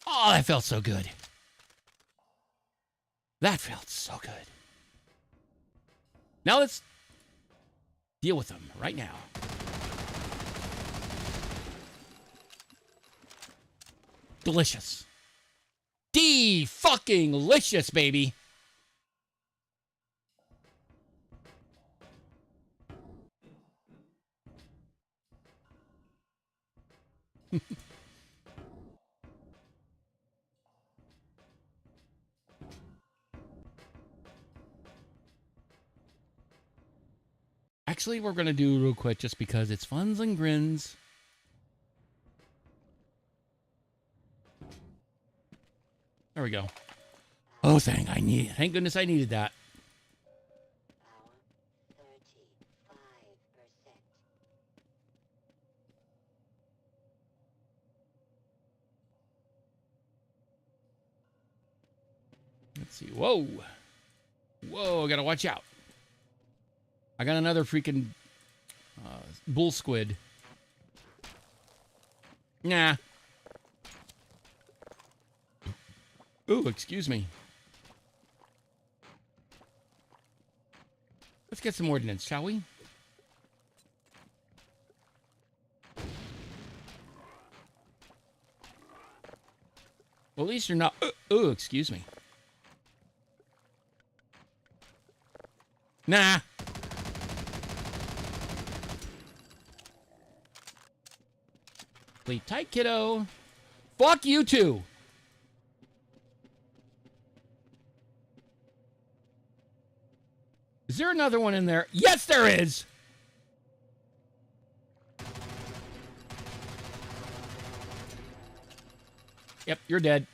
[SPEAKER 1] Oh, that felt so good. That felt so good. Now let's deal with them right now. Delicious. Fucking-licious, baby. Actually, we're going to do real quick just because it's funs and grins. There we go. Oh, thank goodness I needed that. Let's see. Whoa. Whoa, I gotta watch out. I got another freaking bull squid. Nah. Ooh, excuse me. Let's get some ordnance, shall we? Well, at least you're not... Ooh, excuse me. Nah. Sleep tight, kiddo. Fuck you too. Is there another one in there? Yes, there is. Yep, you're dead.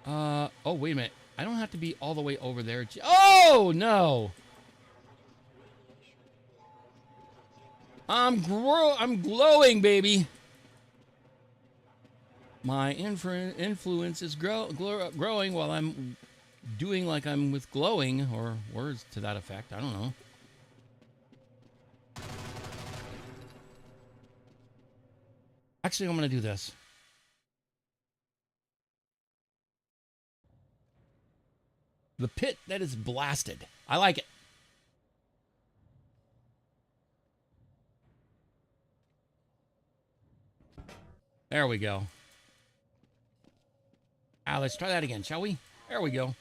[SPEAKER 1] Oh, wait a minute. I don't have to be all the way over there. Oh, no. I'm glowing, baby. My influence is growing while I'm doing like I'm with glowing, or words to that effect. I don't know. Actually, I'm going to do this. The pit that is blasted. I like it. There we go. Let's try that again, shall we? There we go.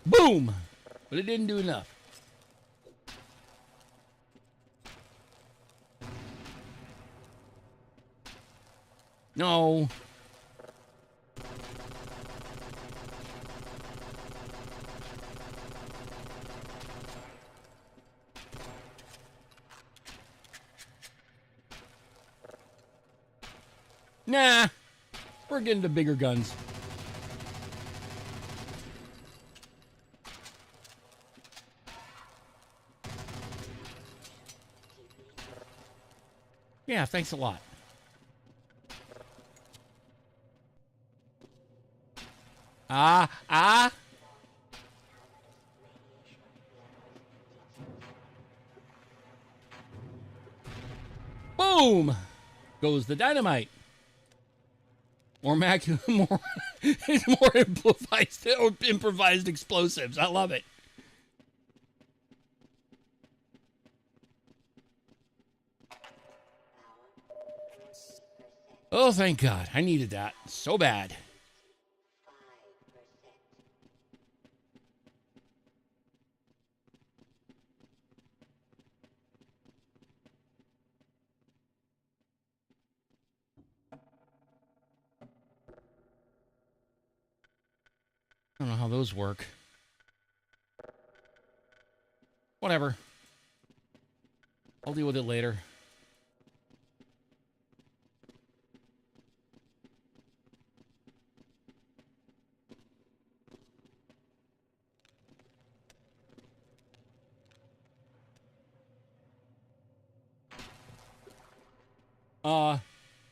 [SPEAKER 1] Boom! But it didn't do enough. No. Nah. We're getting to bigger guns. Yeah, thanks a lot. Boom! Goes the dynamite. More more improvised explosives. I love it. Oh, thank God. I needed that so bad. I don't know how those work. Whatever. I'll deal with it later.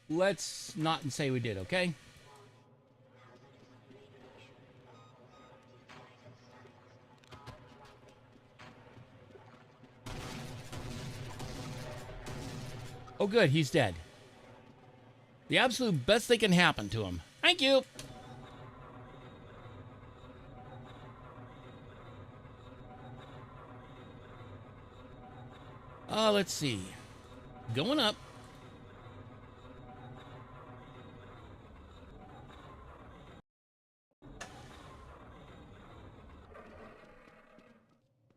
[SPEAKER 1] Let's not say we did, okay? Oh, good. He's dead. The absolute best thing can happen to him. Thank you. Let's see. Going up.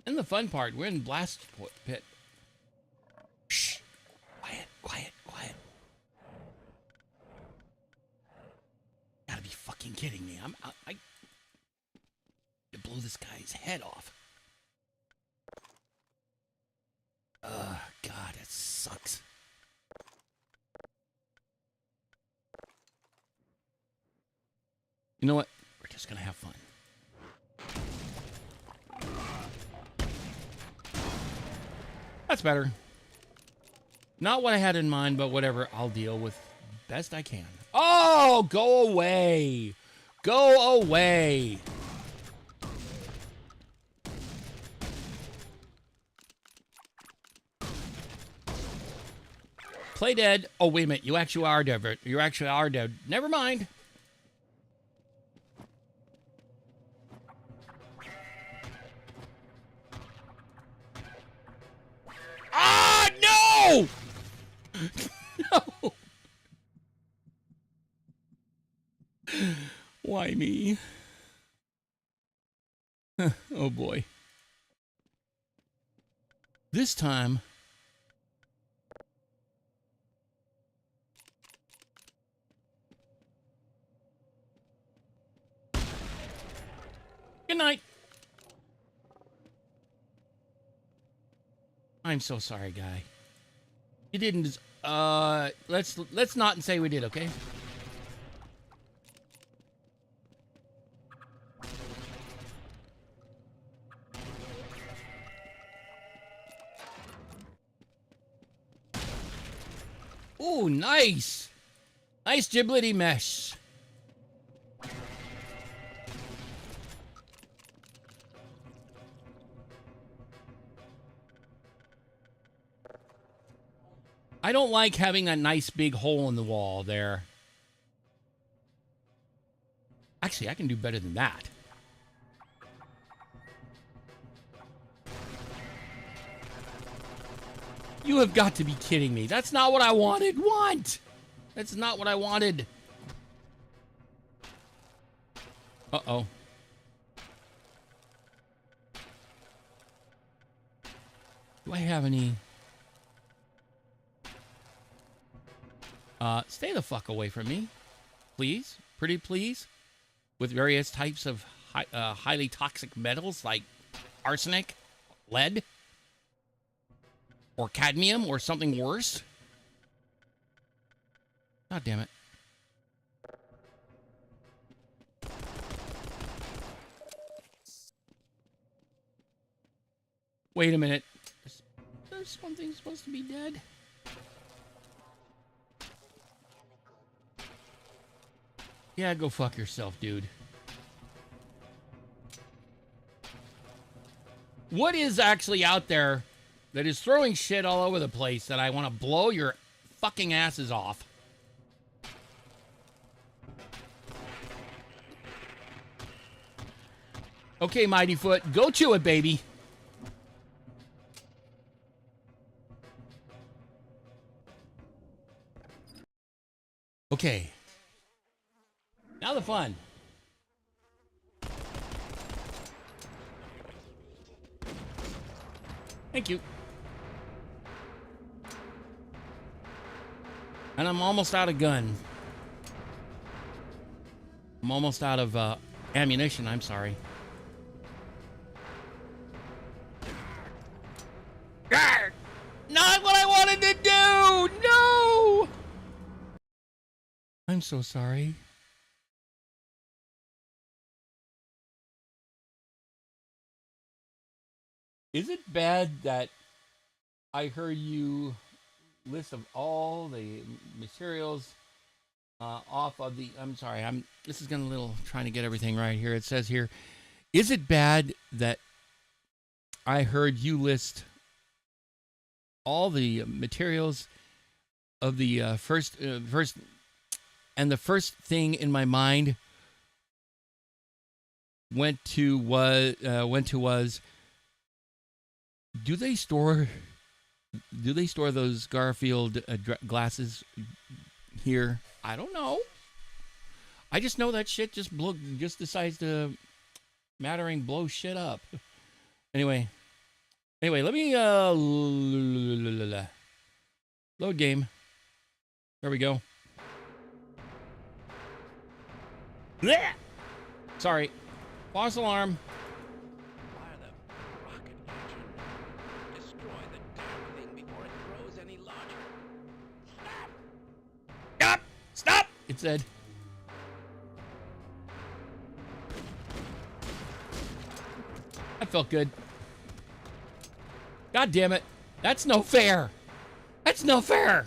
[SPEAKER 1] And the fun part, we're in blast pit. Shh. Quiet, quiet, quiet. Gotta be fucking kidding me. I blow this guy's head off. God, that sucks. You know what? We're just gonna have fun. That's better. Not what I had in mind, but whatever. I'll deal with best I can. Oh, go away. Go away. Play dead. Oh, wait a minute. You actually are dead. You actually are dead. Never mind. Ah, no! No. Why me? Oh, boy. This time... Good night. I'm so sorry, guy. You didn't. Let's not say we did, okay? Ooh, nice. Nice giblety mesh. I don't like having that nice big hole in the wall there. Actually, I can do better than that. You have got to be kidding me. That's not what I wanted. What? That's not what I wanted. Uh-oh. Do I have any... stay the fuck away from me. Please. Pretty please. With various types of highly toxic metals like arsenic, lead, or cadmium, or something worse. God damn it. Wait a minute. There's something supposed to be dead. Yeah, go fuck yourself, dude. What is actually out there that is throwing shit all over the place that I want to blow your fucking asses off. Okay, Mighty Foot, go to it, baby. Okay. Now the fun. Thank you. And I'm almost out of gun. I'm almost out of ammunition, I'm sorry. Arrgh! Not what I wanted to do! No! I'm so sorry. Is it bad that I heard you list of all the materials off of the... I'm sorry, this is going a little... trying to get everything right here. It says here, is it bad that I heard you list all the materials of the first... and the first thing in my mind went to was... Do they store those Garfield glasses here? I don't know. I just know that shit just decides to mattering blow shit up. Anyway, let me load game. There we go. Blech! Sorry. False alarm.
[SPEAKER 4] Fire the rocket engine. Destroy the damn thing before it grows any larger. Stop!
[SPEAKER 1] Stop! Stop! It said. That felt good. God damn it. That's no fair. That's no fair.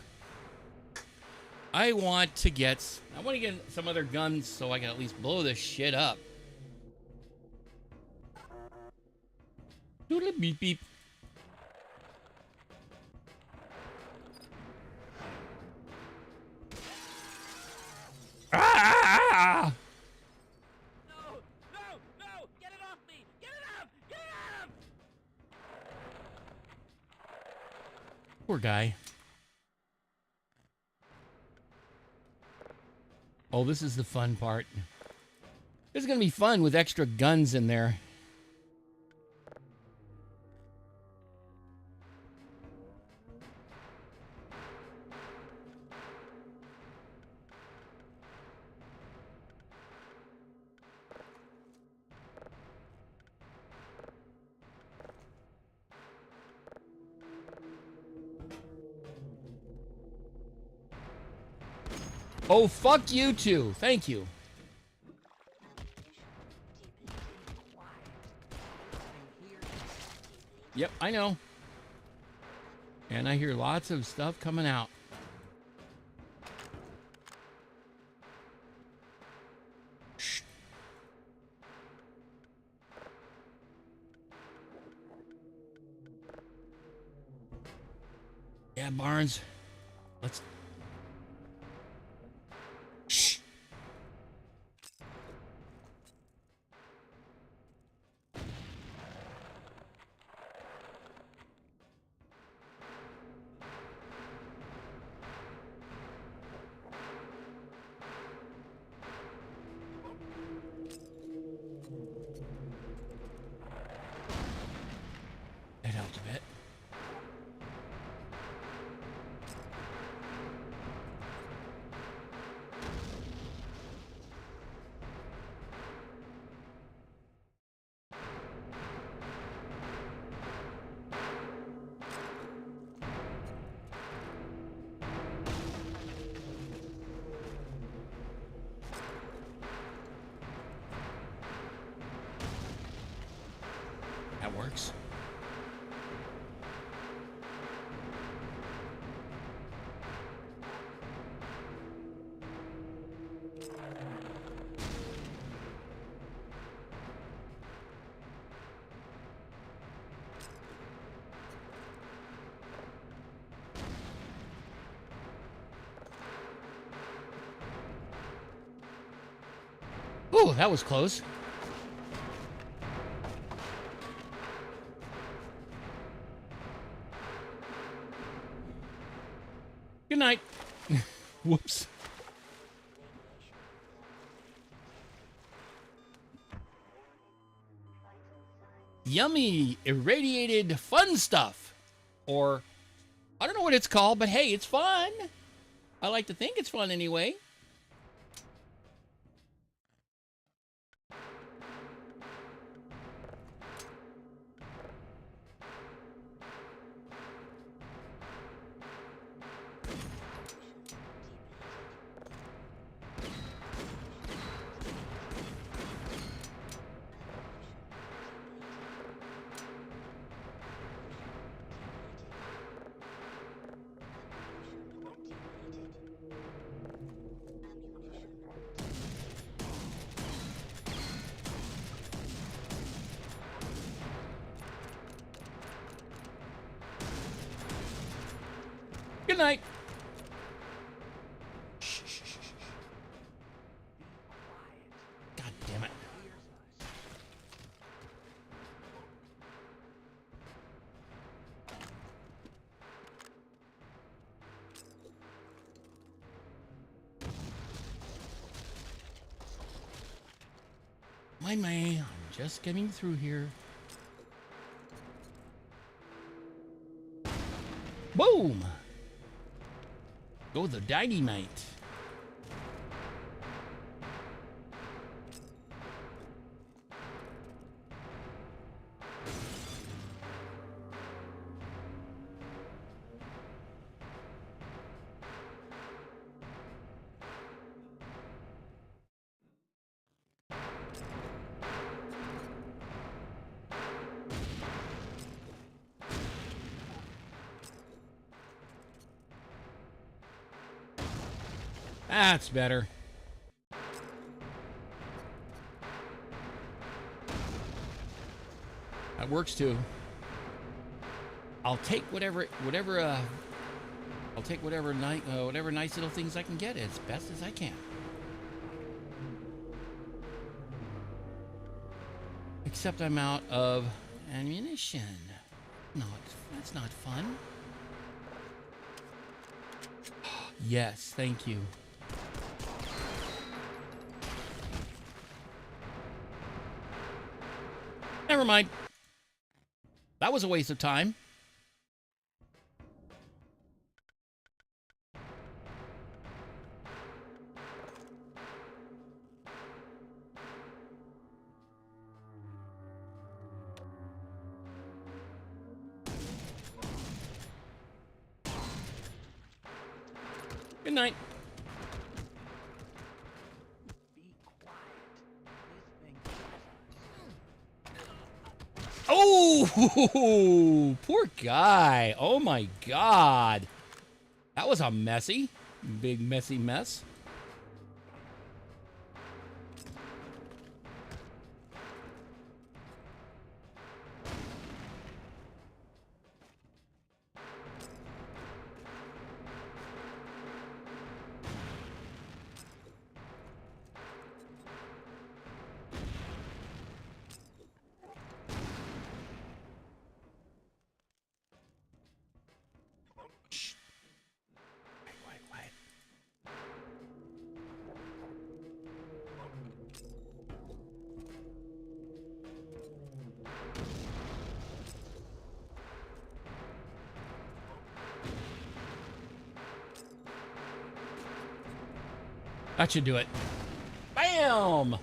[SPEAKER 1] I want to get some other guns so I can at least blow this shit up. Doodle beep beep. Ah!
[SPEAKER 4] No! No! No! Get it off me! Get it off! Get it off!
[SPEAKER 1] Poor guy. Oh, this is the fun part. This is going to be fun with extra guns in there. Oh, fuck you too. Thank you. Yep, I know. And I hear lots of stuff coming out. Shh. Yeah, Barnes. Let's... Shh. That helped a bit. That works. Ooh, that was close. Good night. Whoops. Yummy, irradiated fun stuff. Or, I don't know what it's called, but hey, it's fun. I like to think it's fun anyway. Good night. God damn it. Mind me, I'm just getting through here. Boom! Go the dynamite. That's better. That works too. I'll take whatever nice little things I can get as best as I can. Except I'm out of ammunition. No, that's not fun. Yes, thank you. Never mind. That was a waste of time. Good night. Oh, poor guy. Oh my God. That was a big messy mess. That should do it. Bam!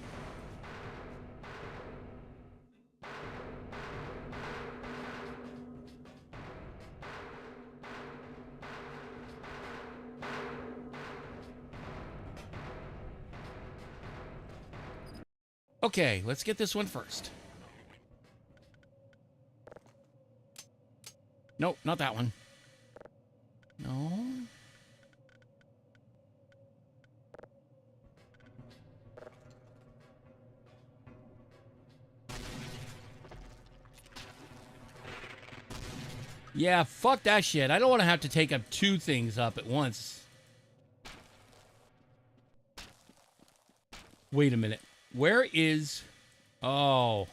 [SPEAKER 1] Okay, let's get this one first. Nope, not that one. No. Yeah, fuck that shit. I don't want to have to take up two things up at once. Wait a minute. Where is... Oh.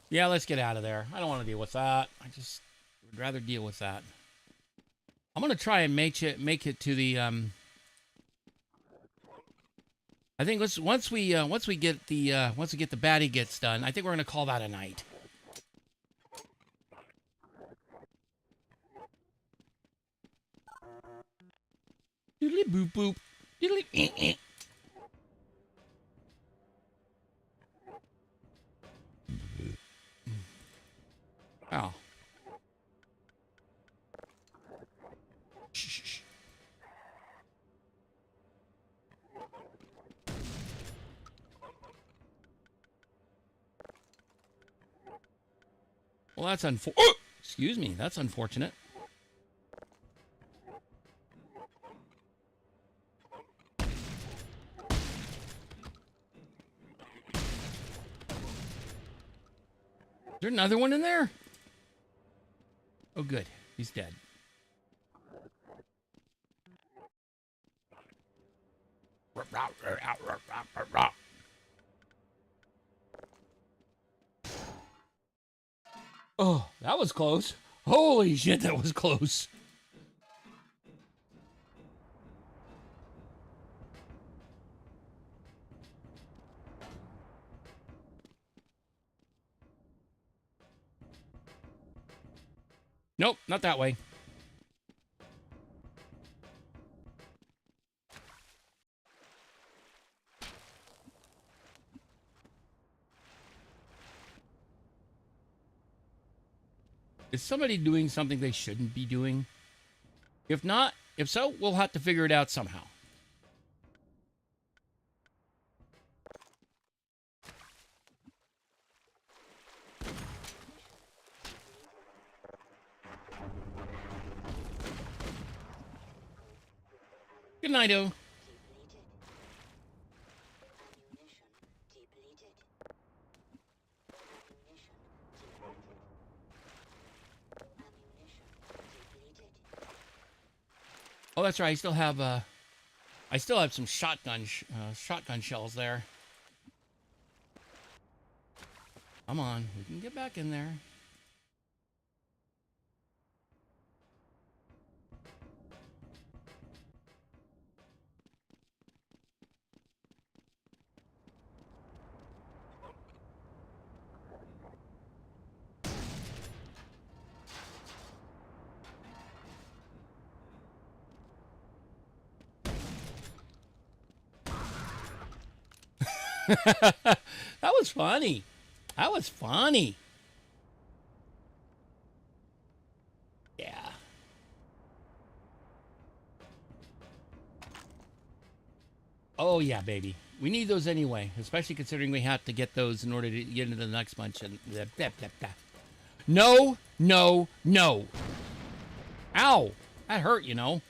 [SPEAKER 1] Yeah, let's get out of there. I don't want to deal with that. I just would rather deal with that. I'm gonna try and make it to the I think once we get the baddie gets done, I think we're gonna call that a night. Doodly boop boop. Doodly eh. Oh. Shh. Well, that's excuse me. That's unfortunate. Is there another one in there? Oh, good. He's dead. Oh, that was close. Holy shit, that was close. Nope, not that way. Is somebody doing something they shouldn't be doing? If so, we'll have to figure it out somehow. Good night, O. Oh, that's right. I still have some shotgun shells there. Come on, we can get back in there. That was funny. That was funny. Yeah. Oh, yeah, baby. We need those anyway, especially considering we have to get those in order to get into the next bunch. And no, no, no. Ow. That hurt, you know.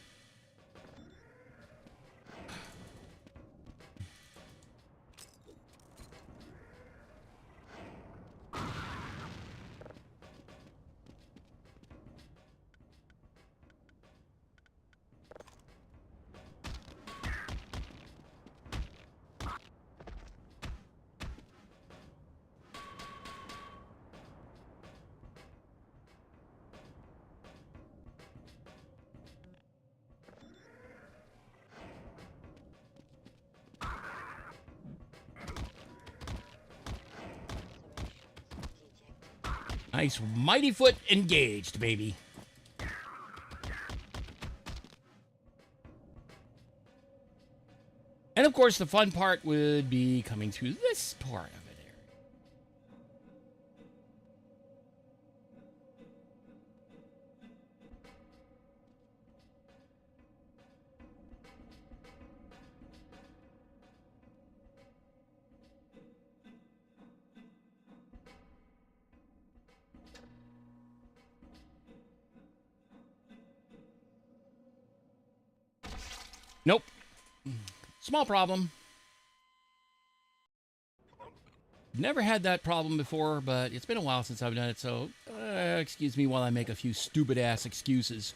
[SPEAKER 1] Nice mighty foot engaged, baby. And of course, the fun part would be coming through this part of it. Nope. Small problem. Never had that problem before, but it's been a while since I've done it, so excuse me while I make a few stupid-ass excuses.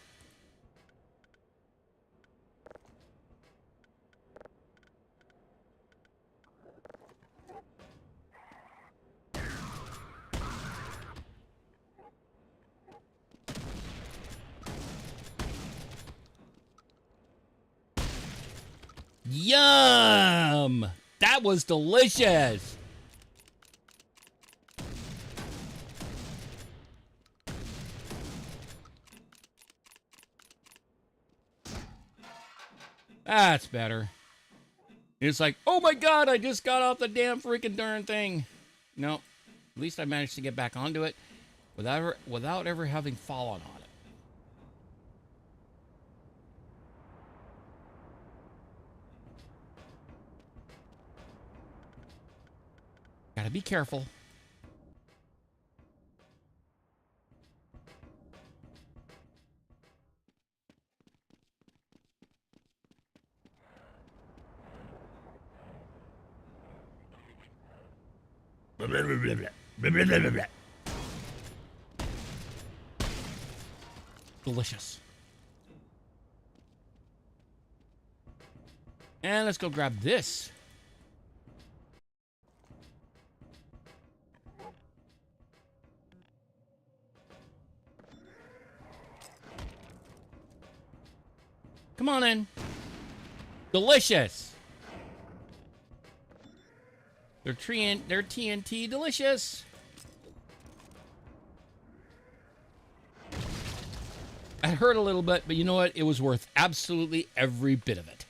[SPEAKER 1] Yum! That was delicious! That's better. It's like, oh my god, I just got off the damn freaking darn thing. No, at least I managed to get back onto it without ever having fallen on it. Gotta be careful. Delicious. And let's go grab this. Come on in. Delicious. They're TNT delicious. It hurt a little bit, but you know what? It was worth absolutely every bit of it.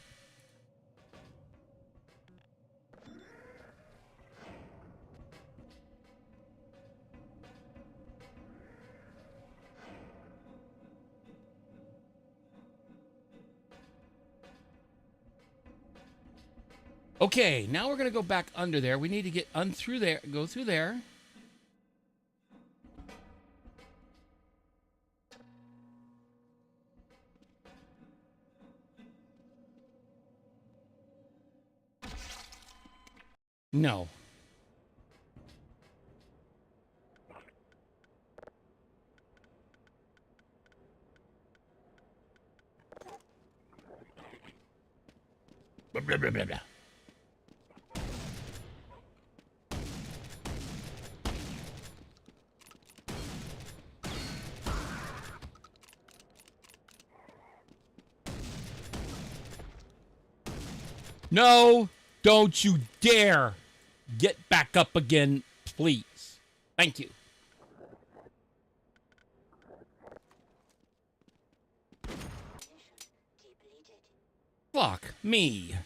[SPEAKER 1] Okay, now we're going to go back under there. We need to get through there, go through there. No. Blah, blah, blah, blah, blah. No, don't you dare get back up again, please. Thank you. Fuck me.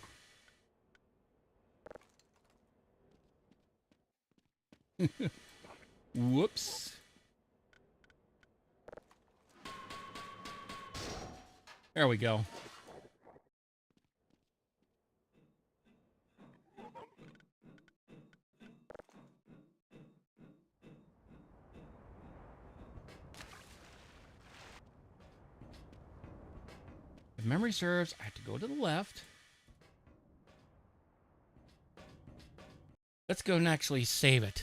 [SPEAKER 1] Whoops. There we go. If memory serves, I have to go to the left. Let's go and actually save it.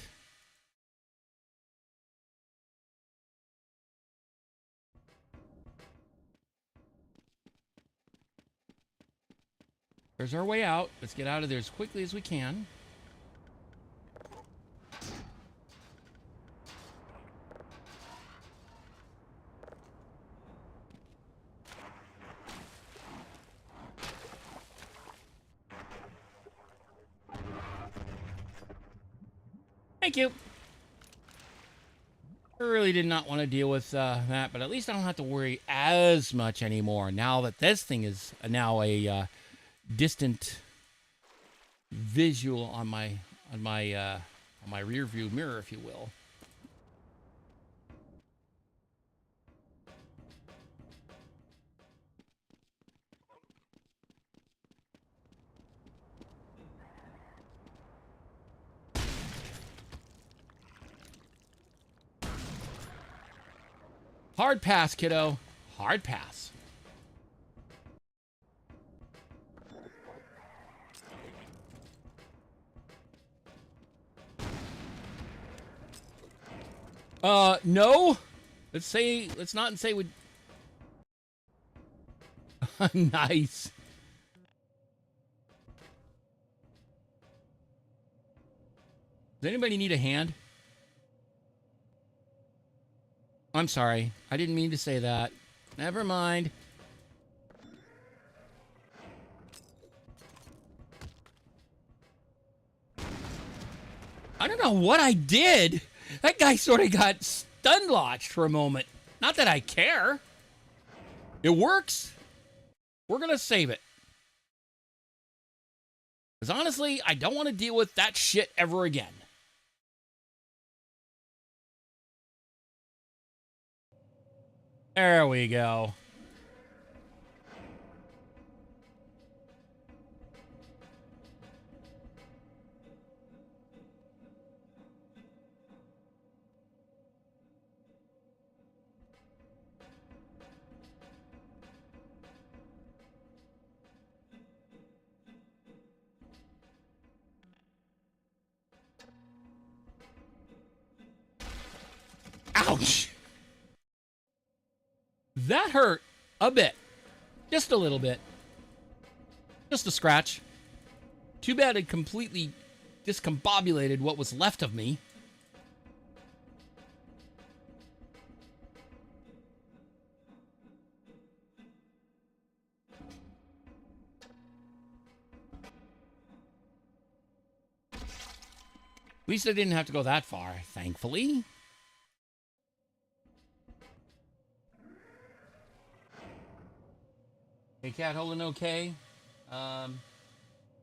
[SPEAKER 1] There's our way out. Let's get out of there as quickly as we can. Thank you. I really did not want to deal with that, but at least I don't have to worry as much anymore now that this thing is now a distant visual on my rear view mirror, if you will. Hard pass, kiddo. Hard pass. No. Let's not say we. Nice. Does anybody need a hand? I'm sorry. I didn't mean to say that. Never mind. I don't know what I did. That guy sort of got stun locked for a moment. Not that I care. It works. We're going to save it. Because honestly, I don't want to deal with that shit ever again. There we go. Ouch! That hurt a bit. Just a little bit. Just a scratch. Too bad it completely discombobulated what was left of me. At least I didn't have to go that far, thankfully. Hey, Cat, holding okay? I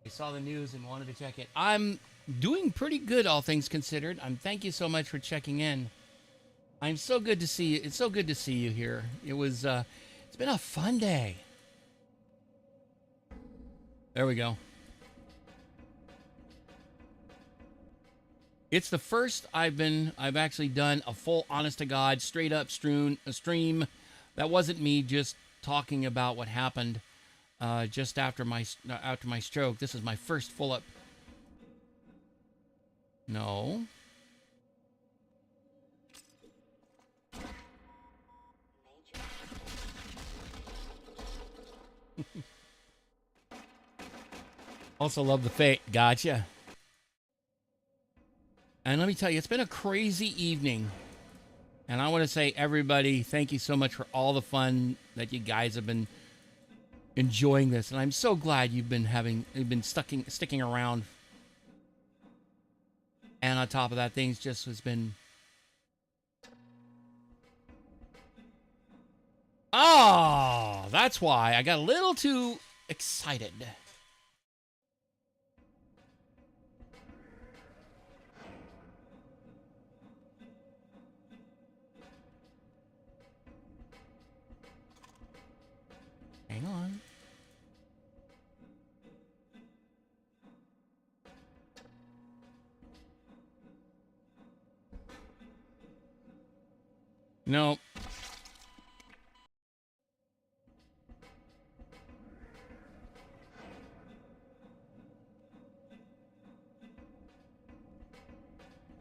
[SPEAKER 1] saw the news and wanted to check it. I'm doing pretty good, all things considered. Thank you so much for checking in. I'm so good to see you. It's so good to see you here. It was, it's been a fun day. There we go. It's the first I've actually done a full, honest to God, straight up stream. That wasn't me just talking about what happened just after my stroke. This is my first full up. No. Also love the fate. Gotcha. And let me tell you, it's been a crazy evening. And I want to say, everybody, thank you so much for all the fun that you guys have been enjoying this. And I'm so glad you've been sticking around. And on top of that, things just has been... Oh, that's why I got a little too excited. Hang on. No.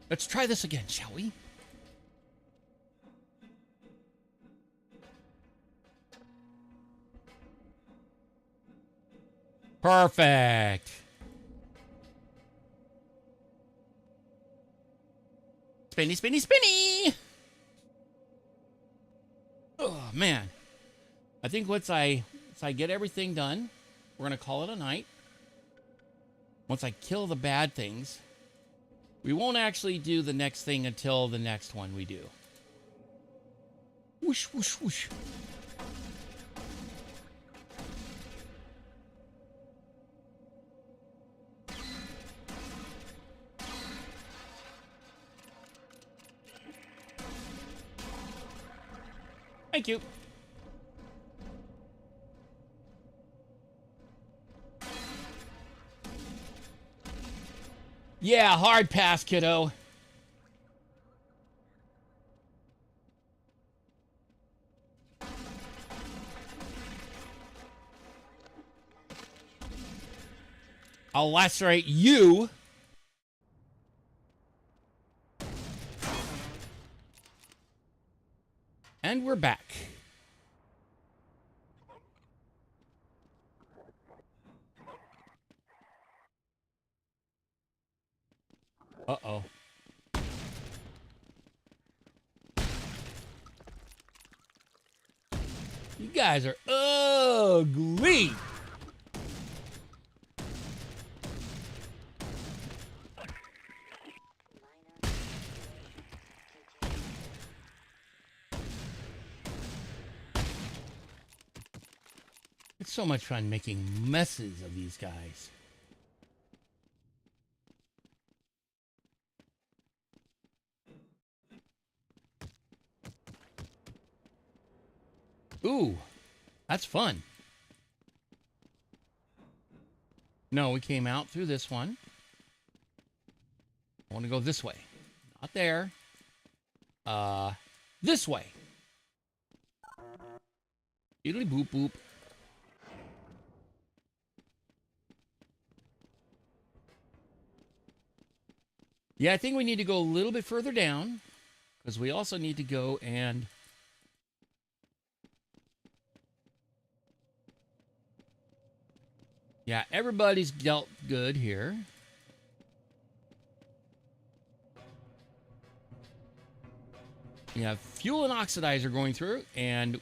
[SPEAKER 1] Let's try this again, shall we? Perfect. Spinny, spinny, spinny. Oh, man. I think once I get everything done, we're going to call it a night. Once I kill the bad things, we won't actually do the next thing until the next one we do. Whoosh, whoosh, whoosh. Thank you. Yeah, hard pass, kiddo. I'll lacerate you. And we're back. Uh-oh. You guys are ugly. It's so much fun making messes of these guys. Ooh, that's fun. No, we came out through this one. I want to go this way. Not there. This way. Doodly boop boop. Yeah, I think we need to go a little bit further down, because we also need to go and... Yeah, everybody's dealt good here. You have fuel and oxidizer going through, and...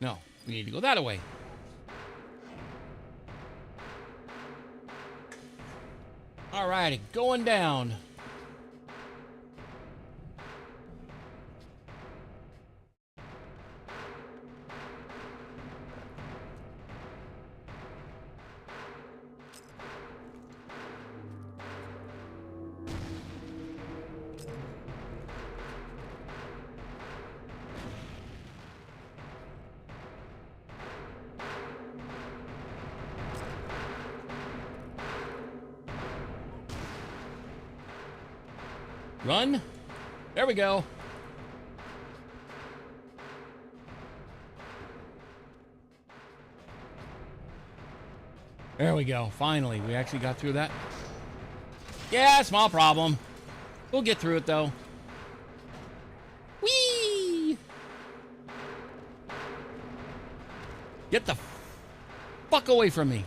[SPEAKER 1] No, we need to go that way. Alrighty, going down. Run. There we go. There we go. Finally, we actually got through that. Yeah, small problem. We'll get through it, though. Whee! Get the fuck away from me.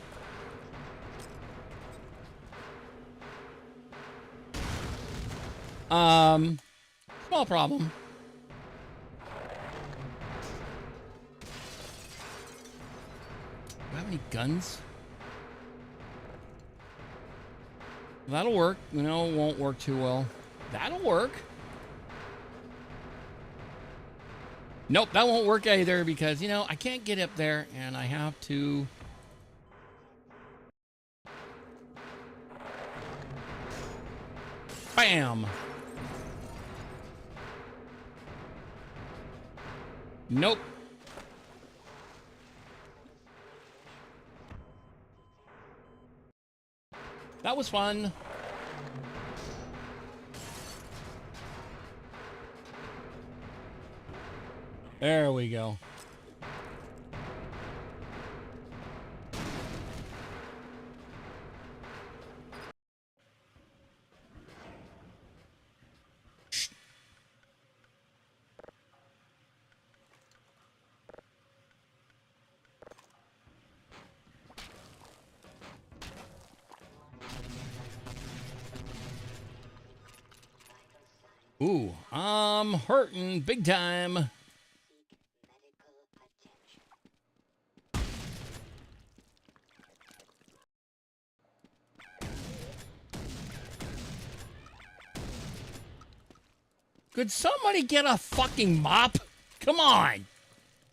[SPEAKER 1] Small problem. Do I have any guns? That'll work. You know, it won't work too well. That'll work. Nope, that won't work either because, you know, I can't get up there and I have to... Bam! Nope. That was fun. There we go. Ooh, I'm hurting big time. Could somebody get a fucking mop? Come on.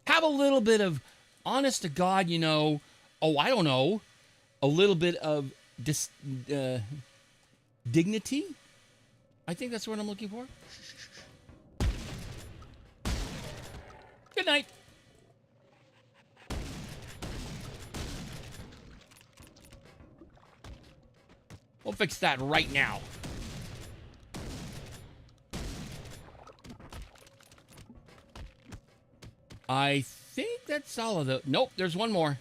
[SPEAKER 1] Have a little bit of, honest to God, you know, oh, I don't know, a little bit of dignity? I think that's what I'm looking for. Good night. We'll fix that right now. I think that's all of the... Nope, there's one more.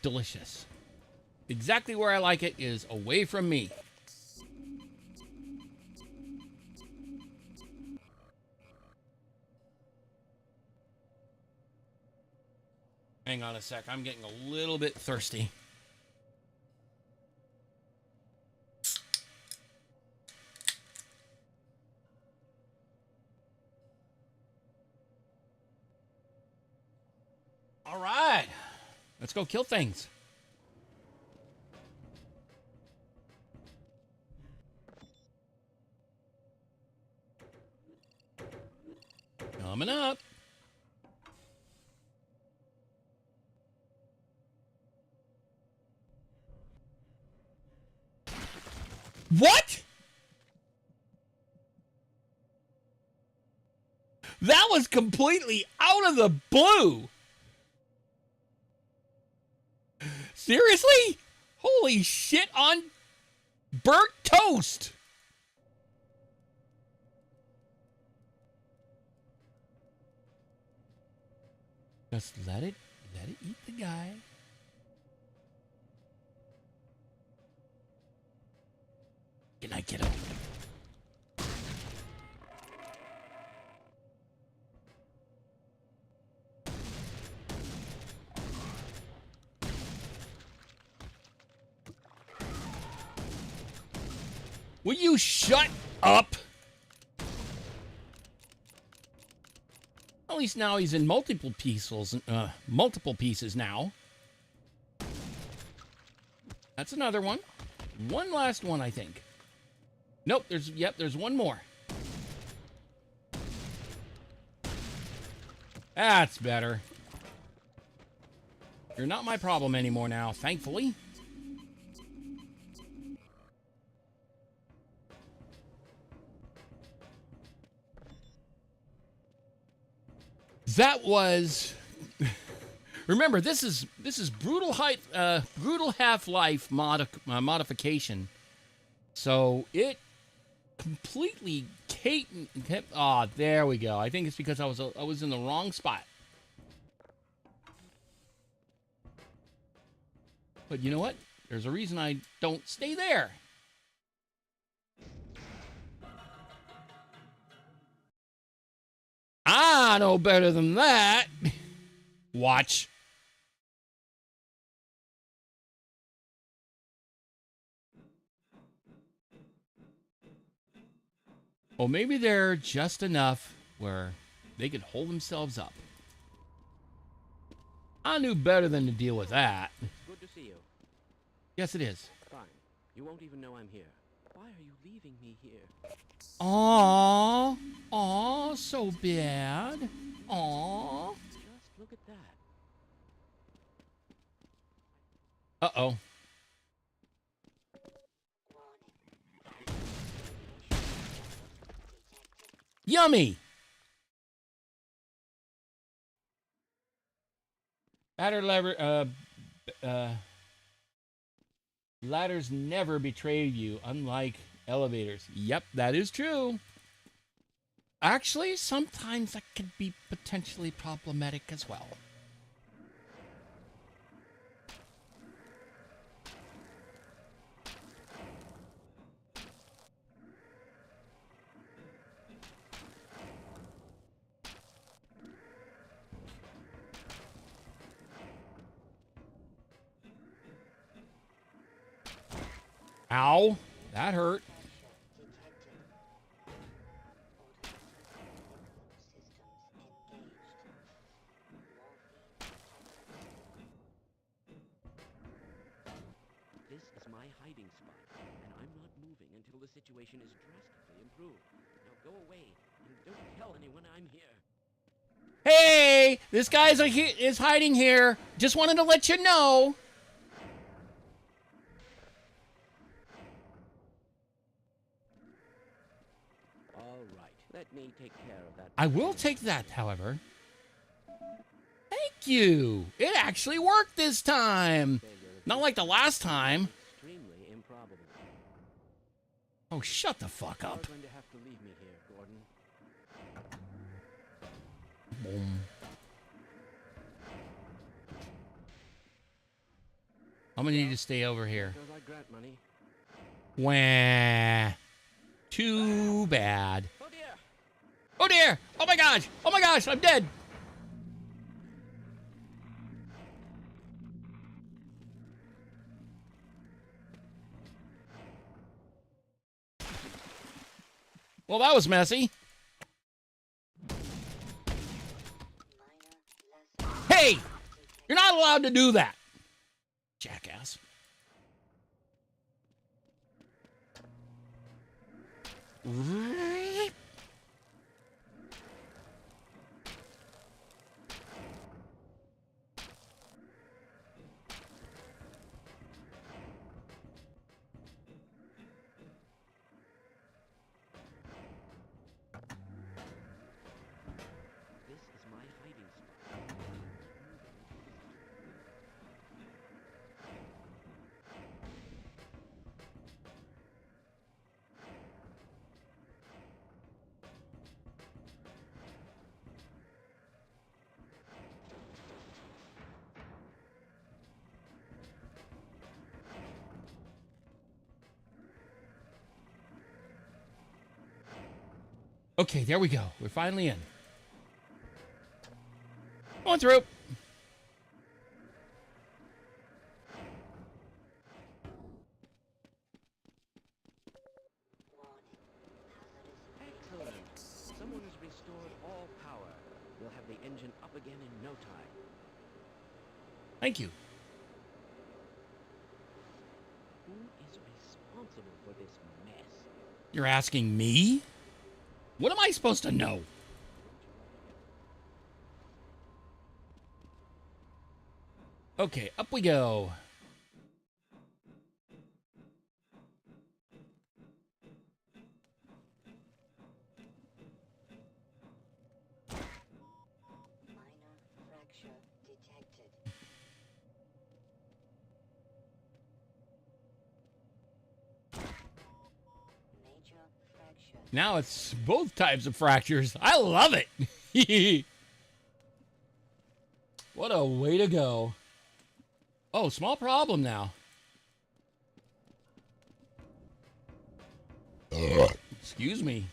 [SPEAKER 1] delicious. Exactly where I like it is away from me. Hang on a sec. I'm getting a little bit thirsty. All right. Let's go kill things. Coming up. What? That was completely out of the blue. Seriously? Holy shit on burnt toast. Just let it eat the guy. Can I get him? Will you shut up? At least now he's in multiple pieces now. That's another one. One last one, I think. Nope, there's one more. That's better. You're not my problem anymore now, thankfully. That was. Remember, this is brutal Half-Life modification. So it completely kept. Ah, there we go. I think it's because I was in the wrong spot. But you know what? There's a reason I don't stay there. I know better than that. Watch. Well, maybe they're just enough where they could hold themselves up. I knew better than to deal with that.
[SPEAKER 4] Good to see you.
[SPEAKER 1] Yes, it is.
[SPEAKER 4] Fine. You won't even know I'm here. Why are you leaving me here?
[SPEAKER 1] Aww. Aww, so bad. Aww.
[SPEAKER 4] Just look at that.
[SPEAKER 1] Uh-oh. Yummy! Ladders never betray you, unlike elevators. Yep, that is true. Actually, sometimes that could be potentially problematic as well. Ow, that hurt.
[SPEAKER 4] This is my hiding spot, and I'm not moving until the situation is drastically improved. Now go away, and don't tell anyone I'm here.
[SPEAKER 1] Hey, this guy's is hiding here. Just wanted to let you know.
[SPEAKER 4] All right, let me take care of that.
[SPEAKER 1] I will take that, however. Thank you. It actually worked this time. Not like the last time.
[SPEAKER 4] Extremely improbable.
[SPEAKER 1] Oh, shut the fuck up.
[SPEAKER 4] You're going to have to leave me here, Gordon.
[SPEAKER 1] Boom. I'm gonna need to stay over here.
[SPEAKER 4] Goes like grant money.
[SPEAKER 1] Wah. Too bad.
[SPEAKER 4] Oh dear!
[SPEAKER 1] Oh dear! Oh my gosh! Oh my gosh! I'm dead! Well, that was messy. Hey! You're not allowed to do that, jackass.
[SPEAKER 4] This is my hiding spot.
[SPEAKER 1] Okay, there we go. We're finally in. Going through.
[SPEAKER 4] Excellent. Someone has restored all power. We'll have the engine up again in no time.
[SPEAKER 1] Thank you.
[SPEAKER 4] Who is responsible for this mess?
[SPEAKER 1] You're asking me? What am I supposed to know? Okay, up we go.
[SPEAKER 6] Minor fracture detected. Major fracture.
[SPEAKER 1] Now it's both types of fractures. I love it. What a way to go. Oh, small problem now. Excuse me.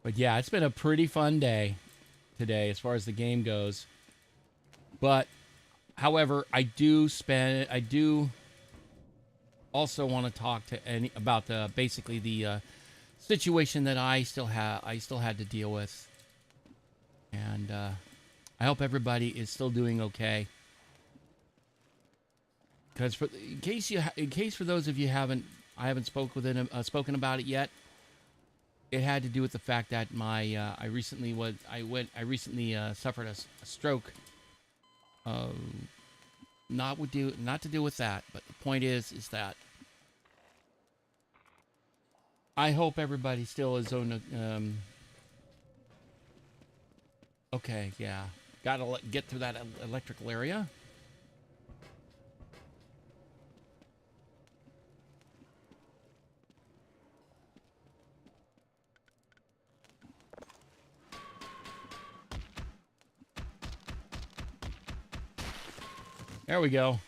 [SPEAKER 1] But yeah, it's been a pretty fun day today as far as the game goes. But however, I do also want to talk to about the basically the situation that I still had to deal with. And I hope everybody is still doing okay. Because in case for those of you I haven't spoken about it yet. It had to do with the fact that I recently suffered a stroke. Not to do with that, but the point is that I hope everybody still is on. Okay, yeah, gotta get through that electrical area. There we go.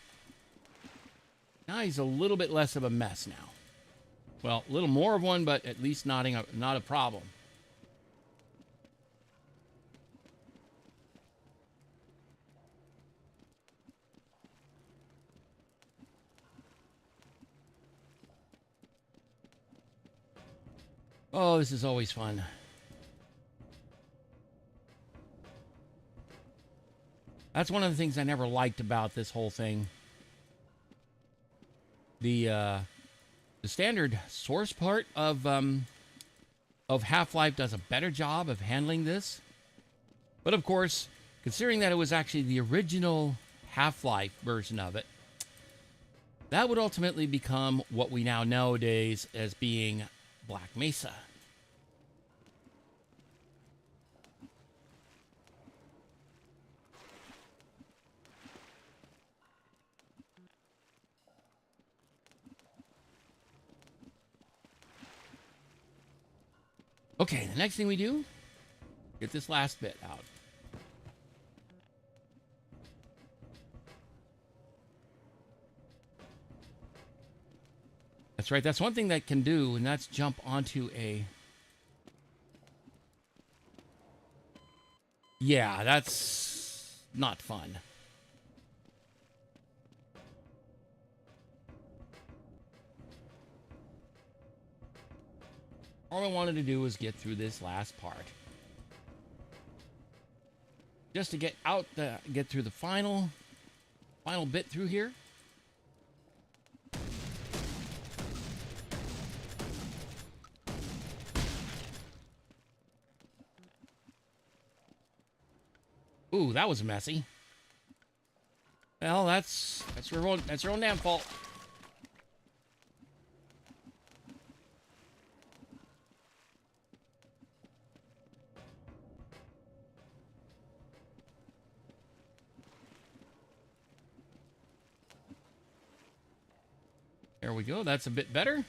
[SPEAKER 1] Now he's a little bit less of a mess now. Well, a little more of one, but at least not a problem. Oh, this is always fun. That's one of the things I never liked about this whole thing. The standard source part of Half-Life does a better job of handling this. But of course, considering that it was actually the original Half-Life version of it, that would ultimately become what we now nowadays as being Black Mesa. Okay, the next thing we do, get this last bit out. That's right, that's one thing that can do, and that's jump onto a... Yeah, that's not fun. All I wanted to do was get through this last part. Just to get through the final bit through here. Ooh, that was messy. Well, that's your own damn fault. There we go. That's a bit better.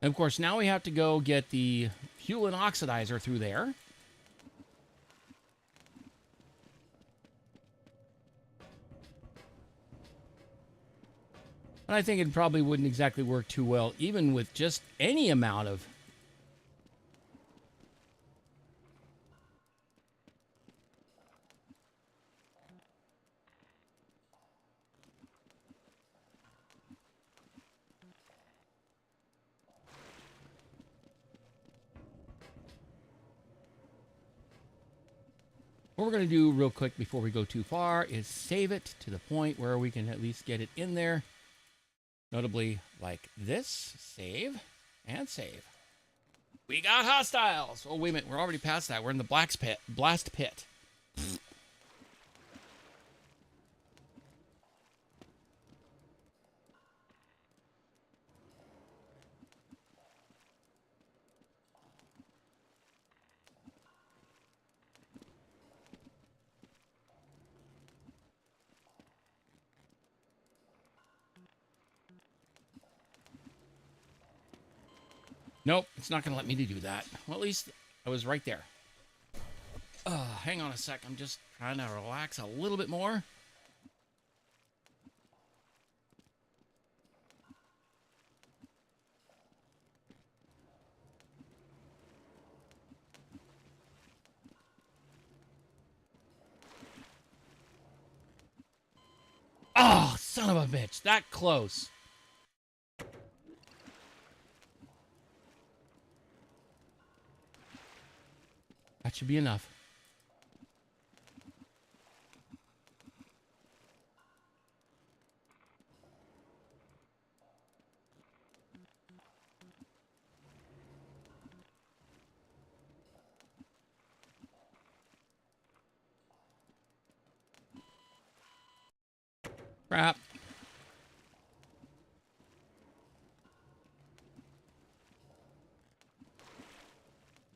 [SPEAKER 1] And of course, now we have to go get the fuel and oxidizer through there. And I think it probably wouldn't exactly work too well, even with just any amount of... What we're going to do real quick before we go too far is save it to the point where we can at least get it in there. Notably like this. Save and save. We got hostiles. Oh, wait a minute. We're already past that. We're in the blast pit. Nope, it's not going to let me do that. Well, at least I was right there. Hang on a sec. I'm just trying to relax a little bit more. Oh, son of a bitch. That close. That should be enough. Crap.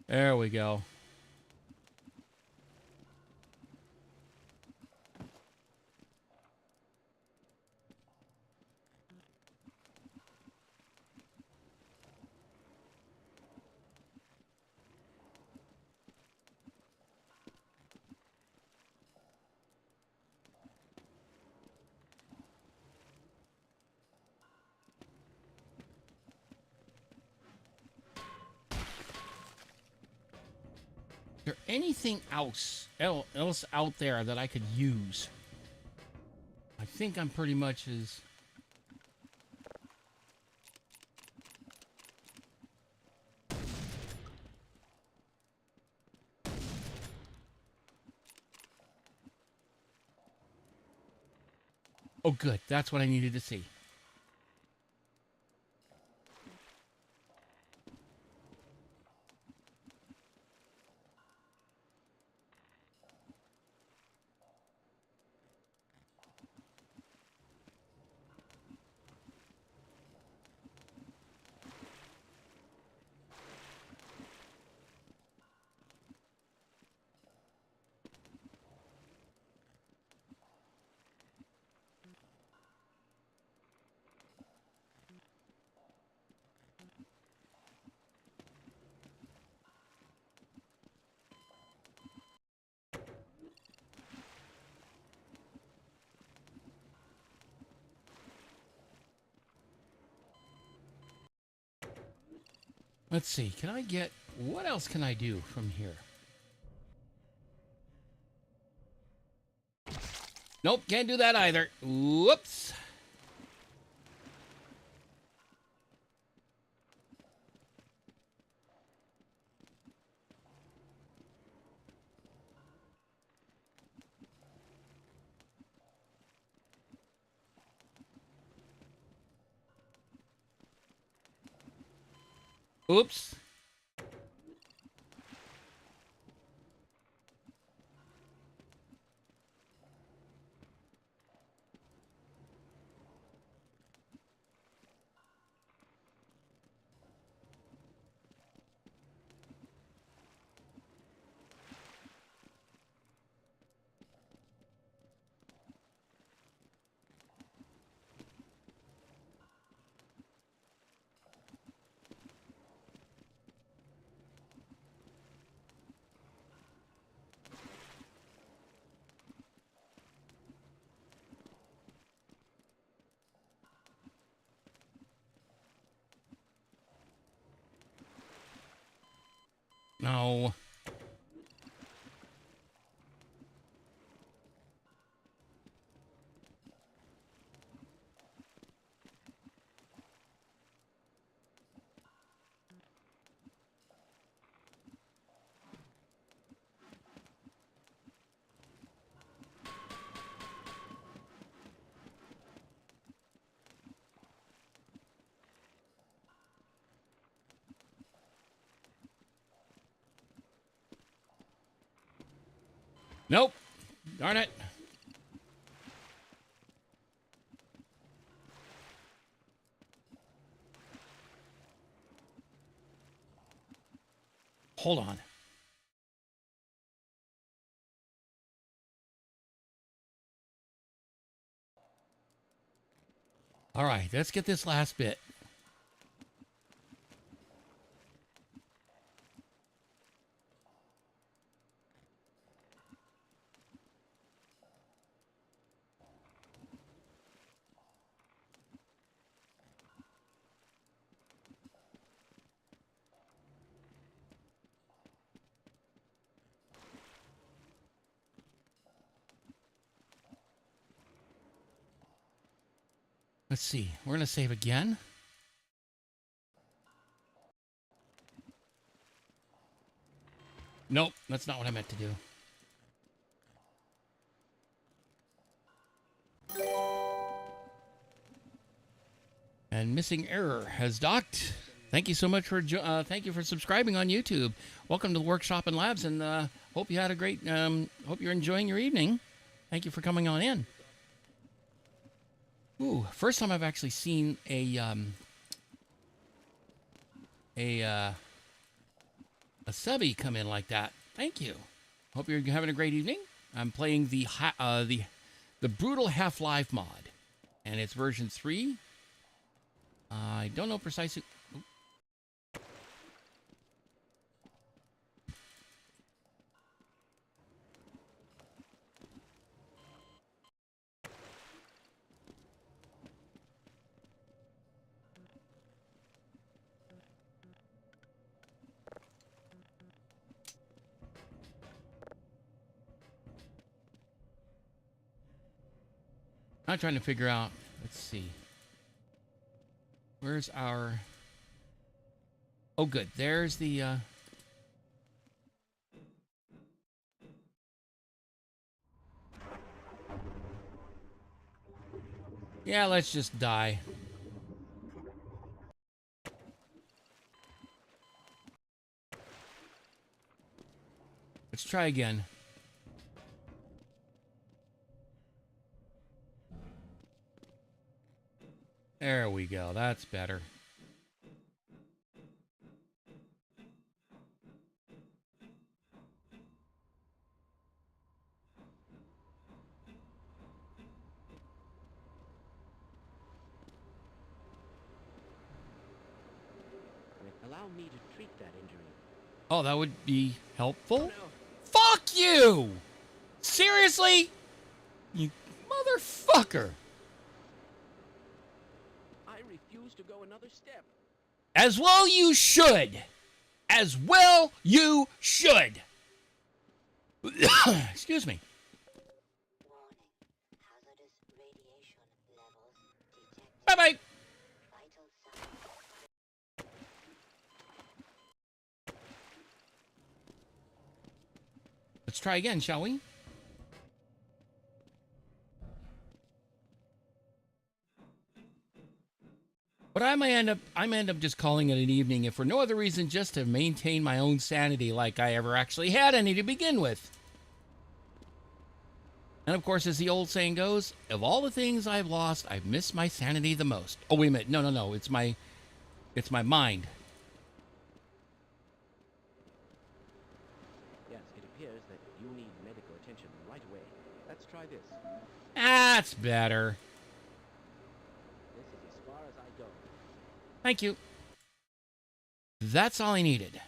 [SPEAKER 1] There we go. Is there anything else out there that I could use? I think I'm pretty much as... Oh, good. That's what I needed to see. Let's see. Can I get... What else can I do from here? Nope, can't do that either. Whoops. Oops. No. Nope. Darn it. Hold on. All right, let's get this last bit. Let's see. We're going to save again. Nope, that's not what I meant to do. And missing error has docked. Thank you so much for thank you for subscribing on YouTube. Welcome to the workshop and labs, and hope you had a great. Hope you're enjoying your evening. Thank you for coming on in. Ooh, first time I've actually seen a subby come in like that. Thank you. Hope you're having a great evening. I'm playing the brutal Half-Life mod, and it's version 3. I don't know precisely. I'm trying to figure out. Let's see. Where's our... Oh, good. There's the... Yeah, let's just die. Let's try again. There we go. That's better.
[SPEAKER 4] Allow me to treat that injury.
[SPEAKER 1] Oh, that would be helpful.
[SPEAKER 4] Oh, no.
[SPEAKER 1] Fuck you! Seriously? You motherfucker.
[SPEAKER 4] I refuse to go another step.
[SPEAKER 1] As well you should. As well you should. Excuse me.
[SPEAKER 6] Warning. Hazardous radiation levels detected.
[SPEAKER 1] Bye-bye.
[SPEAKER 6] Vital signs.
[SPEAKER 1] Let's try again, shall we? But I may end up just calling it an evening, if for no other reason, just to maintain my own sanity, like I ever actually had any to begin with. And of course, as the old saying goes, of all the things I've lost, I've missed my sanity the most. Oh, wait a minute. No. It's my mind.
[SPEAKER 4] Yes, it appears that you need medical attention right away. Let's try this.
[SPEAKER 1] That's better.
[SPEAKER 4] This is as far as I go.
[SPEAKER 1] Thank you. That's all I needed.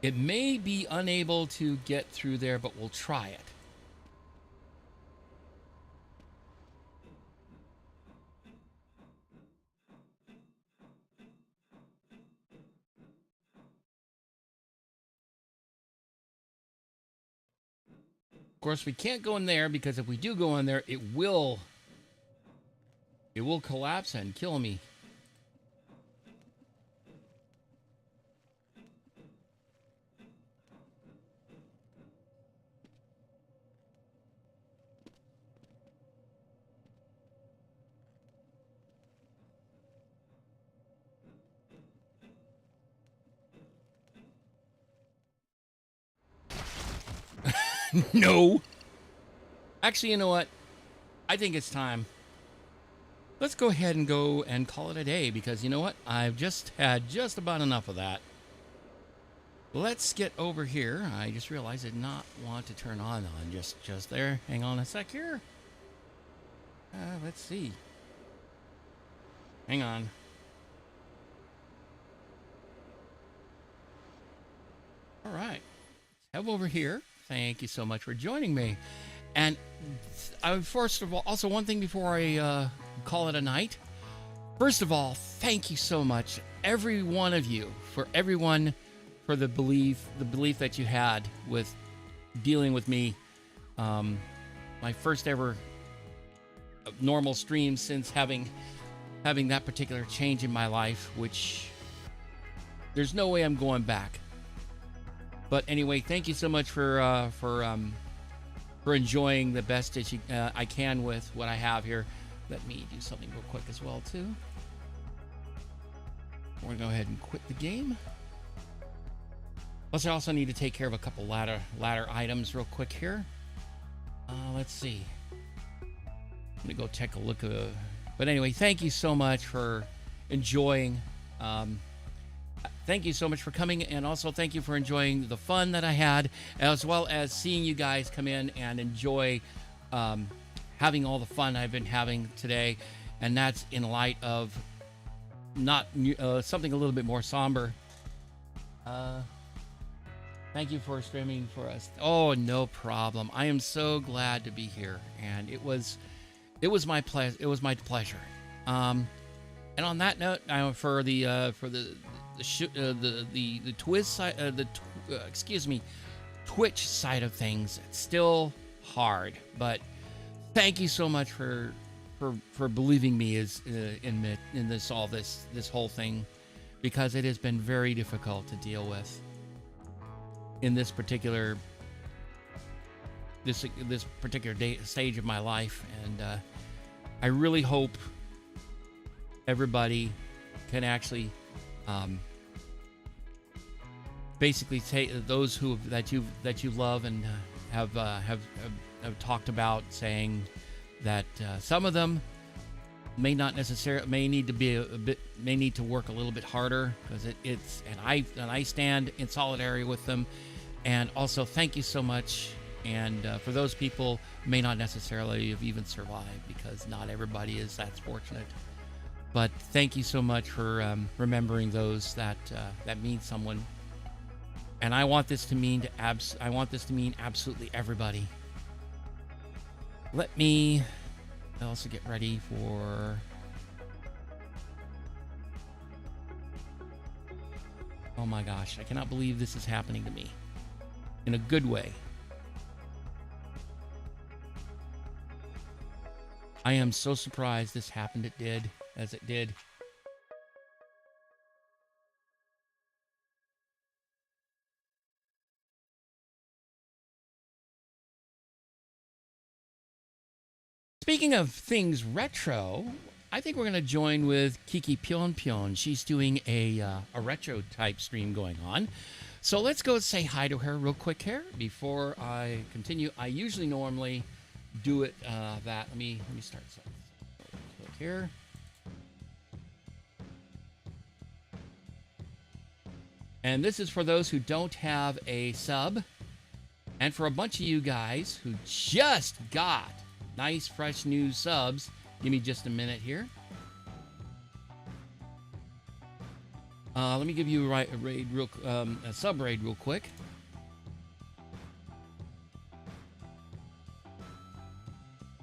[SPEAKER 1] It may be unable to get through there, but we'll try it. Of course, we can't go in there because if we do go in there, it will collapse and kill me. No. Actually, you know what? I think it's time. Let's go ahead and go and call it a day because you know what? I've just had just about enough of that. Let's get over here. I just realized I did not want to turn on just there. Hang on a sec here. Let's see. Hang on. All right. Let's head over here. Thank you so much for joining me. And first of all, also one thing before I call it a night. First of all, thank you so much, every one of you, for the belief that you had with dealing with me. My first ever normal stream since having that particular change in my life, which there's no way I'm going back. But anyway, thank you so much for enjoying the best that I can with what I have here. Let me do something real quick as well too. We're gonna go ahead and quit the game. Plus, I also need to take care of a couple ladder items real quick here. Let's see. I'm gonna go take a look. But anyway, thank you so much for enjoying. Thank you so much for coming, and also thank you for enjoying the fun that I had, as well as seeing you guys come in and enjoy having all the fun I've been having today. And that's in light of not something a little bit more somber. Thank you for streaming for us. Oh, no problem. I am so glad to be here, and it was my pleasure. It was my pleasure. And on that note, for the Twitch side, Twitch side of things, it's still hard. But thank you so much for believing me in this whole thing, because it has been very difficult to deal with in this particular stage of my life, and I really hope everybody can actually basically take those that you love and have talked about, saying that some of them may not necessarily may need to work a little bit harder, because and I stand in solidarity with them. And also thank you so much. And for those people who may not necessarily have even survived, because not everybody is that fortunate. But thank you so much for remembering those that mean someone. And I want this to mean absolutely everybody. Let me also get ready for Oh my gosh, I cannot believe this is happening to me. In a good way. I am so surprised this happened as it did. Speaking of things retro, I think we're going to join with Kiki Pion Pion. She's doing a retro type stream going on. So let's go say hi to her real quick here before I continue. I usually normally do it that. Let me start something real quick here. And this is for those who don't have a sub, and for a bunch of you guys who just got nice, fresh, new subs. Give me just a minute here. Let me give you a sub raid real quick.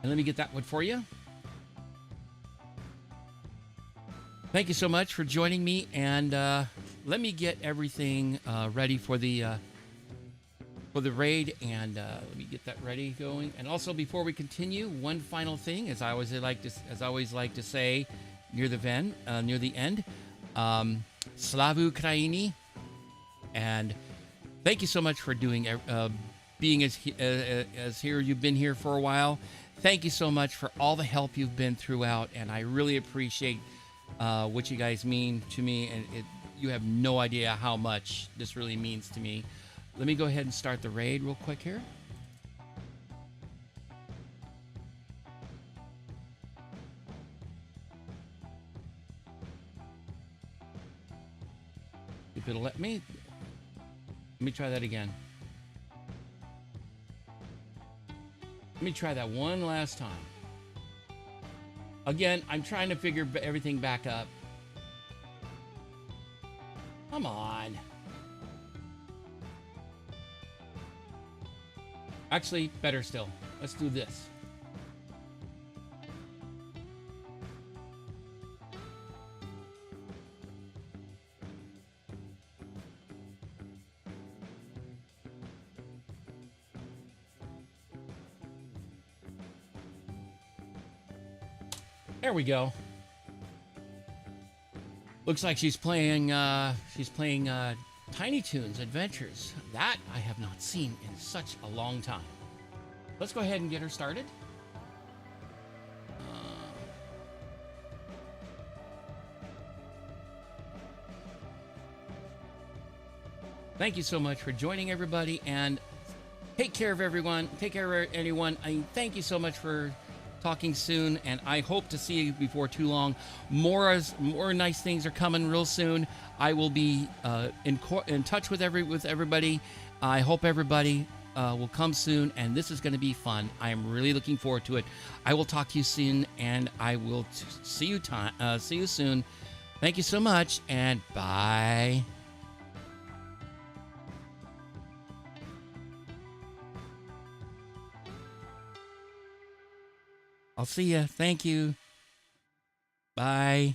[SPEAKER 1] And let me get that one for you. Thank you so much for joining me, and let me get everything ready for the raid, and let me get that ready going. And also, before we continue, one final thing, as I always like to say near the end, Slavu Ukraini, and thank you so much for being as here. You've been here for a while. Thank you so much for all the help you've been throughout, and I really appreciate what you guys mean to me, and you have no idea how much this really means to me. Let me go ahead and start the raid real quick here. If it'll let me try that again. Let me try that one last time. Again, I'm trying to figure everything back up. Come on. Actually, better still. Let's do this. There we go. Looks like she's playing Tiny Toons Adventures. That I have not seen in such a long time. Let's go ahead and get her started. Thank you so much for joining, everybody, and take care of everyone. Take care of anyone. Thank you so much for talking soon, and I hope to see you before too long. More nice things are coming real soon. I will be in touch with everybody. I hope everybody will come soon, and this is going to be fun. I am really looking forward to it. I will talk to you soon, and I will see you soon. Thank you so much, and bye. I'll see you. Thank you. Bye.